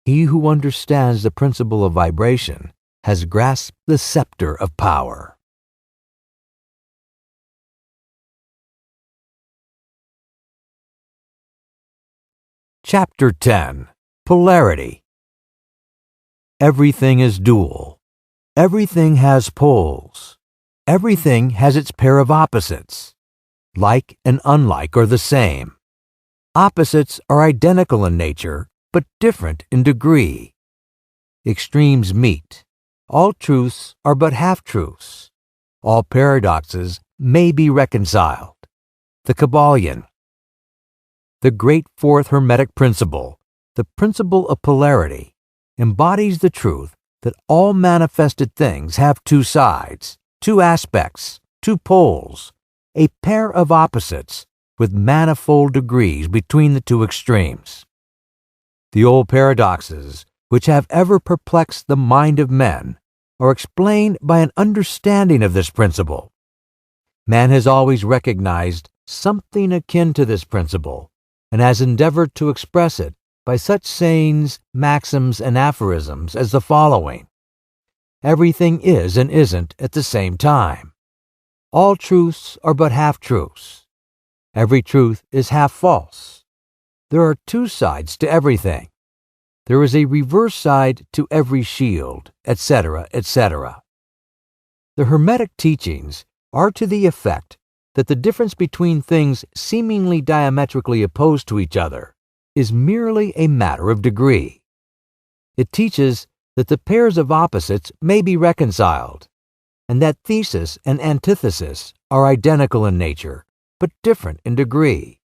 he who understands the principle of vibration has grasped the scepter of power. Chapter 10. Polarity. Everything is dual. Everything has poles. Everything has its pair of opposites. Like and unlike are the same. Opposites are identical in nature, but different in degree. Extremes meet. All truths are but half-truths. All paradoxes may be reconciled. The Kybalion. The great fourth Hermetic principle, the principle of polarity, embodies the truth that all manifested things have two sides, two aspects, two poles, a pair of opposites with manifold degrees between the two extremes. The old paradoxes, which have ever perplexed the mind of men, are explained by an understanding of this principle. Man has always recognized something akin to this principle, and has endeavored to express it by such sayings, maxims, and aphorisms as the following: everything is and isn't at the same time. All truths are but half-truths. Every truth is half false. There are two sides to everything. There is a reverse side to every shield, etc., etc. The Hermetic teachings are to the effect that the difference between things seemingly diametrically opposed to each other is merely a matter of degree. It teaches that the pairs of opposites may be reconciled, and that thesis and antithesis are identical in nature, but different in degree,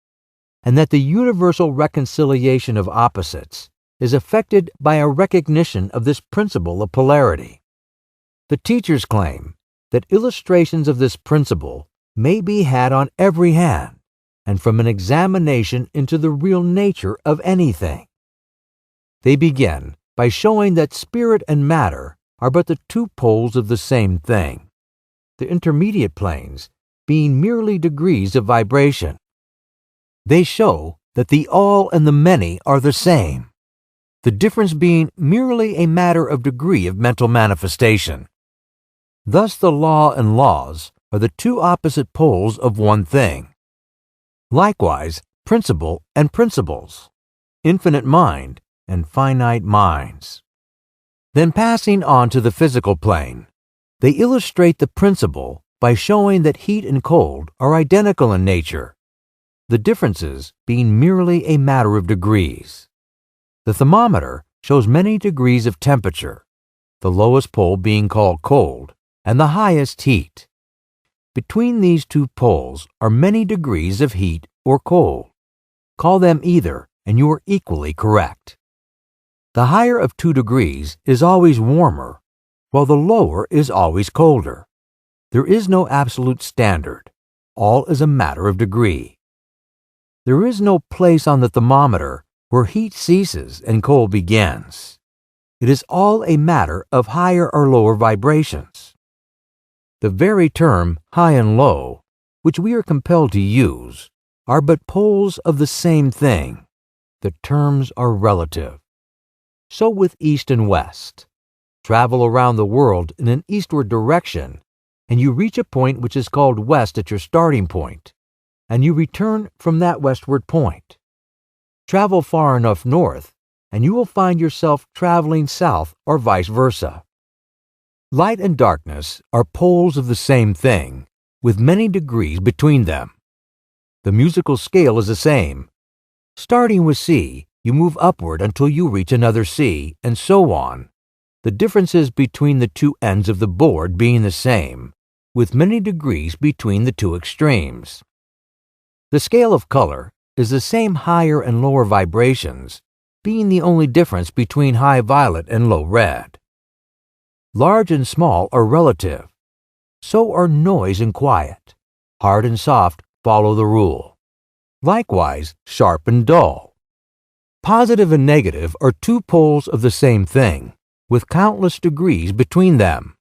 and that the universal reconciliation of opposites is effected by a recognition of this principle of polarity. The teachers claim that illustrations of this principle may be had on every hand, and from an examination into the real nature of anything. They begin by showing that spirit and matter are but the two poles of the same thing, the intermediate planes being merely degrees of vibration. They show that the all and the many are the same, the difference being merely a matter of degree of mental manifestation. Thus the law and laws are the two opposite poles of one thing. Likewise, principle and principles, infinite mind and finite minds. Then passing on to the physical plane, They illustrate the principle by showing that heat and cold are identical in nature, the differences being merely a matter of degrees. The thermometer shows many degrees of temperature, the lowest pole being called cold and the highest heat. Between these two poles are many degrees of heat or cold. Call them either, and you are equally correct. The higher of 2 degrees is always warmer, while the lower is always colder. There is no absolute standard. All is a matter of degree. There is no place on the thermometer where heat ceases and cold begins. It is all a matter of higher or lower vibrations. The very term high and low, which we are compelled to use, are but poles of the same thing. The terms are relative. So with east and west. Travel around the world in an eastward direction, and you reach a point which is called west at your starting point, and you return from that westward point. Travel far enough north, and you will find yourself traveling south or vice versa. Light and darkness are poles of the same thing, with many degrees between them. The musical scale is the same. Starting with C, you move upward until you reach another C, and so on. The differences between the two ends of the board being the same, with many degrees between the two extremes. The scale of color is the same higher and lower vibrations, being the only difference between high violet and low red. Large and small are relative. So are noise and quiet. Hard and soft follow the rule. Likewise, sharp and dull. Positive and negative are two poles of the same thing, with countless degrees between them.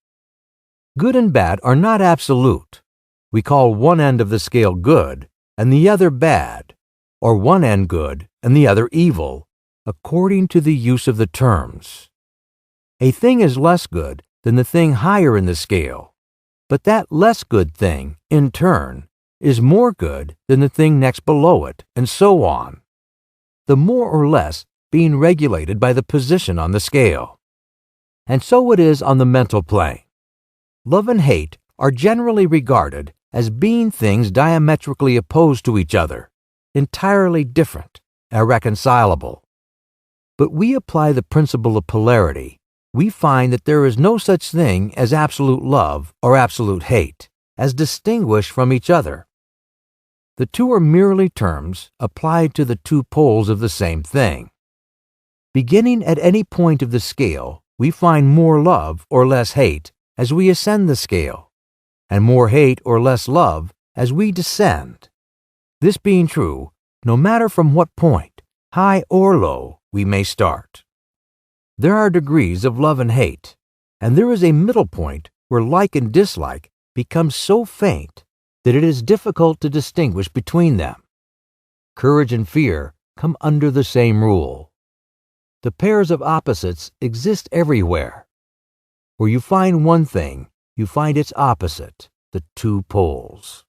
Good and bad are not absolute. We call one end of the scale good and the other bad, or one end good and the other evil, according to the use of the terms. A thing is less good than the thing higher in the scale, but that less good thing, in turn, is more good than the thing next below it, and so on. The more or less being regulated by the position on the scale. And so it is on the mental plane. Love and hate are generally regarded as being things diametrically opposed to each other, entirely different, irreconcilable. But we apply the principle of polarity. We find that there is no such thing as absolute love or absolute hate, as distinguished from each other. The two are merely terms applied to the two poles of the same thing. Beginning at any point of the scale, we find more love or less hate as we ascend the scale, and more hate or less love as we descend. This being true, no matter from what point, high or low, we may start. There are degrees of love and hate, and there is a middle point where like and dislike become so faint that it is difficult to distinguish between them. Courage and fear come under the same rule. The pairs of opposites exist everywhere. Where you find one thing, you find its opposite, the two poles.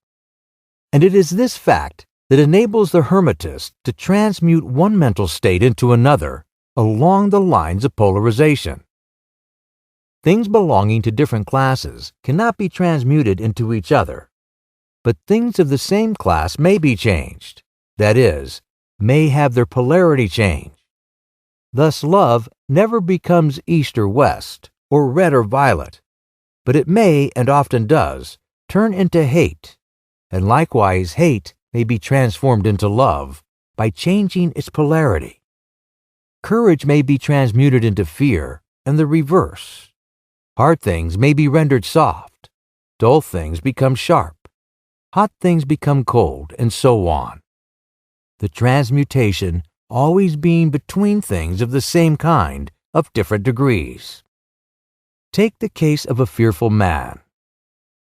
And it is this fact that enables the hermetist to transmute one mental state into another along the lines of polarization. Things belonging to different classes cannot be transmuted into each other, but things of the same class may be changed, that is, may have their polarity changed. Thus love never becomes east or west, or red or violet, but it may, and often does, turn into hate, and likewise hate may be transformed into love by changing its polarity. Courage may be transmuted into fear, and the reverse. Hard things may be rendered soft, dull things become sharp, hot things become cold, and so on. The transmutation always being between things of the same kind of different degrees. Take the case of a fearful man.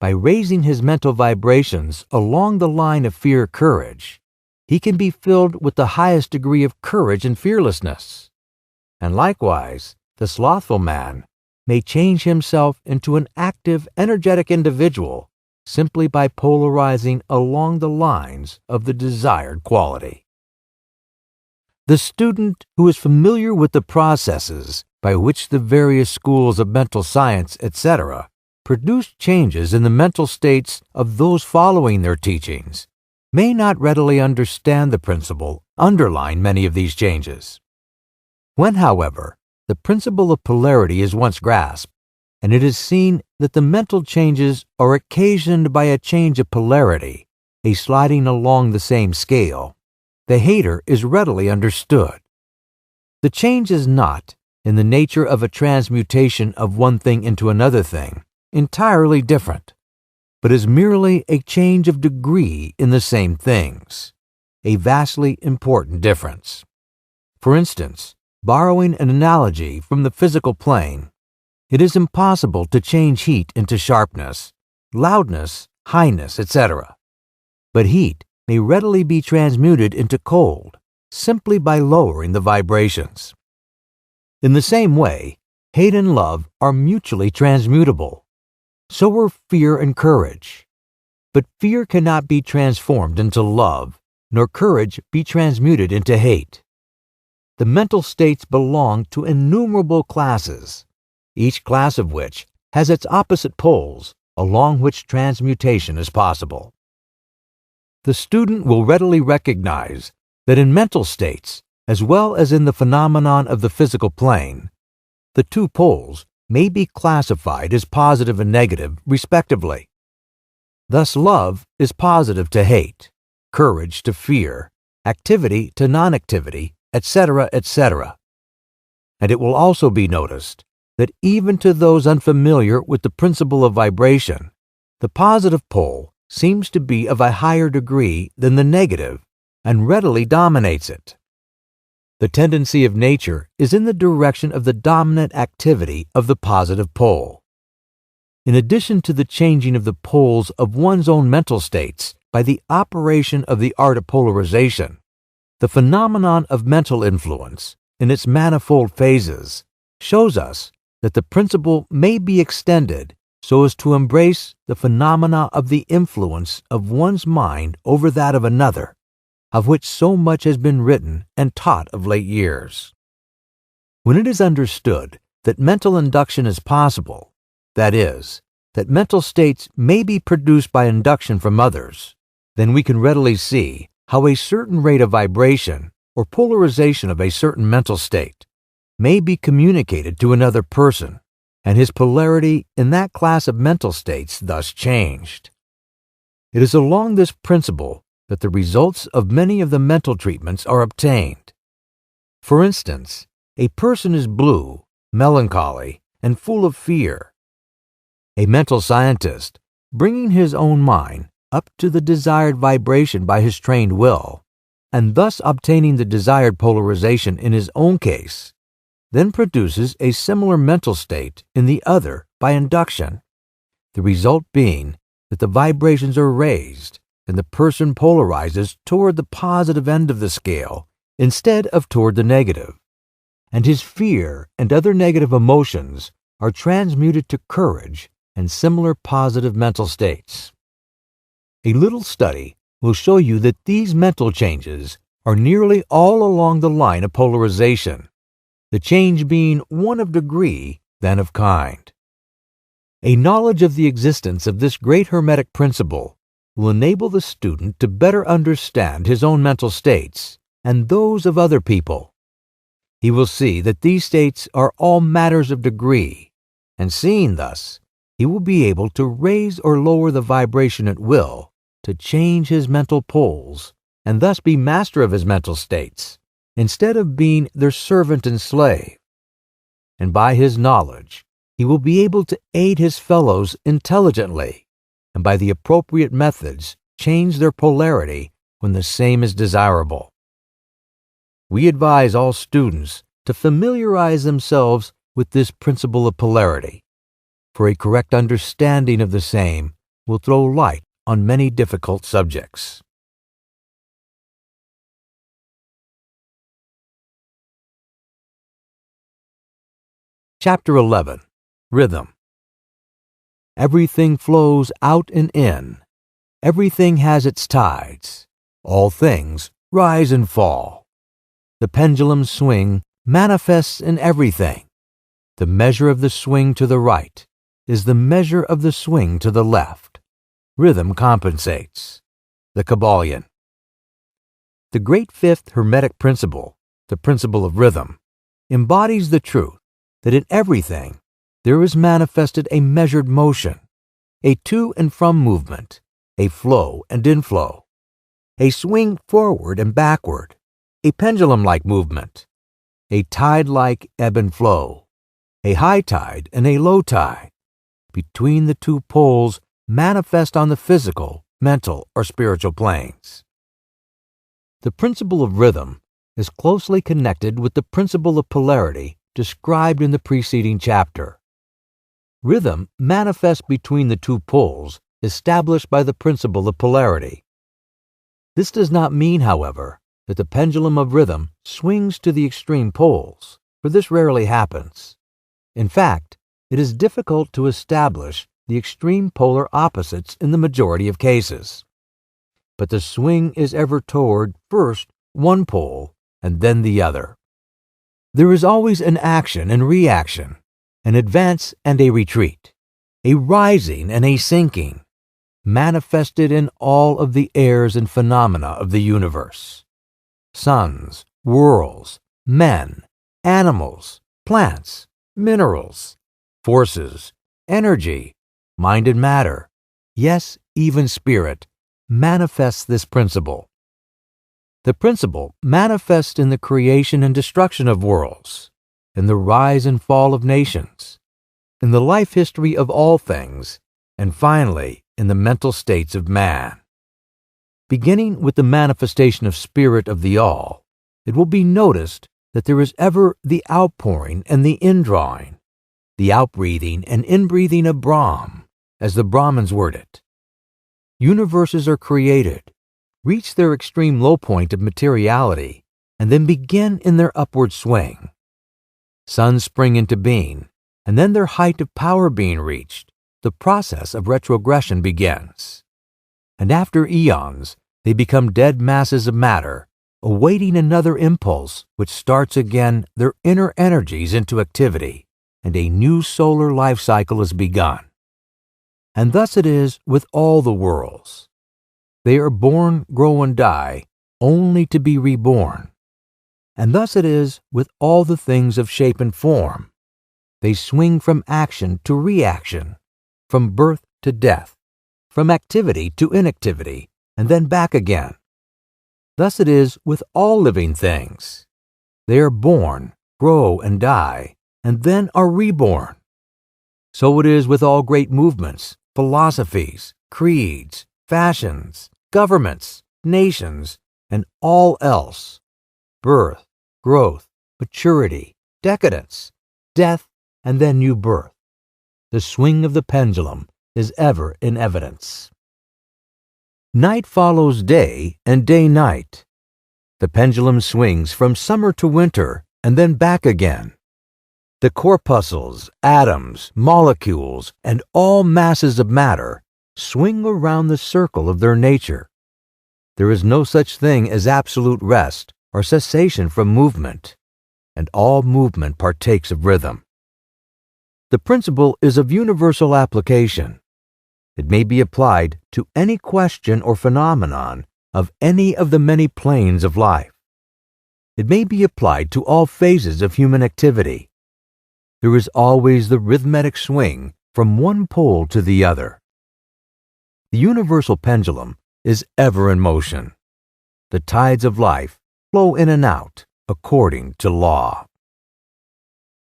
By raising his mental vibrations along the line of fear-courage, he can be filled with the highest degree of courage and fearlessness. And likewise, the slothful man may change himself into an active, energetic individual simply by polarizing along the lines of the desired quality. The student who is familiar with the processes by which the various schools of mental science, etc., produce changes in the mental states of those following their teachings may not readily understand the principle underlying many of these changes. When, however, the principle of polarity is once grasped, and it is seen that the mental changes are occasioned by a change of polarity, a sliding along the same scale, the hater is readily understood. The change is not, in the nature of a transmutation of one thing into another thing, entirely different, but is merely a change of degree in the same things, a vastly important difference. For instance, borrowing an analogy from the physical plane, it is impossible to change heat into sharpness, loudness, highness, etc. But heat may readily be transmuted into cold simply by lowering the vibrations. In the same way, hate and love are mutually transmutable. So are fear and courage. But fear cannot be transformed into love, nor courage be transmuted into hate. The mental states belong to innumerable classes, each class of which has its opposite poles along which transmutation is possible. The student will readily recognize that in mental states, as well as in the phenomenon of the physical plane, the two poles may be classified as positive and negative, respectively. Thus, love is positive to hate, courage to fear, activity to non-activity, etc., etc. And it will also be noticed that even to those unfamiliar with the principle of vibration, the positive pole seems to be of a higher degree than the negative and readily dominates it. The tendency of nature is in the direction of the dominant activity of the positive pole. In addition to the changing of the poles of one's own mental states by the operation of the art of polarization, the phenomenon of mental influence, in its manifold phases, shows us that the principle may be extended so as to embrace the phenomena of the influence of one's mind over that of another, of which so much has been written and taught of late years. When it is understood that mental induction is possible, that is, that mental states may be produced by induction from others, then we can readily see how a certain rate of vibration or polarization of a certain mental state may be communicated to another person, and his polarity in that class of mental states thus changed. It is along this principle that the results of many of the mental treatments are obtained. For instance, a person is blue, melancholy, and full of fear. A mental scientist, bringing his own mind up to the desired vibration by his trained will, and thus obtaining the desired polarization in his own case, then produces a similar mental state in the other by induction, the result being that the vibrations are raised and the person polarizes toward the positive end of the scale instead of toward the negative, and his fear and other negative emotions are transmuted to courage and similar positive mental states. A little study will show you that these mental changes are nearly all along the line of polarization, the change being one of degree than of kind. A knowledge of the existence of this great hermetic principle will enable the student to better understand his own mental states and those of other people. He will see that these states are all matters of degree, and seeing thus, he will be able to raise or lower the vibration at will to change his mental poles and thus be master of his mental states, instead of being their servant and slave. And by his knowledge, he will be able to aid his fellows intelligently, and by the appropriate methods change their polarity when the same is desirable. We advise all students to familiarize themselves with this principle of polarity, for a correct understanding of the same will throw light on many difficult subjects. Chapter 11. Rhythm. Everything flows out and in. Everything has its tides. All things rise and fall. The pendulum's swing manifests in everything. The measure of the swing to the right is the measure of the swing to the left. Rhythm compensates. The Kybalion. The great fifth Hermetic principle, the principle of rhythm, embodies the truth that in everything there is manifested a measured motion, a to and from movement, a flow and inflow, a swing forward and backward, a pendulum-like movement, a tide-like ebb and flow, a high tide and a low tide, between the two poles manifest on the physical, mental, or spiritual planes. The principle of rhythm is closely connected with the principle of polarity described in the preceding chapter. Rhythm manifests between the two poles established by the principle of polarity. This does not mean, however, that the pendulum of rhythm swings to the extreme poles, for this rarely happens. In fact, it is difficult to establish the extreme polar opposites in the majority of cases. But the swing is ever toward first one pole and then the other. There is always an action and reaction, an advance and a retreat, a rising and a sinking, manifested in all of the airs and phenomena of the universe. Suns, worlds, men, animals, plants, minerals, forces, energy, mind and matter, yes, even spirit, manifests this principle. The principle manifests in the creation and destruction of worlds, in the rise and fall of nations, in the life history of all things, and finally in the mental states of man. Beginning with the manifestation of spirit of the all, it will be noticed that there is ever the outpouring and the indrawing, the outbreathing and inbreathing of Brahm, as the Brahmins word it. Universes are created, reach their extreme low point of materiality, and then begin in their upward swing. Suns spring into being, and then their height of power being reached, the process of retrogression begins. And after eons, they become dead masses of matter, awaiting another impulse which starts again their inner energies into activity, and a new solar life cycle is begun. And thus it is with all the worlds. They are born, grow, and die, only to be reborn. And thus it is with all the things of shape and form. They swing from action to reaction, from birth to death, from activity to inactivity, and then back again. Thus it is with all living things. They are born, grow, and die, and then are reborn. So it is with all great movements, philosophies, creeds, fashions, governments, nations, and all else. Birth, growth, maturity, decadence, death, and then new birth. The swing of the pendulum is ever in evidence. Night follows day and day night. The pendulum swings from summer to winter and then back again. The corpuscles, atoms, molecules, and all masses of matter swing around the circle of their nature. There is no such thing as absolute rest or cessation from movement, and all movement partakes of rhythm. The principle is of universal application. It may be applied to any question or phenomenon of any of the many planes of life. It may be applied to all phases of human activity. There is always the rhythmic swing from one pole to the other. The universal pendulum is ever in motion. The tides of life flow in and out according to law.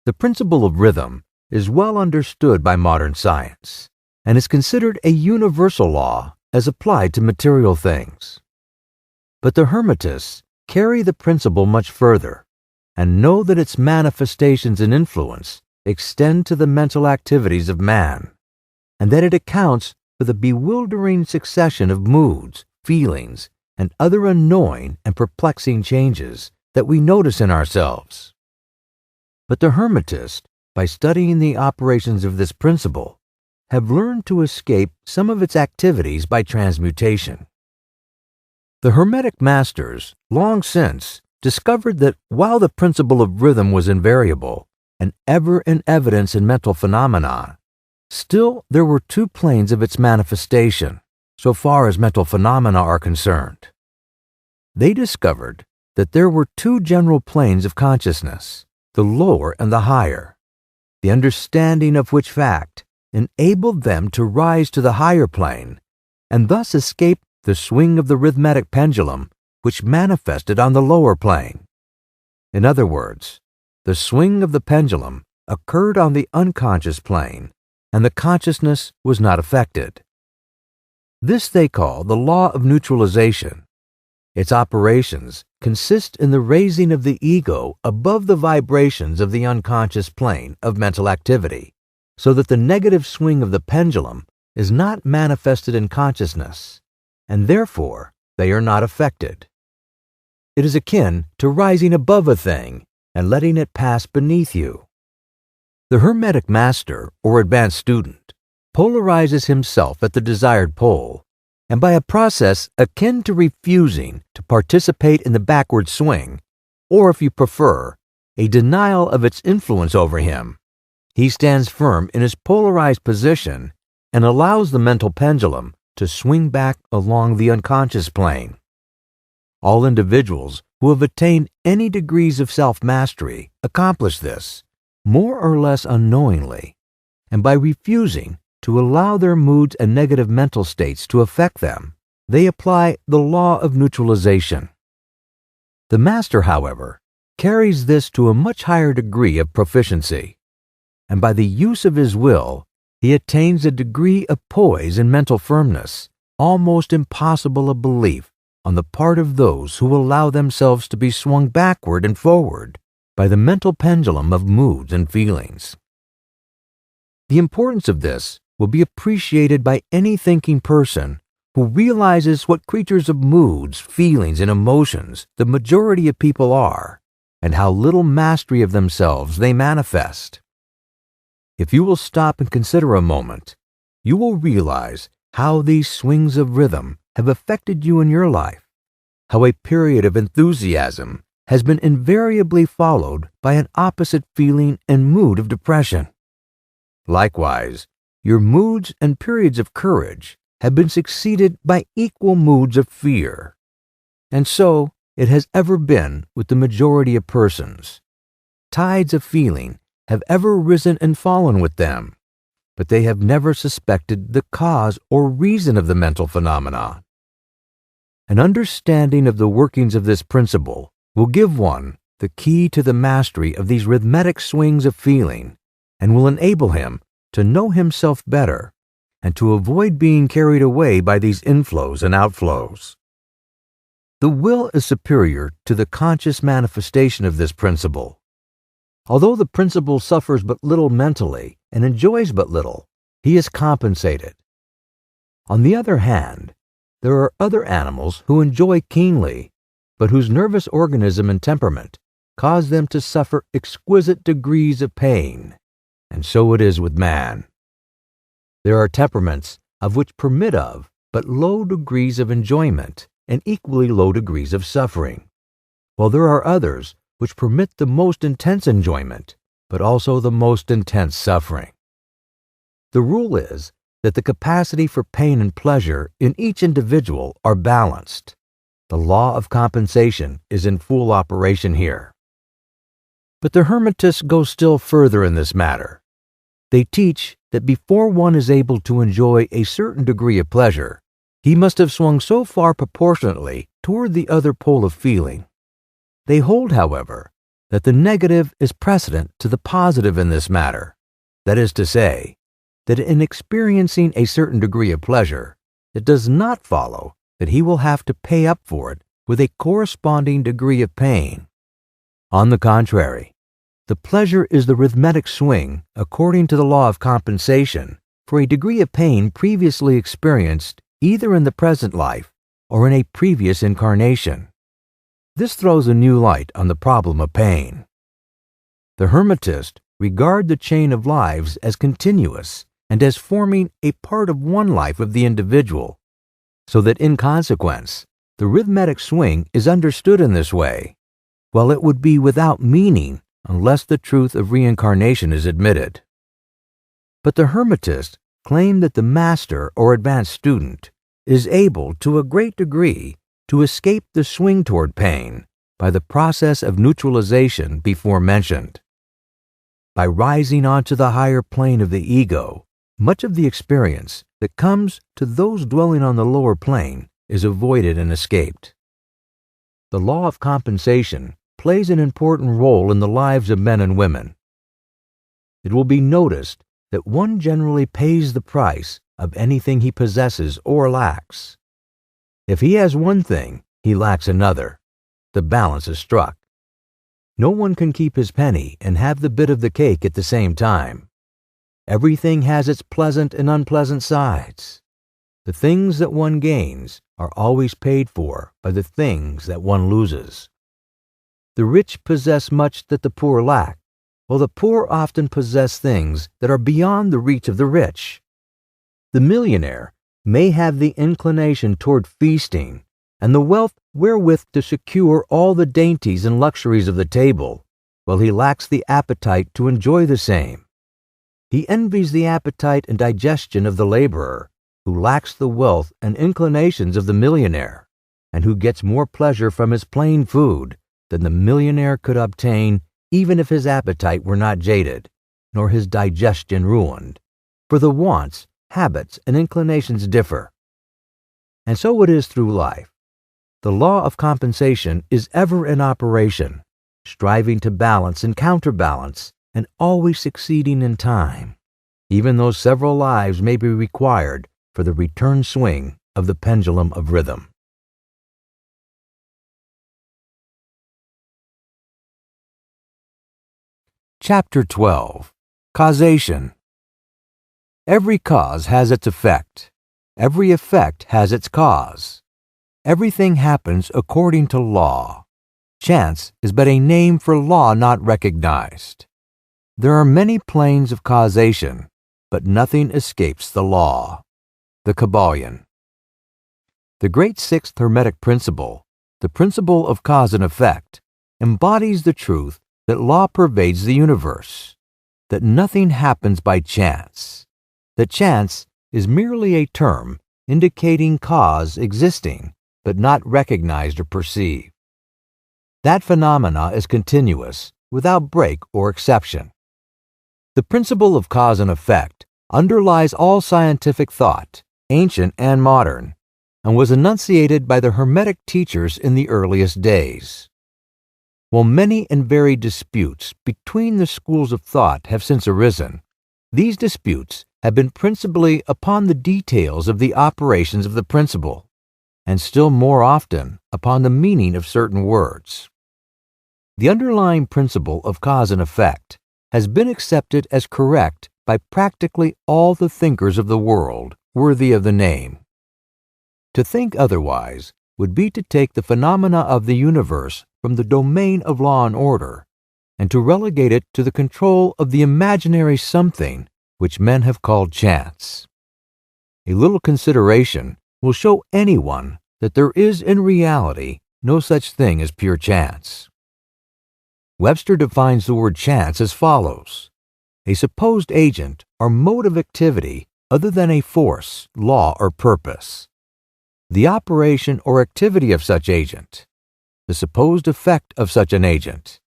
The principle of rhythm is well understood by modern science and is considered a universal law as applied to material things. But the Hermetists carry the principle much further and know that its manifestations and influence extend to the mental activities of man, and that it accounts for the bewildering succession of moods, feelings, and other annoying and perplexing changes that we notice in ourselves. But the Hermetists, by studying the operations of this principle, have learned to escape some of its activities by transmutation. The Hermetic masters, long since, discovered that while the principle of rhythm was invariable and ever in evidence in mental phenomena, Still, there were two planes of its manifestation, so far as mental phenomena are concerned. They discovered that there were two general planes of consciousness, the lower and the higher, the understanding of which fact enabled them to rise to the higher plane and thus escape the swing of the rhythmic pendulum which manifested on the lower plane. In other words, the swing of the pendulum occurred on the unconscious plane, and the consciousness was not affected. This they call the law of neutralization. Its operations consist in the raising of the ego above the vibrations of the unconscious plane of mental activity, so that the negative swing of the pendulum is not manifested in consciousness, and therefore they are not affected. It is akin to rising above a thing and letting it pass beneath you. The Hermetic master or advanced student polarizes himself at the desired pole, and by a process akin to refusing to participate in the backward swing, or if you prefer, a denial of its influence over him, he stands firm in his polarized position and allows the mental pendulum to swing back along the unconscious plane. All individuals who have attained any degrees of self-mastery accomplish this, more or less unknowingly, and by refusing to allow their moods and negative mental states to affect them, they apply the law of neutralization. The master, however, carries this to a much higher degree of proficiency, and by the use of his will, he attains a degree of poise and mental firmness almost impossible of belief on the part of those who allow themselves to be swung backward and forward by the mental pendulum of moods and feelings. The importance of this will be appreciated by any thinking person who realizes what creatures of moods, feelings, and emotions the majority of people are, and how little mastery of themselves they manifest. If you will stop and consider a moment, you will realize how these swings of rhythm have affected you in your life, how a period of enthusiasm has been invariably followed by an opposite feeling and mood of depression. Likewise, your moods and periods of courage have been succeeded by equal moods of fear. And so it has ever been with the majority of persons. Tides of feeling have ever risen and fallen with them, but they have never suspected the cause or reason of the mental phenomenon. An understanding of the workings of this principle will give one the key to the mastery of these rhythmic swings of feeling, and will enable him to know himself better and to avoid being carried away by these inflows and outflows. The will is superior to the conscious manifestation of this principle. Although the principle suffers but little mentally and enjoys but little, he is compensated. On the other hand, there are other animals who enjoy keenly, but whose nervous organism and temperament cause them to suffer exquisite degrees of pain, and so it is with man. There are temperaments of which permit of but low degrees of enjoyment and equally low degrees of suffering, while there are others which permit the most intense enjoyment, but also the most intense suffering. The rule is that the capacity for pain and pleasure in each individual are balanced. The law of compensation is in full operation here. But the Hermetists go still further in this matter. They teach that before one is able to enjoy a certain degree of pleasure, he must have swung so far proportionately toward the other pole of feeling. They hold, however, that the negative is precedent to the positive in this matter. That is to say, that in experiencing a certain degree of pleasure, it does not follow that he will have to pay up for it with a corresponding degree of pain. On the contrary, the pleasure is the rhythmic swing, according to the law of compensation, for a degree of pain previously experienced either in the present life or in a previous incarnation. This throws a new light on the problem of pain. The Hermetists regard the chain of lives as continuous and as forming a part of one life of the individual, so that in consequence, the rhythmic swing is understood in this way, while it would be without meaning unless the truth of reincarnation is admitted. But the Hermetists claim that the master or advanced student is able to a great degree to escape the swing toward pain by the process of neutralization before mentioned. By rising onto the higher plane of the ego, much of the experience that comes to those dwelling on the lower plane is avoided and escaped. The law of compensation plays an important role in the lives of men and women. It will be noticed that one generally pays the price of anything he possesses or lacks. If he has one thing, he lacks another. The balance is struck. No one can keep his penny and have the bit of the cake at the same time. Everything has its pleasant and unpleasant sides. The things that one gains are always paid for by the things that one loses. The rich possess much that the poor lack, while the poor often possess things that are beyond the reach of the rich. The millionaire may have the inclination toward feasting and the wealth wherewith to secure all the dainties and luxuries of the table, while he lacks the appetite to enjoy the same. He envies the appetite and digestion of the laborer, who lacks the wealth and inclinations of the millionaire, and who gets more pleasure from his plain food than the millionaire could obtain even if his appetite were not jaded, nor his digestion ruined, for the wants, habits, and inclinations differ. And so it is through life. The law of compensation is ever in operation, striving to balance and counterbalance, and always succeeding in time, even though several lives may be required for the return swing of the pendulum of rhythm. Chapter 12. Causation. Every cause has its effect. Every effect has its cause. Everything happens according to law. Chance is but a name for law not recognized. There are many planes of causation, but nothing escapes the law. The Kybalion. The great sixth Hermetic principle, the principle of cause and effect, embodies the truth that law pervades the universe, that nothing happens by chance, that chance is merely a term indicating cause existing but not recognized or perceived. That phenomena is continuous, without break or exception. The principle of cause and effect underlies all scientific thought, ancient and modern, and was enunciated by the Hermetic teachers in the earliest days. While many and varied disputes between the schools of thought have since arisen, these disputes have been principally upon the details of the operations of the principle, and still more often upon the meaning of certain words. The underlying principle of cause and effect has been accepted as correct by practically all the thinkers of the world worthy of the name. To think otherwise would be to take the phenomena of the universe from the domain of law and order, and to relegate it to the control of the imaginary something which men have called chance. A little consideration will show anyone that there is in reality no such thing as pure chance. Webster defines the word chance as follows: a supposed agent or mode of activity other than a force, law, or purpose. The operation or activity of such agent, the supposed effect of such an agent,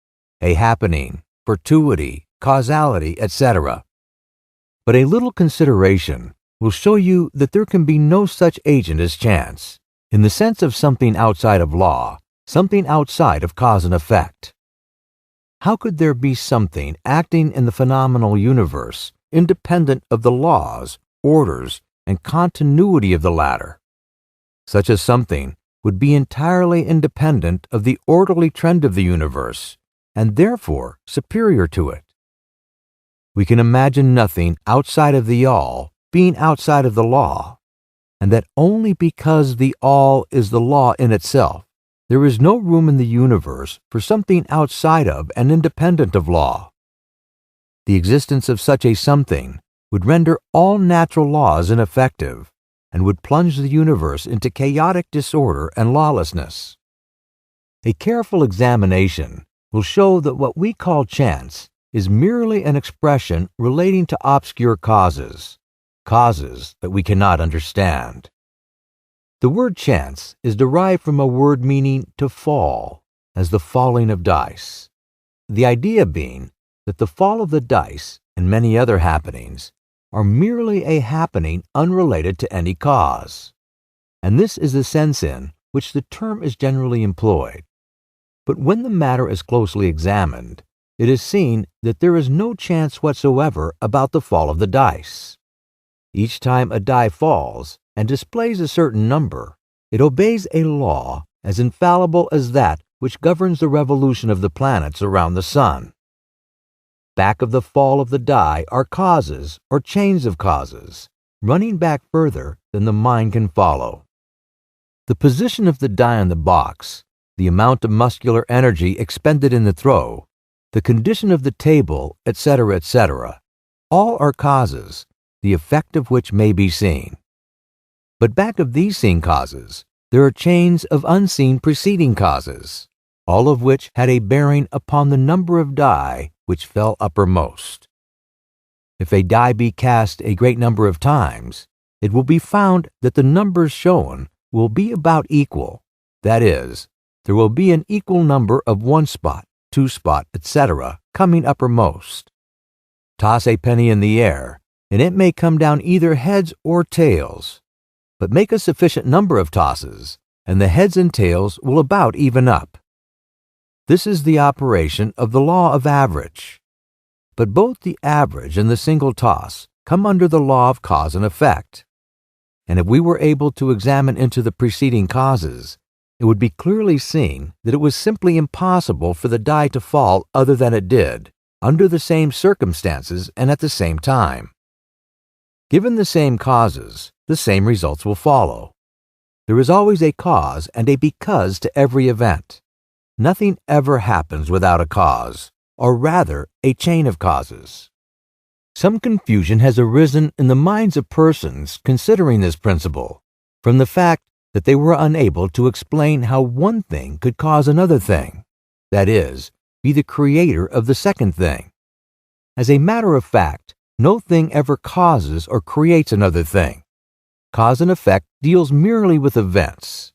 a happening, fortuity, causality, etc. But a little consideration will show you that there can be no such agent as chance, in the sense of something outside of law, something outside of cause and effect. How could there be something acting in the phenomenal universe independent of the laws, orders, and continuity of the latter? Such a something would be entirely independent of the orderly trend of the universe, and therefore superior to it. We can imagine nothing outside of the all being outside of the law, and that only because the all is the law in itself, there is no room in the universe for something outside of and independent of law. The existence of such a something would render all natural laws ineffective, and would plunge the universe into chaotic disorder and lawlessness. A careful examination will show that what we call chance is merely an expression relating to obscure causes, causes that we cannot understand. The word chance is derived from a word meaning to fall, as the falling of dice. The idea being that the fall of the dice and many other happenings are merely a happening unrelated to any cause. And this is the sense in which the term is generally employed. But when the matter is closely examined, it is seen that there is no chance whatsoever about the fall of the dice. Each time a die falls and displays a certain number, it obeys a law as infallible as that which governs the revolution of the planets around the sun. Back of the fall of the die are causes or chains of causes, running back further than the mind can follow. The position of the die on the box, the amount of muscular energy expended in the throw, the condition of the table, etc., etc., all are causes, the effect of which may be seen. But back of these seen causes, there are chains of unseen preceding causes, all of which had a bearing upon the number of die which fell uppermost. If a die be cast a great number of times, it will be found that the numbers shown will be about equal, that is, there will be an equal number of 1 spot, 2 spot, etc., coming uppermost. Toss a penny in the air, and it may come down either heads or tails, but make a sufficient number of tosses, and the heads and tails will about even up. This is the operation of the law of average. But both the average and the single toss come under the law of cause and effect. And if we were able to examine into the preceding causes, it would be clearly seen that it was simply impossible for the die to fall other than it did, under the same circumstances and at the same time. Given the same causes, the same results will follow. There is always a cause and a because to every event. Nothing ever happens without a cause, or rather, a chain of causes. Some confusion has arisen in the minds of persons considering this principle, from the fact that they were unable to explain how one thing could cause another thing, that is, be the creator of the second thing. As a matter of fact, no thing ever causes or creates another thing. Cause and effect deals merely with events.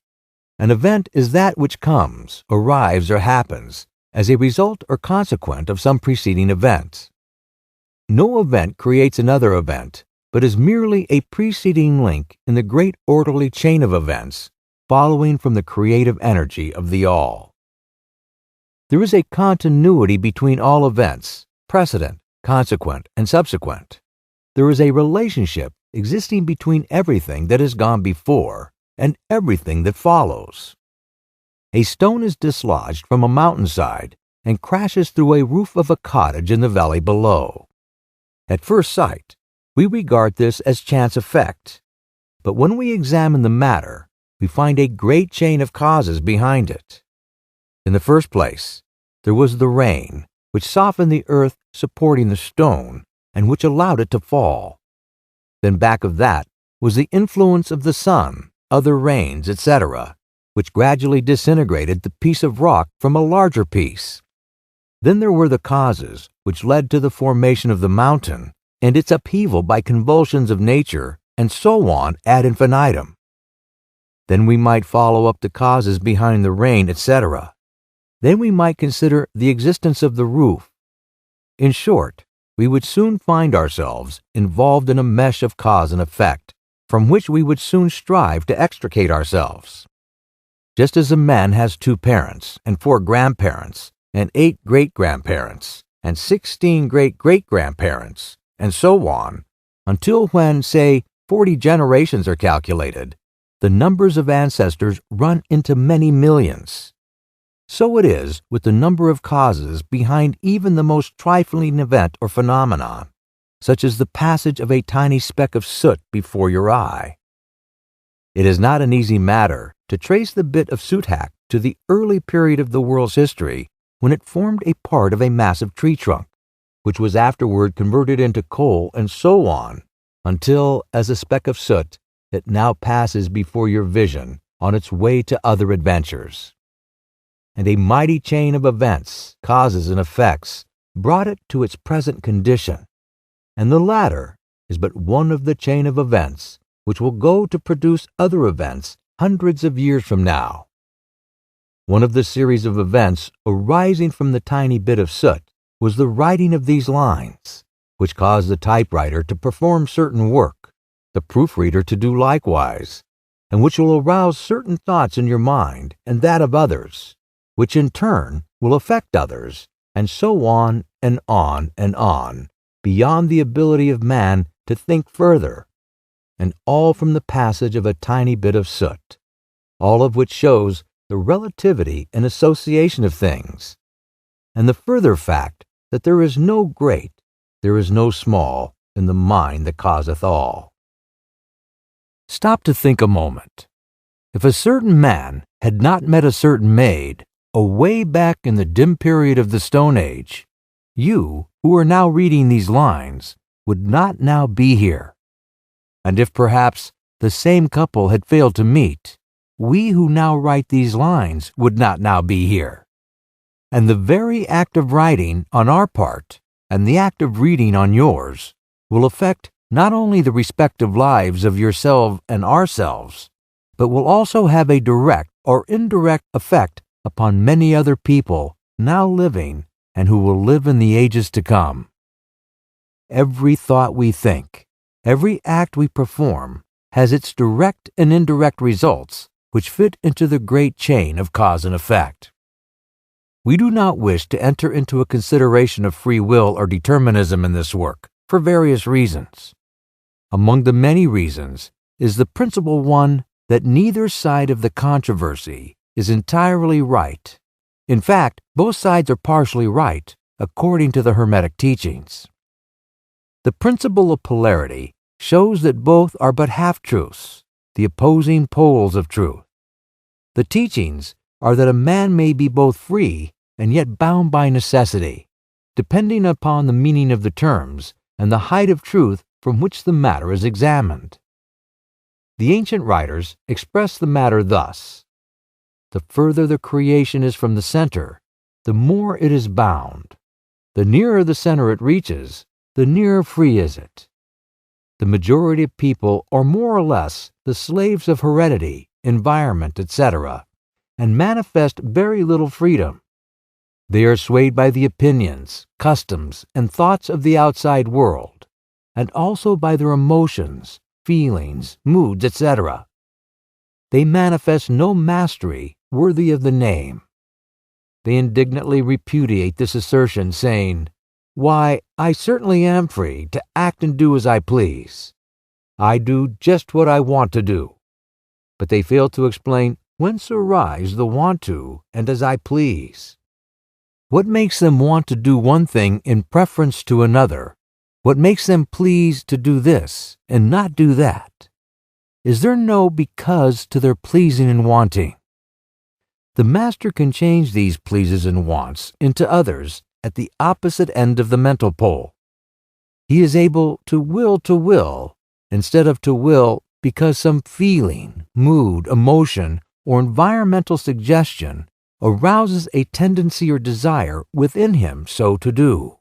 An event is that which comes, arrives, or happens as a result or consequent of some preceding event. No event creates another event, but is merely a preceding link in the great orderly chain of events following from the creative energy of the All. There is a continuity between all events, precedent, consequent, and subsequent. There is a relationship existing between everything that has gone before and everything that follows. A stone is dislodged from a mountainside and crashes through a roof of a cottage in the valley below. At first sight, we regard this as chance effect, but when we examine the matter, we find a great chain of causes behind it. In the first place, there was the rain, which softened the earth supporting the stone and which allowed it to fall. Then back of that was the influence of the sun, other rains, etc., which gradually disintegrated the piece of rock from a larger piece. Then there were the causes which led to the formation of the mountain and its upheaval by convulsions of nature, and so on ad infinitum. Then we might follow up the causes behind the rain, etc. Then we might consider the existence of the roof. In short, we would soon find ourselves involved in a mesh of cause and effect, from which we would soon strive to extricate ourselves. Just as a man has 2 parents, and 4 grandparents, and 8 great-grandparents, and 16 great-great-grandparents, and so on, until when, say, 40 generations are calculated, the numbers of ancestors run into many millions. So it is with the number of causes behind even the most trifling event or phenomenon, such as the passage of a tiny speck of soot before your eye. It is not an easy matter to trace the bit of soot hack to the early period of the world's history when it formed a part of a massive tree trunk, which was afterward converted into coal, and so on, until, as a speck of soot, it now passes before your vision on its way to other adventures. And a mighty chain of events, causes, and effects brought it to its present condition, and the latter is but one of the chain of events which will go to produce other events hundreds of years from now. One of the series of events arising from the tiny bit of soot was the writing of these lines, which caused the typewriter to perform certain work, the proofreader to do likewise, and which will arouse certain thoughts in your mind and that of others, which in turn will affect others, and so on and on and on, beyond the ability of man to think further, and all from the passage of a tiny bit of soot, all of which shows the relativity and association of things, and the further fact that there is no great, there is no small, in the mind that causeth all. Stop to think a moment. If a certain man had not met a certain maid, away back in the dim period of the Stone Age, you, who are now reading these lines, would not now be here. And if perhaps the same couple had failed to meet, we who now write these lines would not now be here. And the very act of writing on our part and the act of reading on yours will affect not only the respective lives of yourself and ourselves, but will also have a direct or indirect effect upon many other people now living and who will live in the ages to come. Every thought we think, every act we perform, has its direct and indirect results which fit into the great chain of cause and effect. We do not wish to enter into a consideration of free will or determinism in this work for various reasons. Among the many reasons is the principal one that neither side of the controversy is entirely right. In fact, both sides are partially right, according to the Hermetic teachings. The principle of polarity shows that both are but half-truths, the opposing poles of truth. The teachings are that a man may be both free and yet bound by necessity, depending upon the meaning of the terms and the height of truth from which the matter is examined. The ancient writers express the matter thus: the further the creation is from the center, the more it is bound. The nearer the center it reaches, the nearer free is it. The majority of people are more or less the slaves of heredity, environment, etc., and manifest very little freedom. They are swayed by the opinions, customs, and thoughts of the outside world, and also by their emotions, feelings, moods, etc. They manifest no mastery worthy of the name. They indignantly repudiate this assertion, saying, "Why, I certainly am free to act and do as I please. I do just what I want to do." But they fail to explain whence arise the want to and as I please. What makes them want to do one thing in preference to another? What makes them please to do this and not do that? Is there no because to their pleasing and wanting? The master can change these pleases and wants into others at the opposite end of the mental pole. He is able to will instead of to will because some feeling, mood, emotion, or environmental suggestion arouses a tendency or desire within him so to do.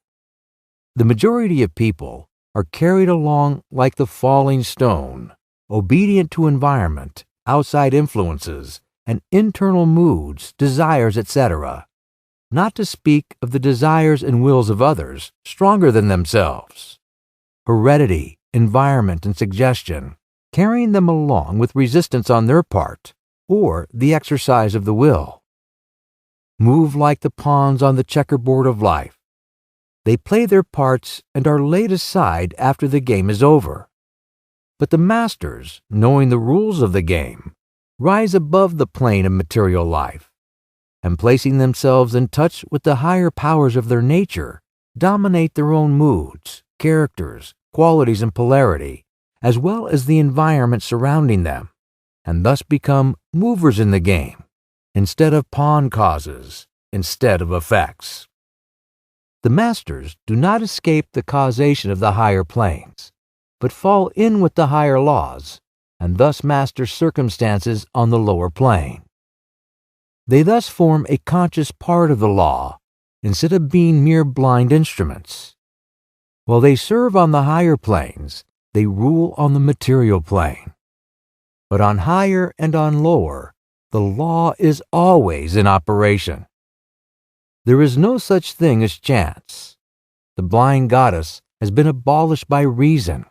The majority of people are carried along like the falling stone, obedient to environment, outside influences, and internal moods, desires, etc., not to speak of the desires and wills of others stronger than themselves. Heredity, environment, and suggestion, carrying them along with resistance on their part, or the exercise of the will. Move like the pawns on the checkerboard of life. They play their parts and are laid aside after the game is over. But the masters, knowing the rules of the game, rise above the plane of material life, and placing themselves in touch with the higher powers of their nature, dominate their own moods, characters, qualities, and polarity, as well as the environment surrounding them, and thus become movers in the game, instead of pawn causes, instead of effects. The masters do not escape the causation of the higher planes, but fall in with the higher laws, and thus master circumstances on the lower plane. They thus form a conscious part of the law, instead of being mere blind instruments. While they serve on the higher planes, they rule on the material plane. But on higher and on lower, the law is always in operation. There is no such thing as chance. The blind goddess has been abolished by reason.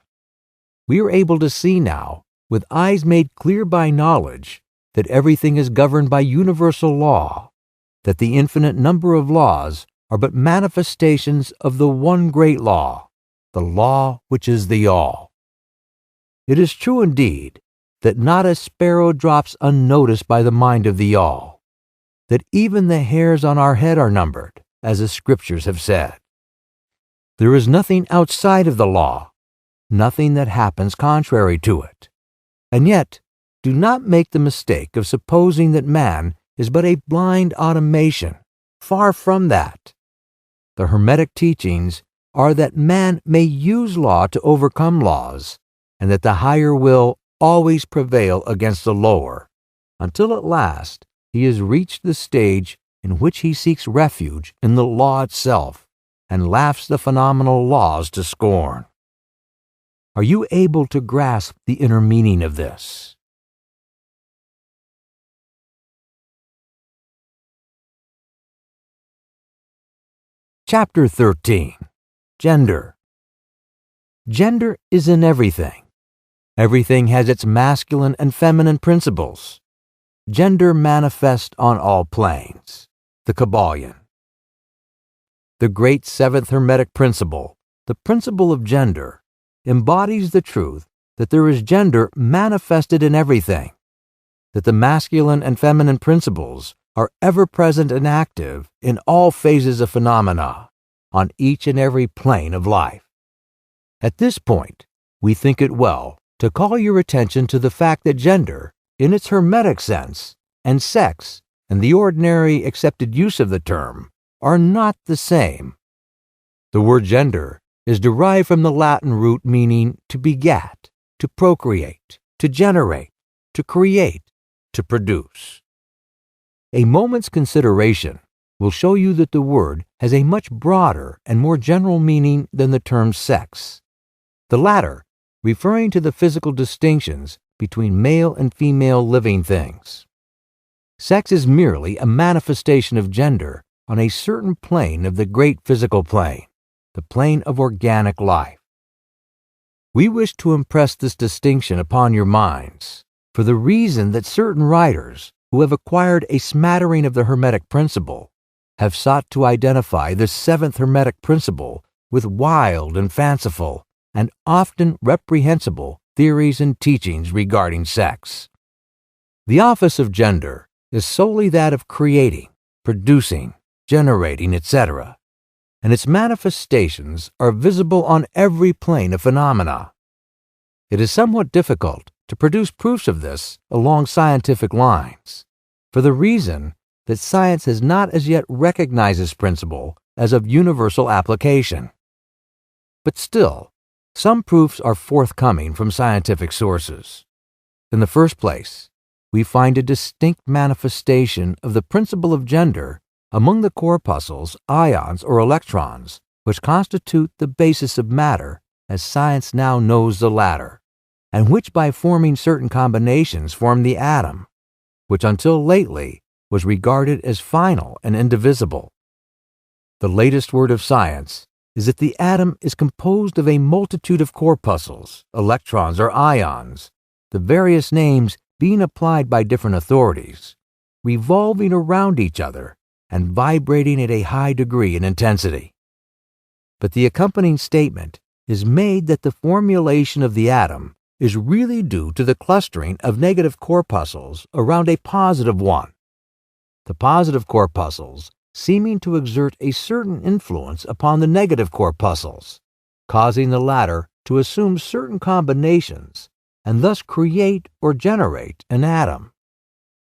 We are able to see now, with eyes made clear by knowledge, that everything is governed by universal law, that the infinite number of laws are but manifestations of the one great law, the law which is the all. It is true indeed that not a sparrow drops unnoticed by the mind of the all, that even the hairs on our head are numbered, as the Scriptures have said. There is nothing outside of the law, nothing that happens contrary to it. And yet, do not make the mistake of supposing that man is but a blind automation. Far from that. The Hermetic teachings are that man may use law to overcome laws, and that the higher will always prevail against the lower, until at last he has reached the stage in which he seeks refuge in the law itself and laughs the phenomenal laws to scorn. Are you able to grasp the inner meaning of this? Chapter 13. Gender. Gender is in everything. Everything has its masculine and feminine principles. Gender manifest on all planes. The Kybalion. The great seventh Hermetic principle, the principle of gender, embodies the truth that there is gender manifested in everything, that the masculine and feminine principles are ever present and active in all phases of phenomena, on each and every plane of life. At this point, we think it well to call your attention to the fact that gender, in its Hermetic sense, and sex, and the ordinary accepted use of the term, are not the same. The word gender is derived from the Latin root meaning to beget, to procreate, to generate, to create, to produce. A moment's consideration will show you that the word has a much broader and more general meaning than the term sex. The latter referring to the physical distinctions between male and female living things. Sex is merely a manifestation of gender on a certain plane of the great physical plane, the plane of organic life. We wish to impress this distinction upon your minds for the reason that certain writers who have acquired a smattering of the Hermetic principle have sought to identify the seventh Hermetic principle with wild and fanciful and often reprehensible theories and teachings regarding sex. The office of gender is solely that of creating, producing, generating, etc., and its manifestations are visible on every plane of phenomena. It is somewhat difficult to produce proofs of this along scientific lines, for the reason that science has not as yet recognized this principle as of universal application. But still, some proofs are forthcoming from scientific sources. In the first place, we find a distinct manifestation of the principle of gender among the corpuscles, ions, or electrons, which constitute the basis of matter as science now knows the latter, and which by forming certain combinations form the atom, which until lately was regarded as final and indivisible. The latest word of science is that the atom is composed of a multitude of corpuscles, electrons, or ions, the various names being applied by different authorities, revolving around each other and vibrating at a high degree in intensity. But the accompanying statement is made that the formulation of the atom is really due to the clustering of negative corpuscles around a positive one, the positive corpuscles seeming to exert a certain influence upon the negative corpuscles, causing the latter to assume certain combinations and thus create or generate an atom.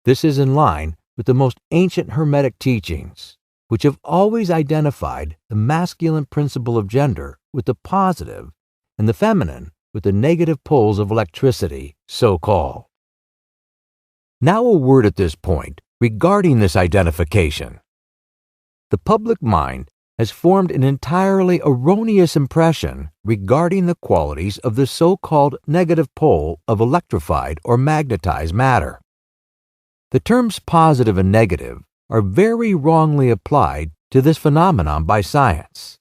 This is in line with the most ancient Hermetic teachings, which have always identified the masculine principle of gender with the positive and the feminine with the negative poles of electricity, so called. Now a word at this point regarding this identification. the public mind has formed an entirely erroneous impression regarding the qualities of the so-called negative pole of electrified or magnetized matter. The terms positive and negative are very wrongly applied to this phenomenon by science.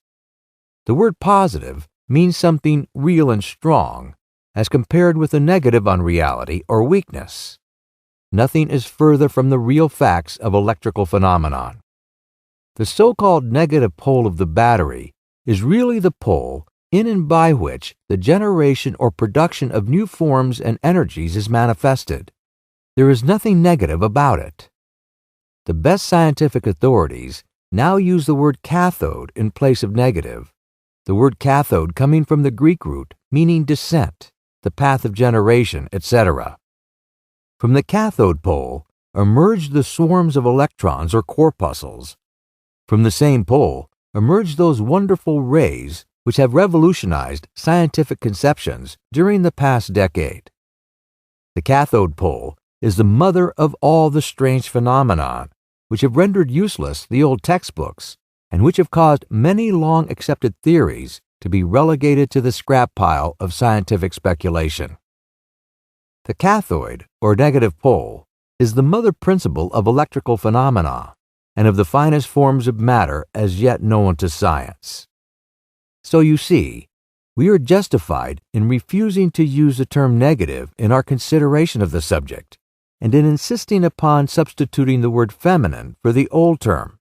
The word positive means something real and strong, as compared with the negative unreality or weakness. Nothing is further from the real facts of electrical phenomenon. The so-called negative pole of the battery is really the pole in and by which the generation or production of new forms and energies is manifested. There is nothing negative about it. The best scientific authorities now use the word cathode in place of negative, the word cathode coming from the Greek root meaning descent, the path of generation, etc. From the cathode pole emerge the swarms of electrons or corpuscles. From the same pole emerge those wonderful rays which have revolutionized scientific conceptions during the past decade. The cathode pole is the mother of all the strange phenomena which have rendered useless the old textbooks and which have caused many long-accepted theories to be relegated to the scrap pile of scientific speculation. The cathode, or negative pole, is the mother principle of electrical phenomena and of the finest forms of matter as yet known to science. So you see, we are justified in refusing to use the term negative in our consideration of the subject, and in insisting upon substituting the word feminine for the old term.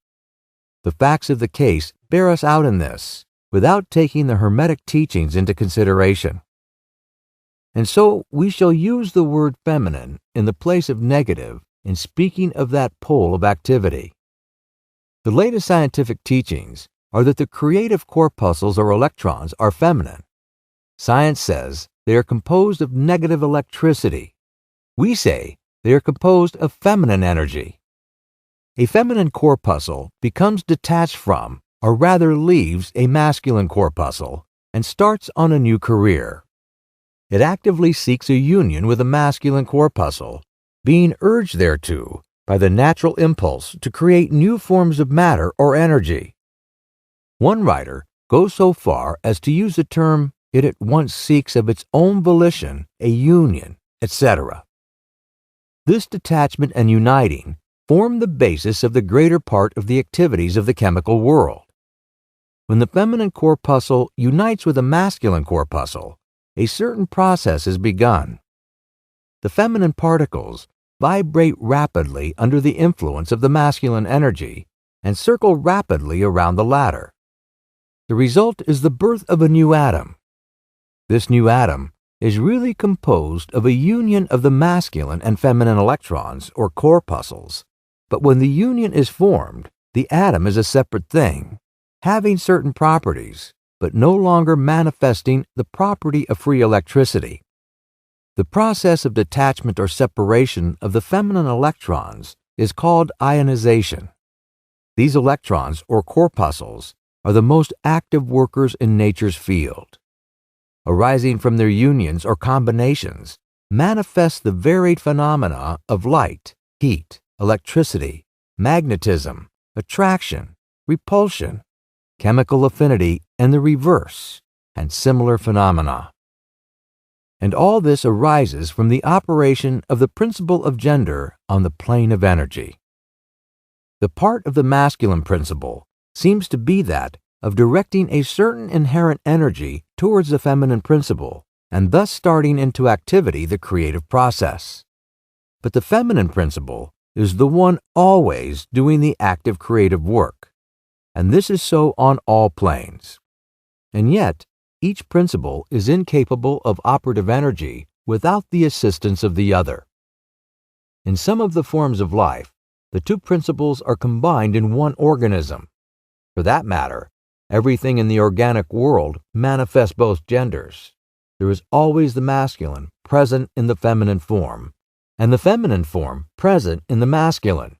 The facts of the case bear us out in this, without taking the Hermetic teachings into consideration. And so we shall use the word feminine in the place of negative in speaking of that pole of activity. The latest scientific teachings are that the creative corpuscles or electrons are feminine. Science says they are composed of negative electricity. We say they are composed of feminine energy. A feminine corpuscle becomes detached from, or rather leaves, a masculine corpuscle and starts on a new career. It actively seeks a union with a masculine corpuscle, being urged thereto by the natural impulse to create new forms of matter or energy. One writer goes so far as to use the term it at once seeks of its own volition a union, etc. This detachment and uniting form the basis of the greater part of the activities of the chemical world. When the feminine corpuscle unites with a masculine corpuscle, a certain process is begun. The feminine particles vibrate rapidly under the influence of the masculine energy and circle rapidly around the latter. The result is the birth of a new atom. This new atom is really composed of a union of the masculine and feminine electrons or corpuscles, but when the union is formed, the atom is a separate thing, having certain properties, but no longer manifesting the property of free electricity. The process of detachment or separation of the feminine electrons is called ionization. These electrons or corpuscles are the most active workers in nature's field. Arising from their unions or combinations manifest the varied phenomena of light, heat, electricity, magnetism, attraction, repulsion, chemical affinity, and the reverse, and similar phenomena. And all this arises from the operation of the principle of gender on the plane of energy. The part of the masculine principle seems to be that of directing a certain inherent energy towards the feminine principle, and thus starting into activity the creative process. But the feminine principle is the one always doing the active creative work, and this is so on all planes. And yet, each principle is incapable of operative energy without the assistance of the other. In some of the forms of life, the two principles are combined in one organism. For that matter, everything in the organic world manifests both genders. There is always the masculine present in the feminine form, and the feminine form present in the masculine.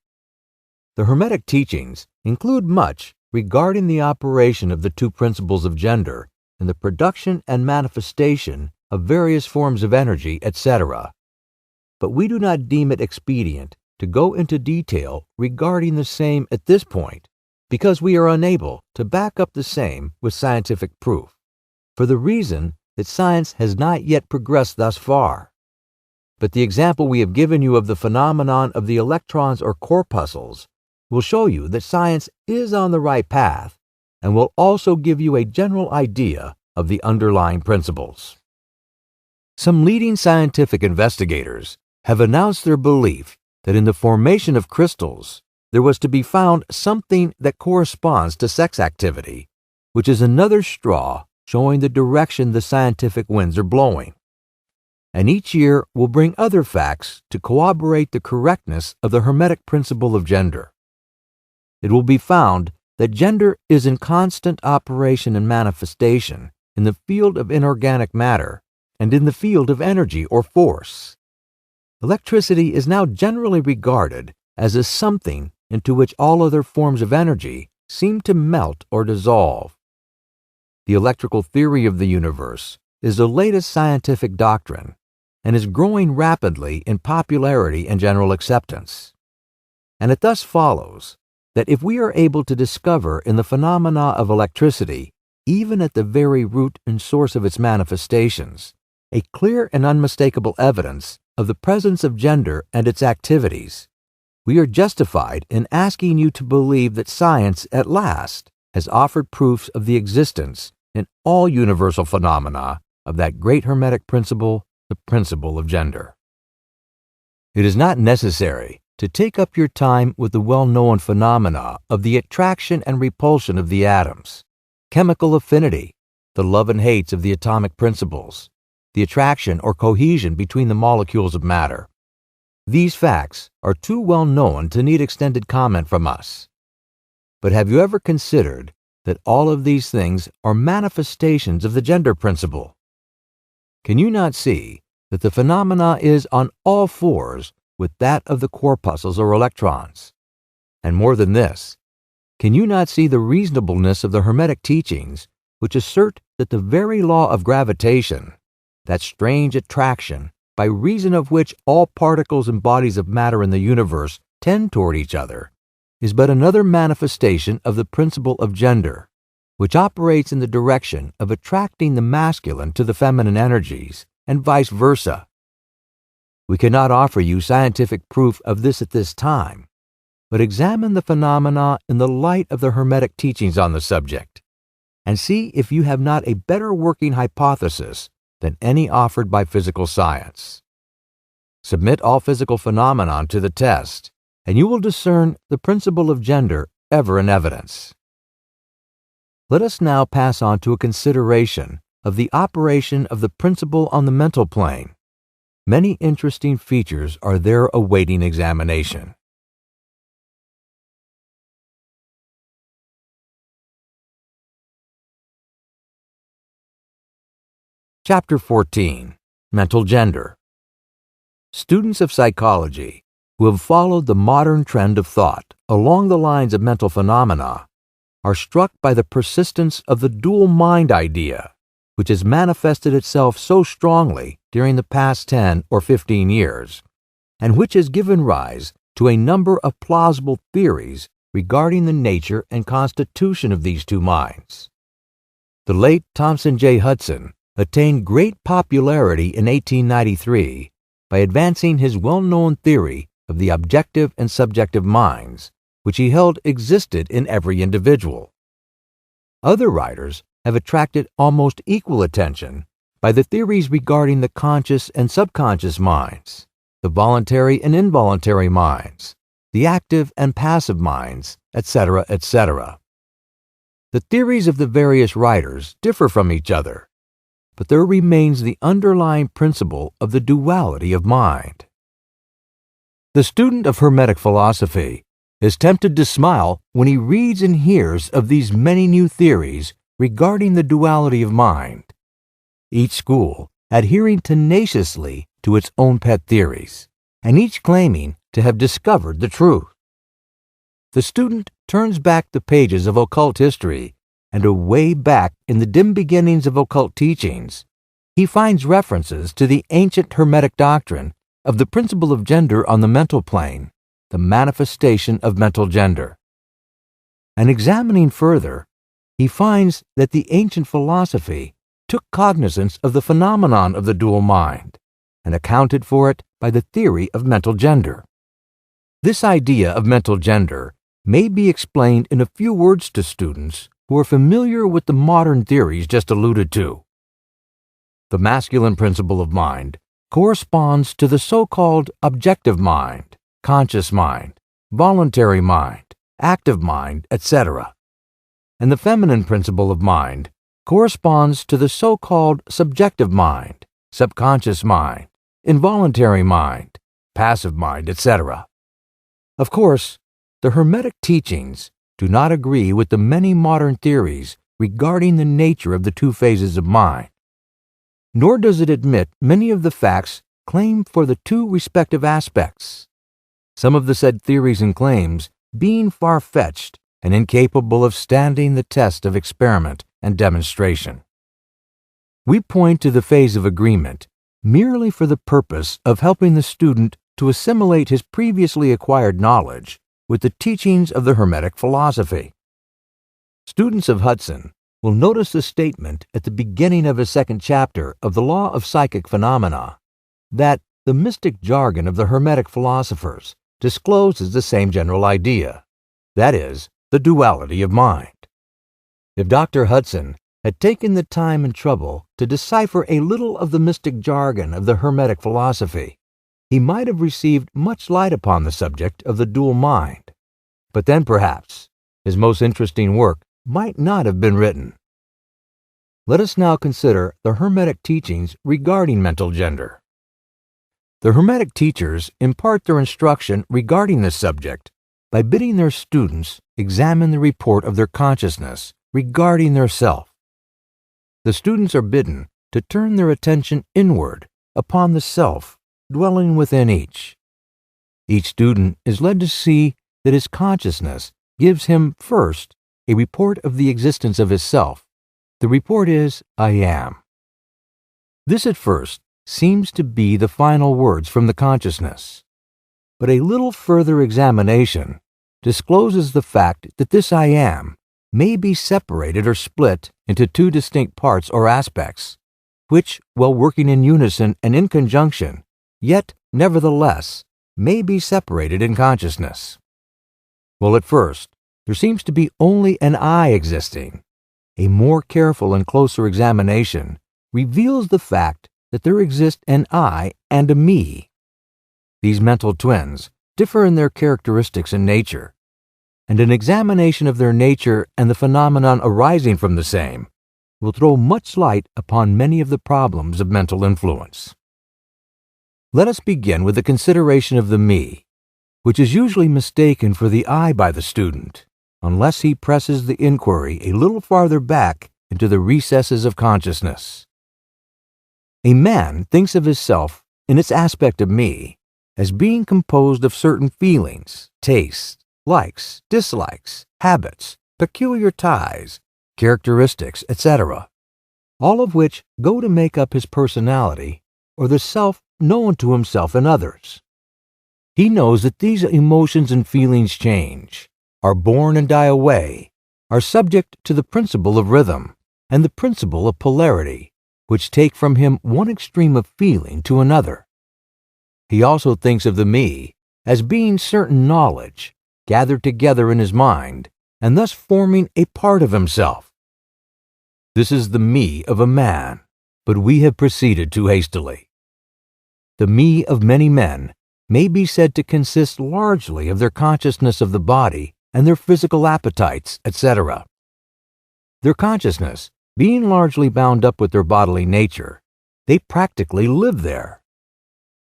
The Hermetic teachings include much regarding the operation of the two principles of gender in the production and manifestation of various forms of energy, etc. But we do not deem it expedient to go into detail regarding the same at this point, because we are unable to back up the same with scientific proof, for the reason that science has not yet progressed thus far. But the example we have given you of the phenomenon of the electrons or corpuscles will show you that science is on the right path and will also give you a general idea of the underlying principles. Some leading scientific investigators have announced their belief that in the formation of crystals, there was to be found something that corresponds to sex activity, which is another straw showing the direction the scientific winds are blowing. And each year will bring other facts to corroborate the correctness of the Hermetic principle of gender. It will be found that gender is in constant operation and manifestation in the field of inorganic matter and in the field of energy or force. Electricity is now generally regarded as a something into which all other forms of energy seem to melt or dissolve. The electrical theory of the universe is the latest scientific doctrine and is growing rapidly in popularity and general acceptance. And it thus follows that if we are able to discover in the phenomena of electricity, even at the very root and source of its manifestations, a clear and unmistakable evidence of the presence of gender and its activities, we are justified in asking you to believe that science at last has offered proofs of the existence in all universal phenomena of that great Hermetic principle, the principle of gender. It is not necessary to take up your time with the well-known phenomena of the attraction and repulsion of the atoms, chemical affinity, the love and hates of the atomic principles, the attraction or cohesion between the molecules of matter. These facts are too well known to need extended comment from us. But have you ever considered that all of these things are manifestations of the gender principle? Can you not see that the phenomena is on all fours with that of the corpuscles or electrons? And more than this, can you not see the reasonableness of the Hermetic teachings which assert that the very law of gravitation, that strange attraction by reason of which all particles and bodies of matter in the universe tend toward each other, is but another manifestation of the principle of gender, which operates in the direction of attracting the masculine to the feminine energies, and vice versa? We cannot offer you scientific proof of this at this time, but examine the phenomena in the light of the Hermetic teachings on the subject, and see if you have not a better working hypothesis than any offered by physical science. Submit all physical phenomena to the test, and you will discern the principle of gender ever in evidence. Let us now pass on to a consideration of the operation of the principle on the mental plane. Many interesting features are there awaiting examination. Chapter 14. Mental Gender. Students of psychology who have followed the modern trend of thought along the lines of mental phenomena are struck by the persistence of the dual mind idea, which has manifested itself so strongly during the past 10 or 15 years, and which has given rise to a number of plausible theories regarding the nature and constitution of these two minds. The late Thomson J. Hudson attained great popularity in 1893 by advancing his well-known theory of the objective and subjective minds, which he held existed in every individual. Other writers have attracted almost equal attention by the theories regarding the conscious and subconscious minds, the voluntary and involuntary minds, the active and passive minds, etc., etc. The theories of the various writers differ from each other, but there remains the underlying principle of the duality of mind. The student of Hermetic philosophy is tempted to smile when he reads and hears of these many new theories regarding the duality of mind, each school adhering tenaciously to its own pet theories, and each claiming to have discovered the truth. The student turns back the pages of occult history, and away back in the dim beginnings of occult teachings, he finds references to the ancient Hermetic doctrine of the principle of gender on the mental plane, the manifestation of mental gender. and examining further, he finds that the ancient philosophy took cognizance of the phenomenon of the dual mind and accounted for it by the theory of mental gender. This idea of mental gender may be explained in a few words to students who are familiar with the modern theories just alluded to. The masculine principle of mind corresponds to the so-called objective mind, conscious mind, voluntary mind, active mind, etc. And the feminine principle of mind corresponds to the so-called subjective mind, subconscious mind, involuntary mind, passive mind, etc. Of course, the Hermetic teachings do not agree with the many modern theories regarding the nature of the two phases of mind, nor does it admit many of the facts claimed for the two respective aspects, some of the said theories and claims being far-fetched and incapable of standing the test of experiment and demonstration. We point to the phase of agreement merely for the purpose of helping the student to assimilate his previously acquired knowledge with the teachings of the Hermetic philosophy. Students of Hudson will notice the statement at the beginning of his second chapter of the Law of Psychic Phenomena that the mystic jargon of the Hermetic philosophers discloses the same general idea, that is, the duality of mind. If Dr. Hudson had taken the time and trouble to decipher a little of the mystic jargon of the Hermetic philosophy, he might have received much light upon the subject of the dual mind, but then perhaps his most interesting work might not have been written. Let us now consider the Hermetic teachings regarding mental gender. The Hermetic teachers impart their instruction regarding this subject by bidding their students examine the report of their consciousness regarding their self. The students are bidden to turn their attention inward upon the self dwelling within each. Each student is led to see that his consciousness gives him first a report of the existence of his self. The report is, I am. This at first seems to be the final words from the consciousness, but a little further examination discloses the fact that this I am may be separated or split into two distinct parts or aspects, which, while working in unison and in conjunction, yet, nevertheless, may be separated in consciousness. Well, at first, there seems to be only an I existing. A more careful and closer examination reveals the fact that there exists an I and a me. These mental twins differ in their characteristics and nature, and an examination of their nature and the phenomenon arising from the same will throw much light upon many of the problems of mental influence. Let us begin with the consideration of the me, which is usually mistaken for the I by the student, unless he presses the inquiry a little farther back into the recesses of consciousness. A man thinks of his self in its aspect of me as being composed of certain feelings, tastes, likes, dislikes, habits, peculiar ties, characteristics, etc., all of which go to make up his personality or the self known to himself and others. He knows that these emotions and feelings change, are born and die away, are subject to the principle of rhythm and the principle of polarity, which take from him one extreme of feeling to another. He also thinks of the me as being certain knowledge gathered together in his mind and thus forming a part of himself. This is the me of a man, but we have proceeded too hastily. The me of many men may be said to consist largely of their consciousness of the body and their physical appetites, etc. Their consciousness being largely bound up with their bodily nature, they practically live there.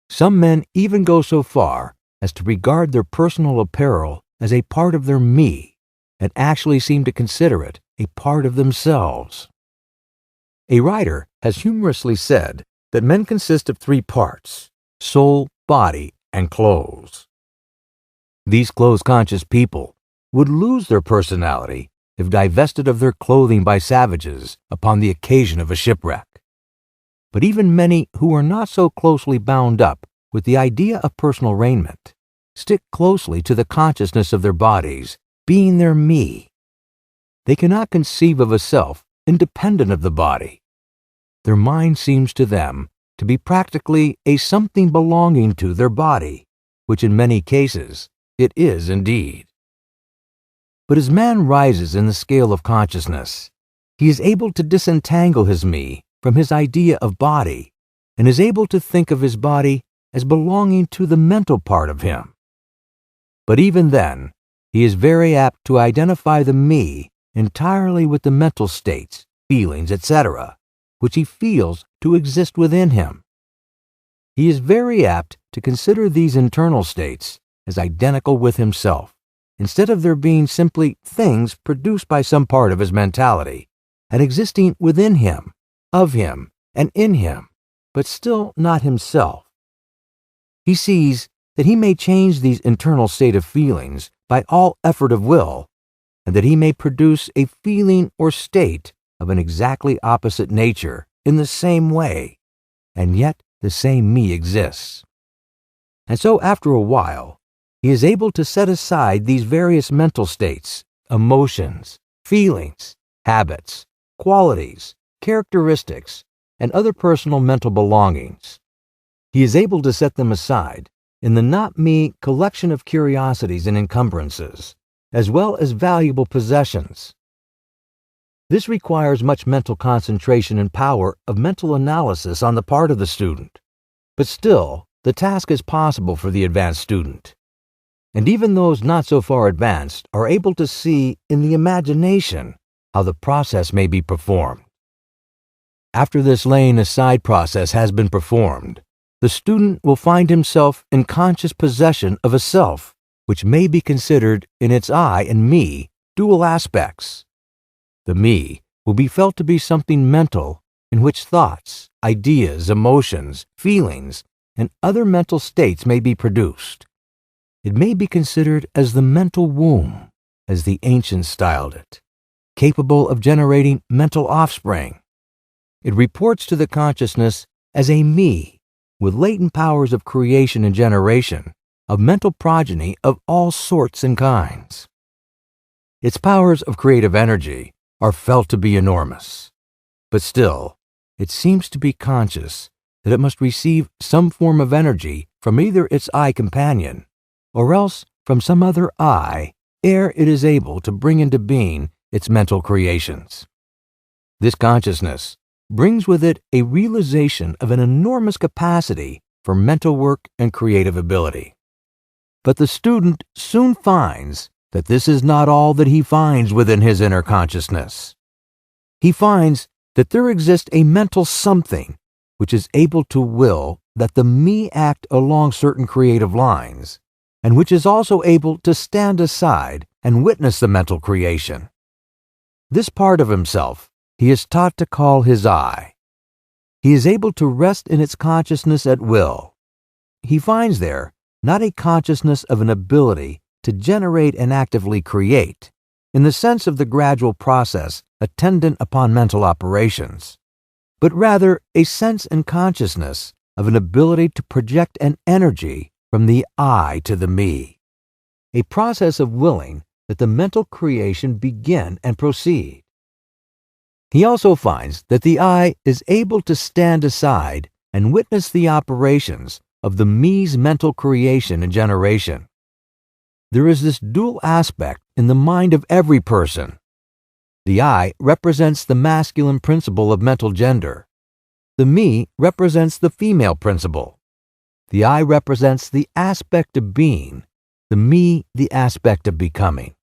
Some men even go so far as to regard their personal apparel as a part of their me and actually seem to consider it a part of themselves. A writer has humorously said that men consist of three parts: soul, body, and clothes. These clothes-conscious people would lose their personality if divested of their clothing by savages upon the occasion of a shipwreck. But even many who are not so closely bound up with the idea of personal raiment stick closely to the consciousness of their bodies being their me They cannot conceive of a self independent of the body. Their mind seems to them to be practically a something belonging to their body, which in many cases it is indeed. But as man rises in the scale of consciousness, he is able to disentangle his me from his idea of body, and is able to think of his body as belonging to the mental part of him. But even then, he is very apt to identify the me entirely with the mental states, feelings, etc., which he feels to exist within him. He is very apt to consider these internal states as identical with himself, instead of there being simply things produced by some part of his mentality and existing within him, of him, and in him, but still not himself. He sees that he may change these internal state of feelings by all effort of will, and that he may produce a feeling or state of an exactly opposite nature in the same way, and yet the same me exists. And so after a while, he is able to set aside these various mental states, emotions, feelings, habits, qualities, characteristics, and other personal mental belongings. He is able to set them aside in the not-me collection of curiosities and encumbrances, as well as valuable possessions. This requires much mental concentration and power of mental analysis on the part of the student, but still, the task is possible for the advanced student. And even those not so far advanced are able to see in the imagination how the process may be performed. After this laying aside process has been performed, the student will find himself in conscious possession of a self, which may be considered in its I and me dual aspects. The me will be felt to be something mental in which thoughts, ideas, emotions, feelings, and other mental states may be produced. It may be considered as the mental womb, as the ancients styled it, capable of generating mental offspring. It reports to the consciousness as a me with latent powers of creation and generation, of mental progeny of all sorts and kinds. Its powers of creative energy are felt to be enormous, but still, it seems to be conscious that it must receive some form of energy from either its I companion, or else from some other I, ere it is able to bring into being its mental creations. This consciousness brings with it a realization of an enormous capacity for mental work and creative ability. But the student soon finds that this is not all that he finds within his inner consciousness. He finds that there exists a mental something which is able to will that the me act along certain creative lines, and which is also able to stand aside and witness the mental creation. This part of himself he is taught to call his I. He is able to rest in its consciousness at will. He finds there not a consciousness of an ability to generate and actively create, in the sense of the gradual process attendant upon mental operations, but rather a sense and consciousness of an ability to project an energy from the I to the me, a process of willing that the mental creation begin and proceed. He also finds that the I is able to stand aside and witness the operations of the me's mental creation and generation. There is this dual aspect in the mind of every person. The I represents the masculine principle of mental gender. The me represents the female principle. The I represents the aspect of being, the me the aspect of becoming.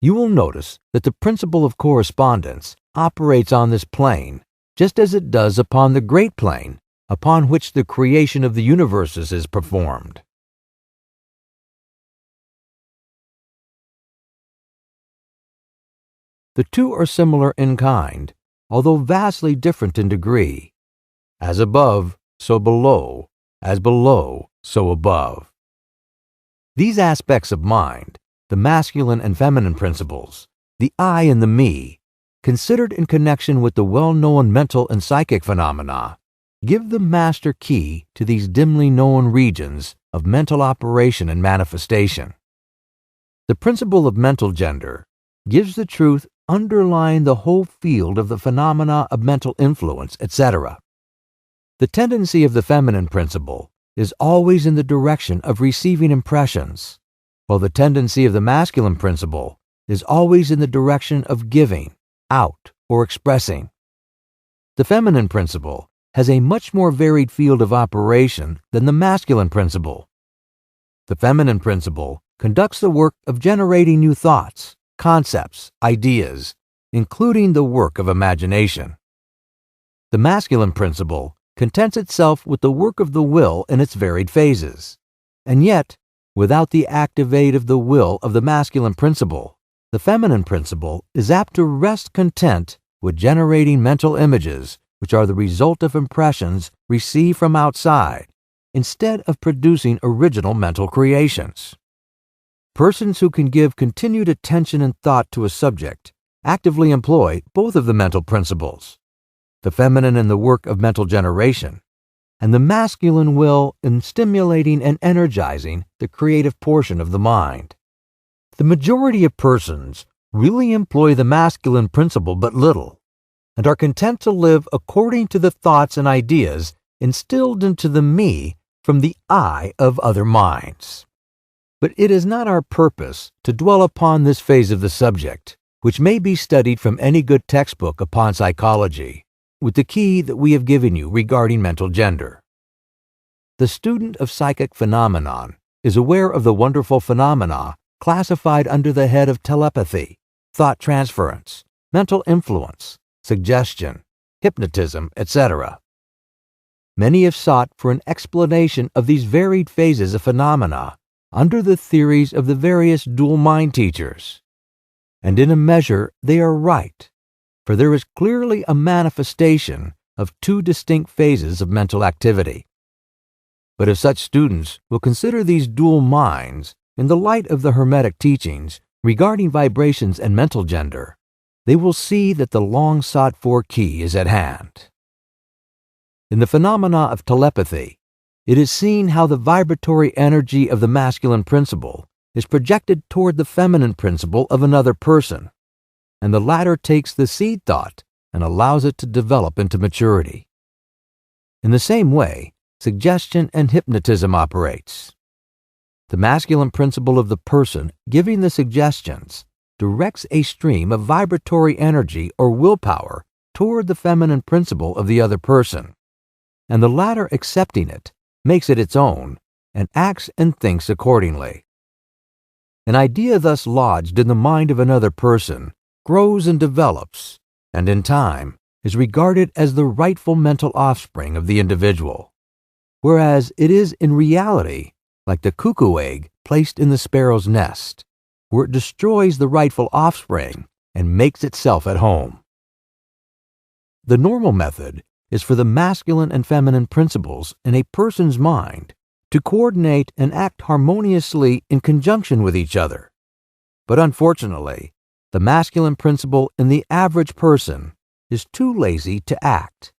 You will notice that the principle of correspondence operates on this plane, just as it does upon the great plane upon which the creation of the universes is performed. The two are similar in kind, although vastly different in degree. As above, so below, as below, so above. These aspects of mind, the masculine and feminine principles, the I and the me, considered in connection with the well-known mental and psychic phenomena, give the master key to these dimly known regions of mental operation and manifestation. The principle of mental gender gives the truth underline the whole field of the phenomena of mental influence, etc. The tendency of the feminine principle is always in the direction of receiving impressions, while the tendency of the masculine principle is always in the direction of giving, out, or expressing. The feminine principle has a much more varied field of operation than the masculine principle. The feminine principle conducts the work of generating new thoughts, concepts, ideas, including the work of imagination. The masculine principle contents itself with the work of the will in its varied phases, and yet, without the active aid of the will of the masculine principle, the feminine principle is apt to rest content with generating mental images which are the result of impressions received from outside, instead of producing original mental creations. Persons who can give continued attention and thought to a subject actively employ both of the mental principles, the feminine in the work of mental generation, and the masculine will in stimulating and energizing the creative portion of the mind. The majority of persons really employ the masculine principle but little, and are content to live according to the thoughts and ideas instilled into the me from the I of other minds. But it is not our purpose to dwell upon this phase of the subject, which may be studied from any good textbook upon psychology, with the key that we have given you regarding mental gender. The student of psychic phenomenon is aware of the wonderful phenomena classified under the head of telepathy, thought transference, mental influence, suggestion, hypnotism, etc. Many have sought for an explanation of these varied phases of phenomena under the theories of the various dual mind teachers. And in a measure they are right, for there is clearly a manifestation of two distinct phases of mental activity. But if such students will consider these dual minds in the light of the Hermetic teachings regarding vibrations and mental gender, they will see that the long-sought-for key is at hand. In the phenomena of telepathy, it is seen how the vibratory energy of the masculine principle is projected toward the feminine principle of another person, and the latter takes the seed thought and allows it to develop into maturity. In the same way, suggestion and hypnotism operates. The masculine principle of the person giving the suggestions directs a stream of vibratory energy or willpower toward the feminine principle of the other person, and the latter accepting it makes it its own and acts and thinks accordingly. An idea thus lodged in the mind of another person grows and develops, and in time is regarded as the rightful mental offspring of the individual, whereas it is in reality like the cuckoo egg placed in the sparrow's nest, where it destroys the rightful offspring and makes itself at home. The normal method is for the masculine and feminine principles in a person's mind to coordinate and act harmoniously in conjunction with each other. But unfortunately, the masculine principle in the average person is too lazy to act.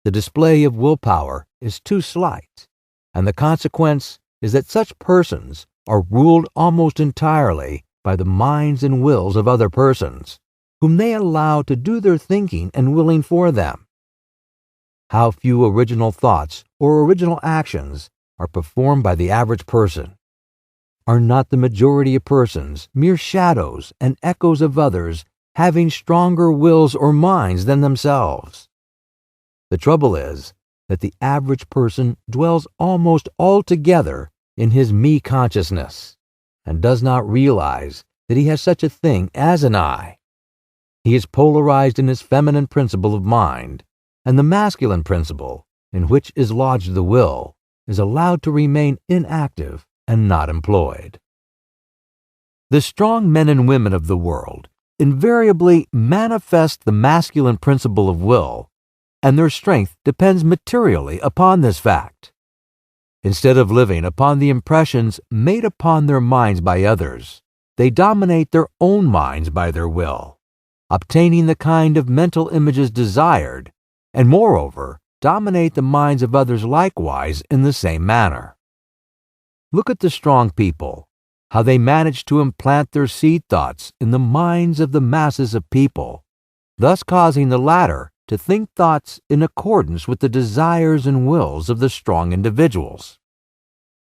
The display of willpower is too slight, and the consequence is that such persons are ruled almost entirely by the minds and wills of other persons, whom they allow to do their thinking and willing for them. How few original thoughts or original actions are performed by the average person. Are not the majority of persons mere shadows and echoes of others having stronger wills or minds than themselves? The trouble is that the average person dwells almost altogether in his me consciousness and does not realize that he has such a thing as an I. He is polarized in his feminine principle of mind, and the masculine principle, in which is lodged the will, is allowed to remain inactive and not employed. The strong men and women of the world invariably manifest the masculine principle of will, and their strength depends materially upon this fact. Instead of living upon the impressions made upon their minds by others, they dominate their own minds by their will, obtaining the kind of mental images desired, and moreover, dominate the minds of others likewise in the same manner. Look at the strong people, how they manage to implant their seed thoughts in the minds of the masses of people, thus causing the latter to think thoughts in accordance with the desires and wills of the strong individuals.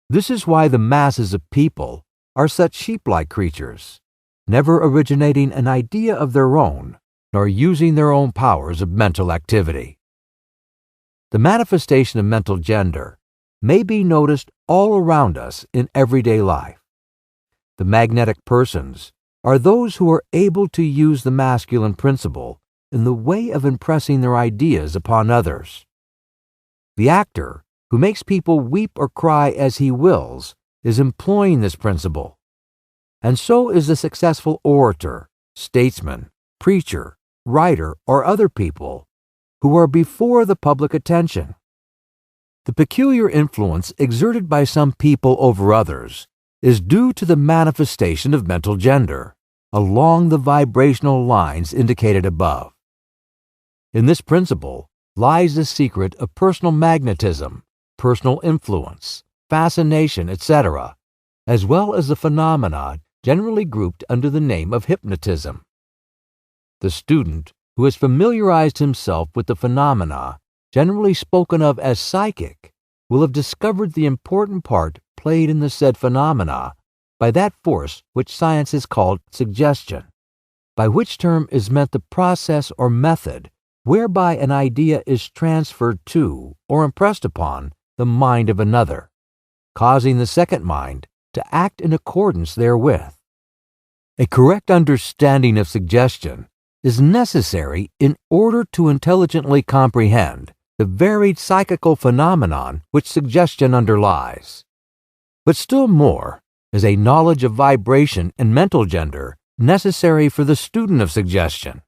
This is why the masses of people are such sheep-like creatures, never originating an idea of their own, nor using their own powers of mental activity. The manifestation of mental gender may be noticed all around us in everyday life. The magnetic persons are those who are able to use the masculine principle in the way of impressing their ideas upon others. The actor, who makes people weep or cry as he wills, is employing this principle. And so is the successful orator, statesman, preacher, writer, or other people who are before the public attention. The peculiar influence exerted by some people over others is due to the manifestation of mental gender along the vibrational lines indicated above. In this principle lies the secret of personal magnetism, personal influence, fascination, etc., as well as the phenomena generally grouped under the name of hypnotism. The student who has familiarized himself with the phenomena generally spoken of as psychic will have discovered the important part played in the said phenomena by that force which science has called suggestion, by which term is meant the process or method whereby an idea is transferred to or impressed upon the mind of another, causing the second mind to act in accordance therewith. A correct understanding of suggestion is necessary in order to intelligently comprehend the varied psychical phenomenon which suggestion underlies. But still more is a knowledge of vibration and mental gender necessary for the student of suggestion.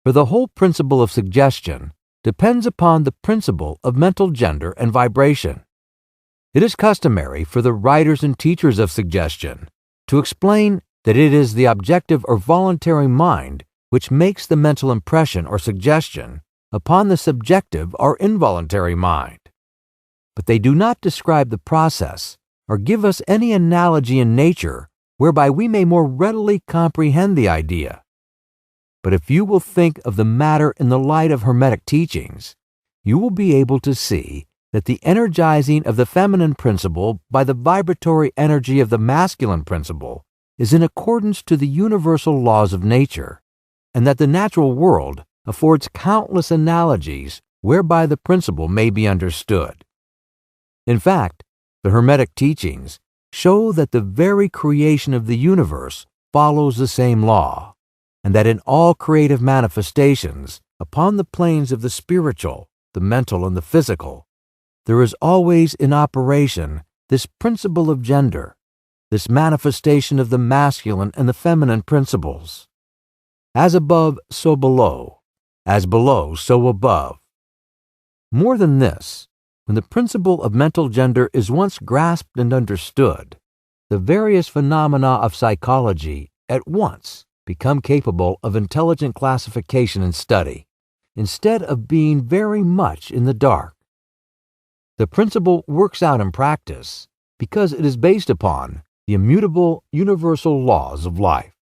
For the whole principle of suggestion depends upon the principle of mental gender and vibration. It is customary for the writers and teachers of suggestion to explain that it is the objective or voluntary mind which makes the mental impression or suggestion upon the subjective or involuntary mind. But they do not describe the process or give us any analogy in nature whereby we may more readily comprehend the idea. But if you will think of the matter in the light of Hermetic teachings, you will be able to see that the energizing of the feminine principle by the vibratory energy of the masculine principle is in accordance to the universal laws of nature, and that the natural world affords countless analogies whereby the principle may be understood. In fact, the Hermetic teachings show that the very creation of the universe follows the same law, and that in all creative manifestations upon the planes of the spiritual, the mental, and the physical, there is always in operation this principle of gender, this manifestation of the masculine and the feminine principles. As above, so below. As below, so above. More than this, when the principle of mental gender is once grasped and understood, the various phenomena of psychology at once become capable of intelligent classification and study, instead of being very much in the dark. The principle works out in practice because it is based upon the immutable universal laws of life.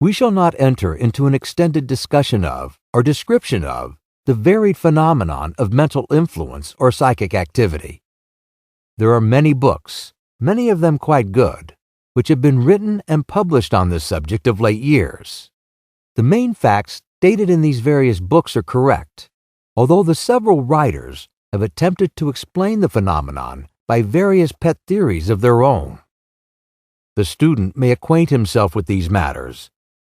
We shall not enter into an extended discussion of or description of the varied phenomenon of mental influence or psychic activity. There are many books, many of them quite good, which have been written and published on this subject of late years. The main facts stated in these various books are correct, although the several writers have attempted to explain the phenomenon by various pet theories of their own. The student may acquaint himself with these matters,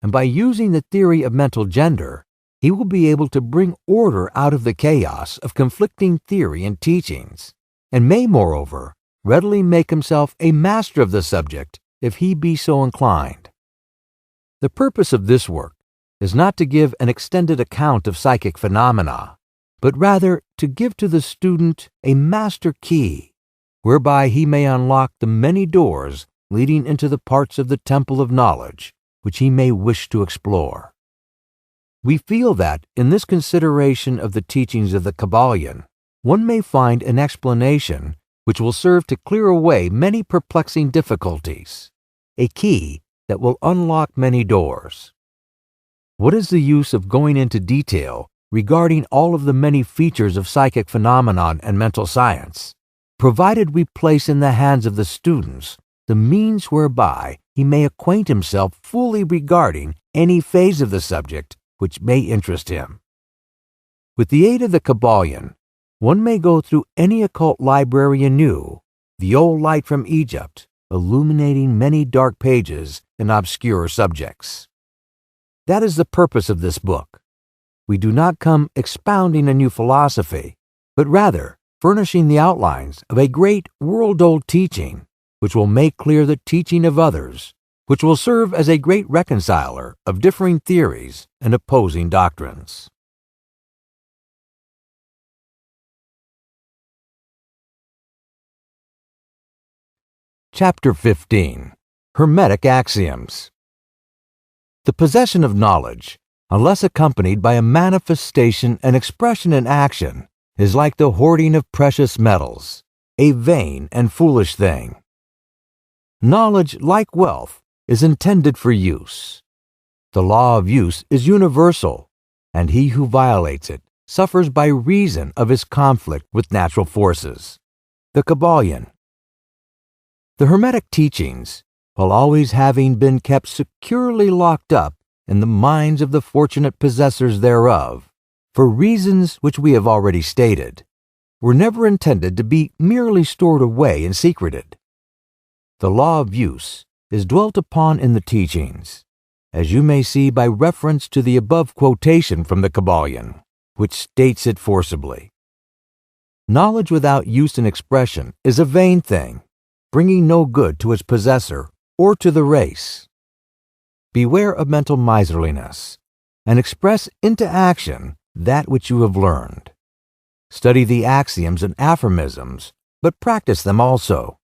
and by using the theory of mental gender, he will be able to bring order out of the chaos of conflicting theory and teachings, and may, moreover, readily make himself a master of the subject if he be so inclined. The purpose of this work is not to give an extended account of psychic phenomena, but rather to give to the student a master key, whereby he may unlock the many doors leading into the parts of the temple of knowledge which he may wish to explore. We feel that, in this consideration of the teachings of the Kybalion, one may find an explanation which will serve to clear away many perplexing difficulties, a key that will unlock many doors. What is the use of going into detail regarding all of the many features of psychic phenomenon and mental science, provided we place in the hands of the students the means whereby he may acquaint himself fully regarding any phase of the subject which may interest him? With the aid of the Kybalion, one may go through any occult library anew, the old light from Egypt, illuminating many dark pages and obscure subjects. That is the purpose of this book. We do not come expounding a new philosophy, but rather furnishing the outlines of a great world-old teaching, which will make clear the teaching of others, which will serve as a great reconciler of differing theories and opposing doctrines. Chapter 15. Hermetic Axioms. The possession of knowledge, unless accompanied by a manifestation and expression in action, is like the hoarding of precious metals, a vain and foolish thing. Knowledge, like wealth, is intended for use. The law of use is universal, and he who violates it suffers by reason of his conflict with natural forces. The Kybalion. The Hermetic teachings, while always having been kept securely locked up in the minds of the fortunate possessors thereof, for reasons which we have already stated, were never intended to be merely stored away and secreted. The law of use is dwelt upon in the teachings, as you may see by reference to the above quotation from the Kybalion, which states it forcibly. Knowledge without use and expression is a vain thing, bringing no good to its possessor or to the race. Beware of mental miserliness, and express into action that which you have learned. Study the axioms and aphorisms, but practice them also.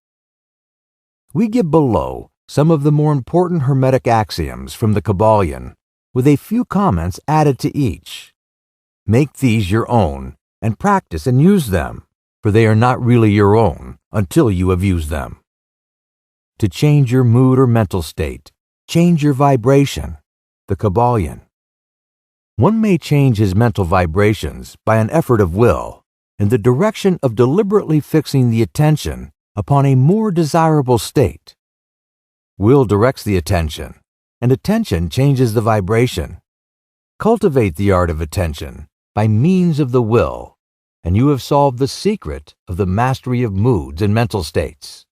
We give below some of the more important Hermetic axioms from the Kybalion, with a few comments added to each. Make these your own, and practice and use them, for they are not really your own until you have used them. To change your mood or mental state, change your vibration. The Kybalion. One may change his mental vibrations by an effort of will in the direction of deliberately fixing the attention upon a more desirable state. Will directs the attention, and attention changes the vibration. Cultivate the art of attention by means of the will, and you have solved the secret of the mastery of moods and mental states.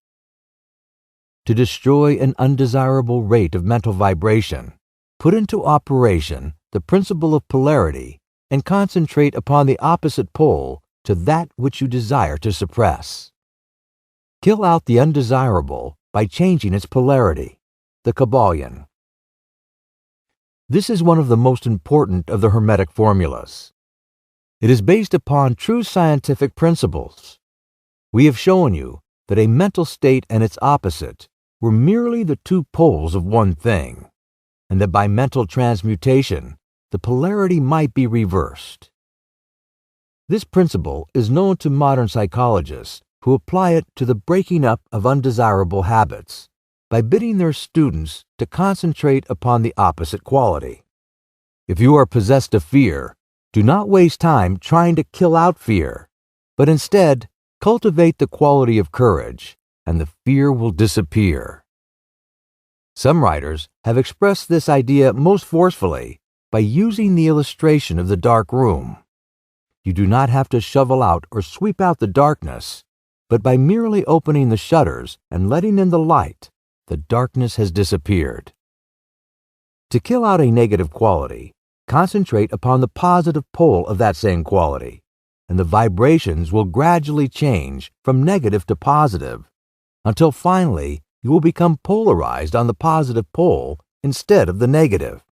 To destroy an undesirable rate of mental vibration, put into operation the principle of polarity and concentrate upon the opposite pole to that which you desire to suppress. Kill out the undesirable by changing its polarity. The Kybalion. This is one of the most important of the Hermetic formulas. It is based upon true scientific principles. We have shown you that a mental state and its opposite were merely the two poles of one thing, and that by mental transmutation, the polarity might be reversed. This principle is known to modern psychologists who apply it to the breaking up of undesirable habits by bidding their students to concentrate upon the opposite quality. If you are possessed of fear, do not waste time trying to kill out fear, but instead cultivate the quality of courage, and the fear will disappear. Some writers have expressed this idea most forcefully by using the illustration of the dark room. You do not have to shovel out or sweep out the darkness, but by merely opening the shutters and letting in the light, the darkness has disappeared. To kill out a negative quality, concentrate upon the positive pole of that same quality, and the vibrations will gradually change from negative to positive, until finally you will become polarized on the positive pole instead of the negative.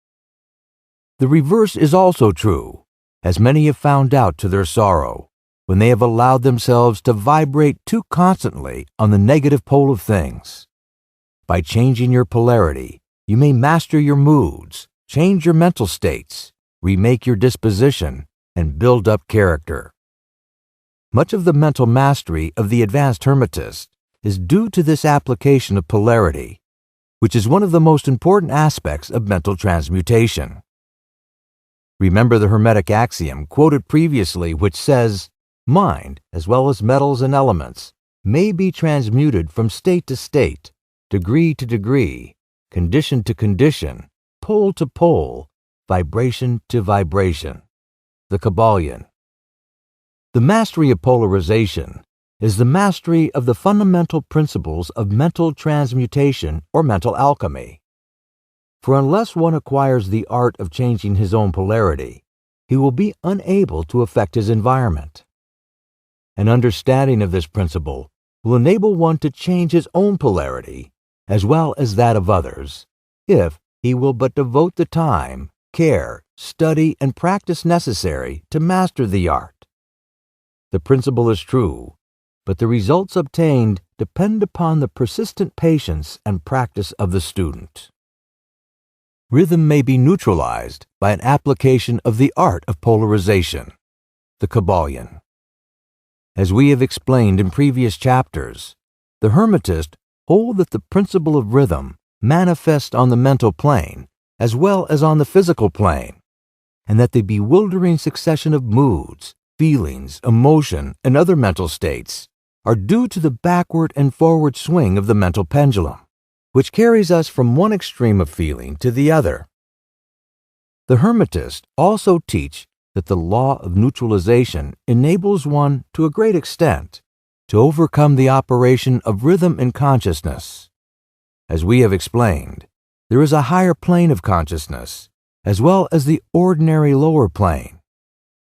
The reverse is also true, as many have found out to their sorrow, when they have allowed themselves to vibrate too constantly on the negative pole of things. By changing your polarity, you may master your moods, change your mental states, remake your disposition, and build up character. Much of the mental mastery of the advanced Hermetist is due to this application of polarity, which is one of the most important aspects of mental transmutation. Remember the Hermetic axiom quoted previously, which says, "Mind, as well as metals and elements, may be transmuted from state to state, degree to degree, condition to condition, pole to pole, vibration to vibration." The Kybalion. The mastery of polarization is the mastery of the fundamental principles of mental transmutation or mental alchemy. For unless one acquires the art of changing his own polarity, he will be unable to affect his environment. An understanding of this principle will enable one to change his own polarity as well as that of others, if he will but devote the time, care, study, and practice necessary to master the art. The principle is true, but the results obtained depend upon the persistent patience and practice of the student. Rhythm may be neutralized by an application of the art of polarization. The Kybalion. As we have explained in previous chapters, the Hermetists hold that the principle of rhythm manifests on the mental plane as well as on the physical plane, and that the bewildering succession of moods, feelings, emotion, and other mental states are due to the backward and forward swing of the mental pendulum, which carries us from one extreme of feeling to the other. The Hermetists also teach that the law of neutralization enables one, to a great extent, to overcome the operation of rhythm in consciousness. As we have explained, there is a higher plane of consciousness, as well as the ordinary lower plane,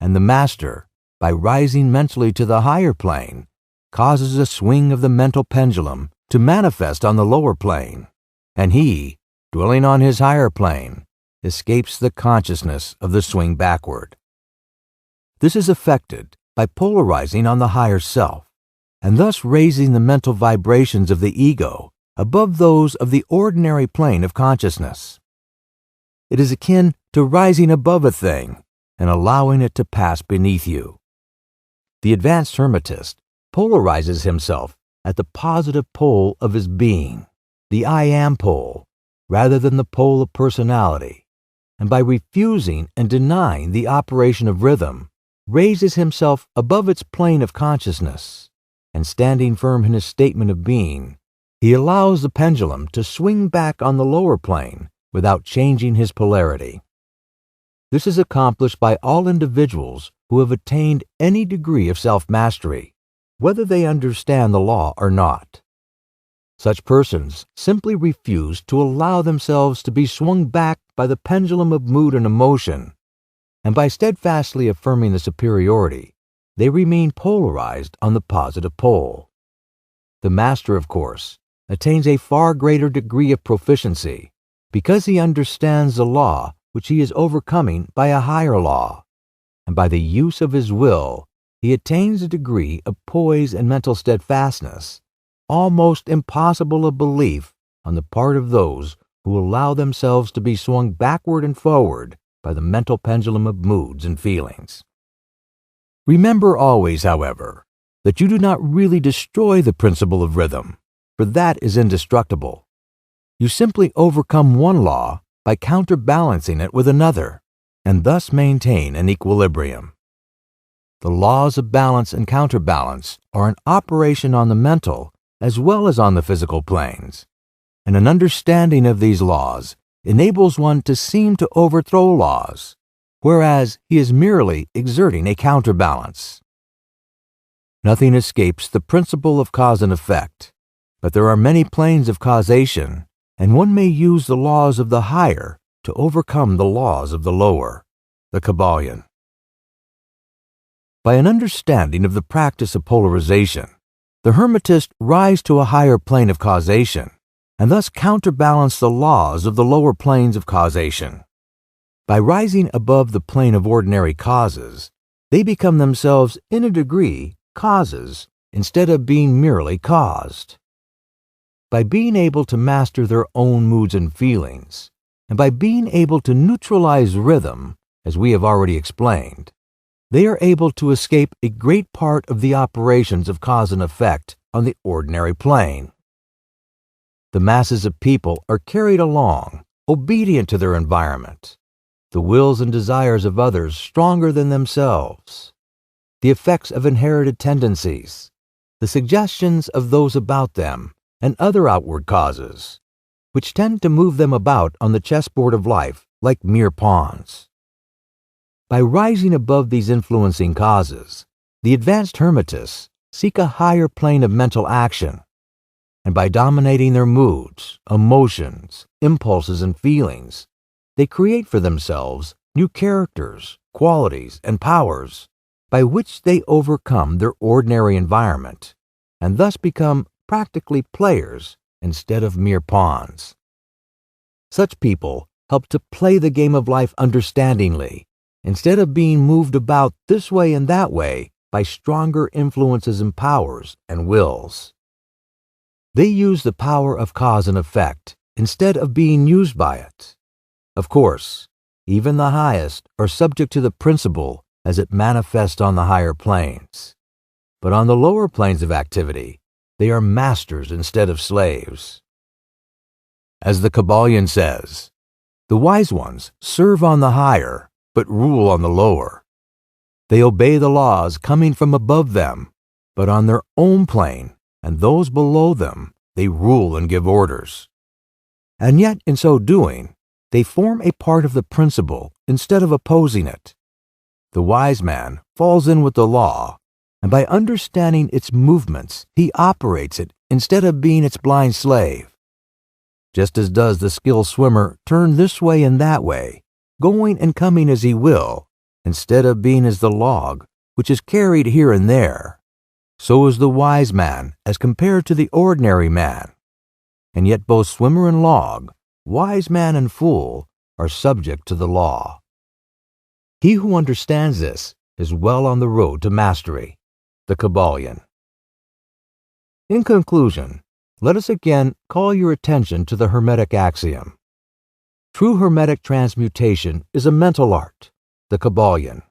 and the master, by rising mentally to the higher plane, causes a swing of the mental pendulum to manifest on the lower plane, and he, dwelling on his higher plane, escapes the consciousness of the swing backward. This is effected by polarizing on the higher self, and thus raising the mental vibrations of the ego above those of the ordinary plane of consciousness. It is akin to rising above a thing and allowing it to pass beneath you. The advanced Hermetist polarizes himself at the positive pole of his being, the I am pole, rather than the pole of personality, and by refusing and denying the operation of rhythm, raises himself above its plane of consciousness, and standing firm in his statement of being, he allows the pendulum to swing back on the lower plane without changing his polarity. This is accomplished by all individuals who have attained any degree of self-mastery, whether they understand the law or not. Such persons simply refuse to allow themselves to be swung back by the pendulum of mood and emotion, and by steadfastly affirming the superiority, they remain polarized on the positive pole. The master, of course, attains a far greater degree of proficiency because he understands the law which he is overcoming by a higher law, and by the use of his will he attains a degree of poise and mental steadfastness almost impossible of belief on the part of those who allow themselves to be swung backward and forward by the mental pendulum of moods and feelings. Remember always, however, that you do not really destroy the principle of rhythm, for that is indestructible. You simply overcome one law by counterbalancing it with another, and thus maintain an equilibrium. The laws of balance and counterbalance are in operation on the mental as well as on the physical planes, and an understanding of these laws enables one to seem to overthrow laws, whereas he is merely exerting a counterbalance. Nothing escapes the principle of cause and effect, but there are many planes of causation, and one may use the laws of the higher to overcome the laws of the lower. The Kybalion. By an understanding of the practice of polarization, the Hermetists rise to a higher plane of causation, and thus counterbalance the laws of the lower planes of causation. By rising above the plane of ordinary causes, they become themselves, in a degree, causes, instead of being merely caused. By being able to master their own moods and feelings, and by being able to neutralize rhythm, as we have already explained, they are able to escape a great part of the operations of cause and effect on the ordinary plane. The masses of people are carried along, obedient to their environment, the wills and desires of others stronger than themselves, the effects of inherited tendencies, the suggestions of those about them, and other outward causes, which tend to move them about on the chessboard of life like mere pawns. By rising above these influencing causes, the advanced Hermetists seek a higher plane of mental action, and by dominating their moods, emotions, impulses, and feelings, they create for themselves new characters, qualities, and powers by which they overcome their ordinary environment and thus become practically players instead of mere pawns. Such people help to play the game of life understandingly instead of being moved about this way and that way by stronger influences and powers and wills. They use the power of cause and effect instead of being used by it. Of course, even the highest are subject to the principle as it manifests on the higher planes. But on the lower planes of activity, they are masters instead of slaves. As the Kybalion says, the wise ones serve on the higher, but rule on the lower. They obey the laws coming from above them, but on their own plane and those below them, they rule and give orders. And yet, in so doing, they form a part of the principle instead of opposing it. The wise man falls in with the law, and by understanding its movements, he operates it instead of being its blind slave. Just as does the skilled swimmer turn this way and that way, going and coming as he will, instead of being as the log, which is carried here and there, so is the wise man as compared to the ordinary man. And yet both swimmer and log, wise man and fool, are subject to the law. He who understands this is well on the road to mastery. The Kybalion. In conclusion, let us again call your attention to the Hermetic axiom. True Hermetic transmutation is a mental art, the Kybalion.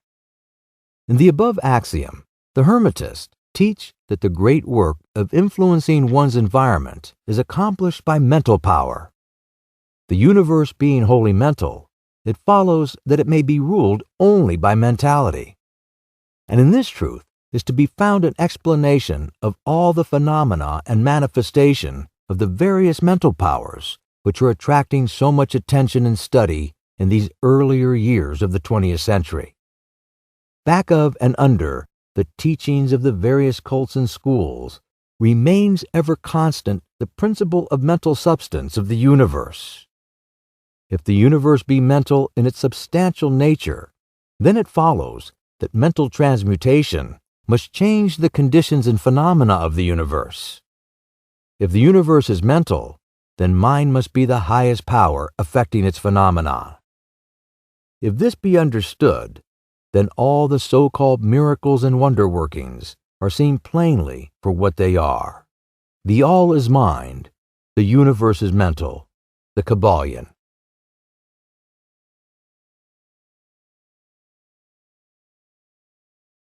In the above axiom, the Hermetists teach that the great work of influencing one's environment is accomplished by mental power. The universe being wholly mental, it follows that it may be ruled only by mentality. And in this truth is to be found an explanation of all the phenomena and manifestation of the various mental powers which are attracting so much attention and study in these earlier years of the 20th century. Back of and under the teachings of the various cults and schools remains ever constant the principle of mental substance of the universe. If the universe be mental in its substantial nature, then it follows that mental transmutation must change the conditions and phenomena of the universe. If the universe is mental, then mind must be the highest power affecting its phenomena. If this be understood, then all the so-called miracles and wonder workings are seen plainly for what they are. The all is mind, the universe is mental, the Kybalion.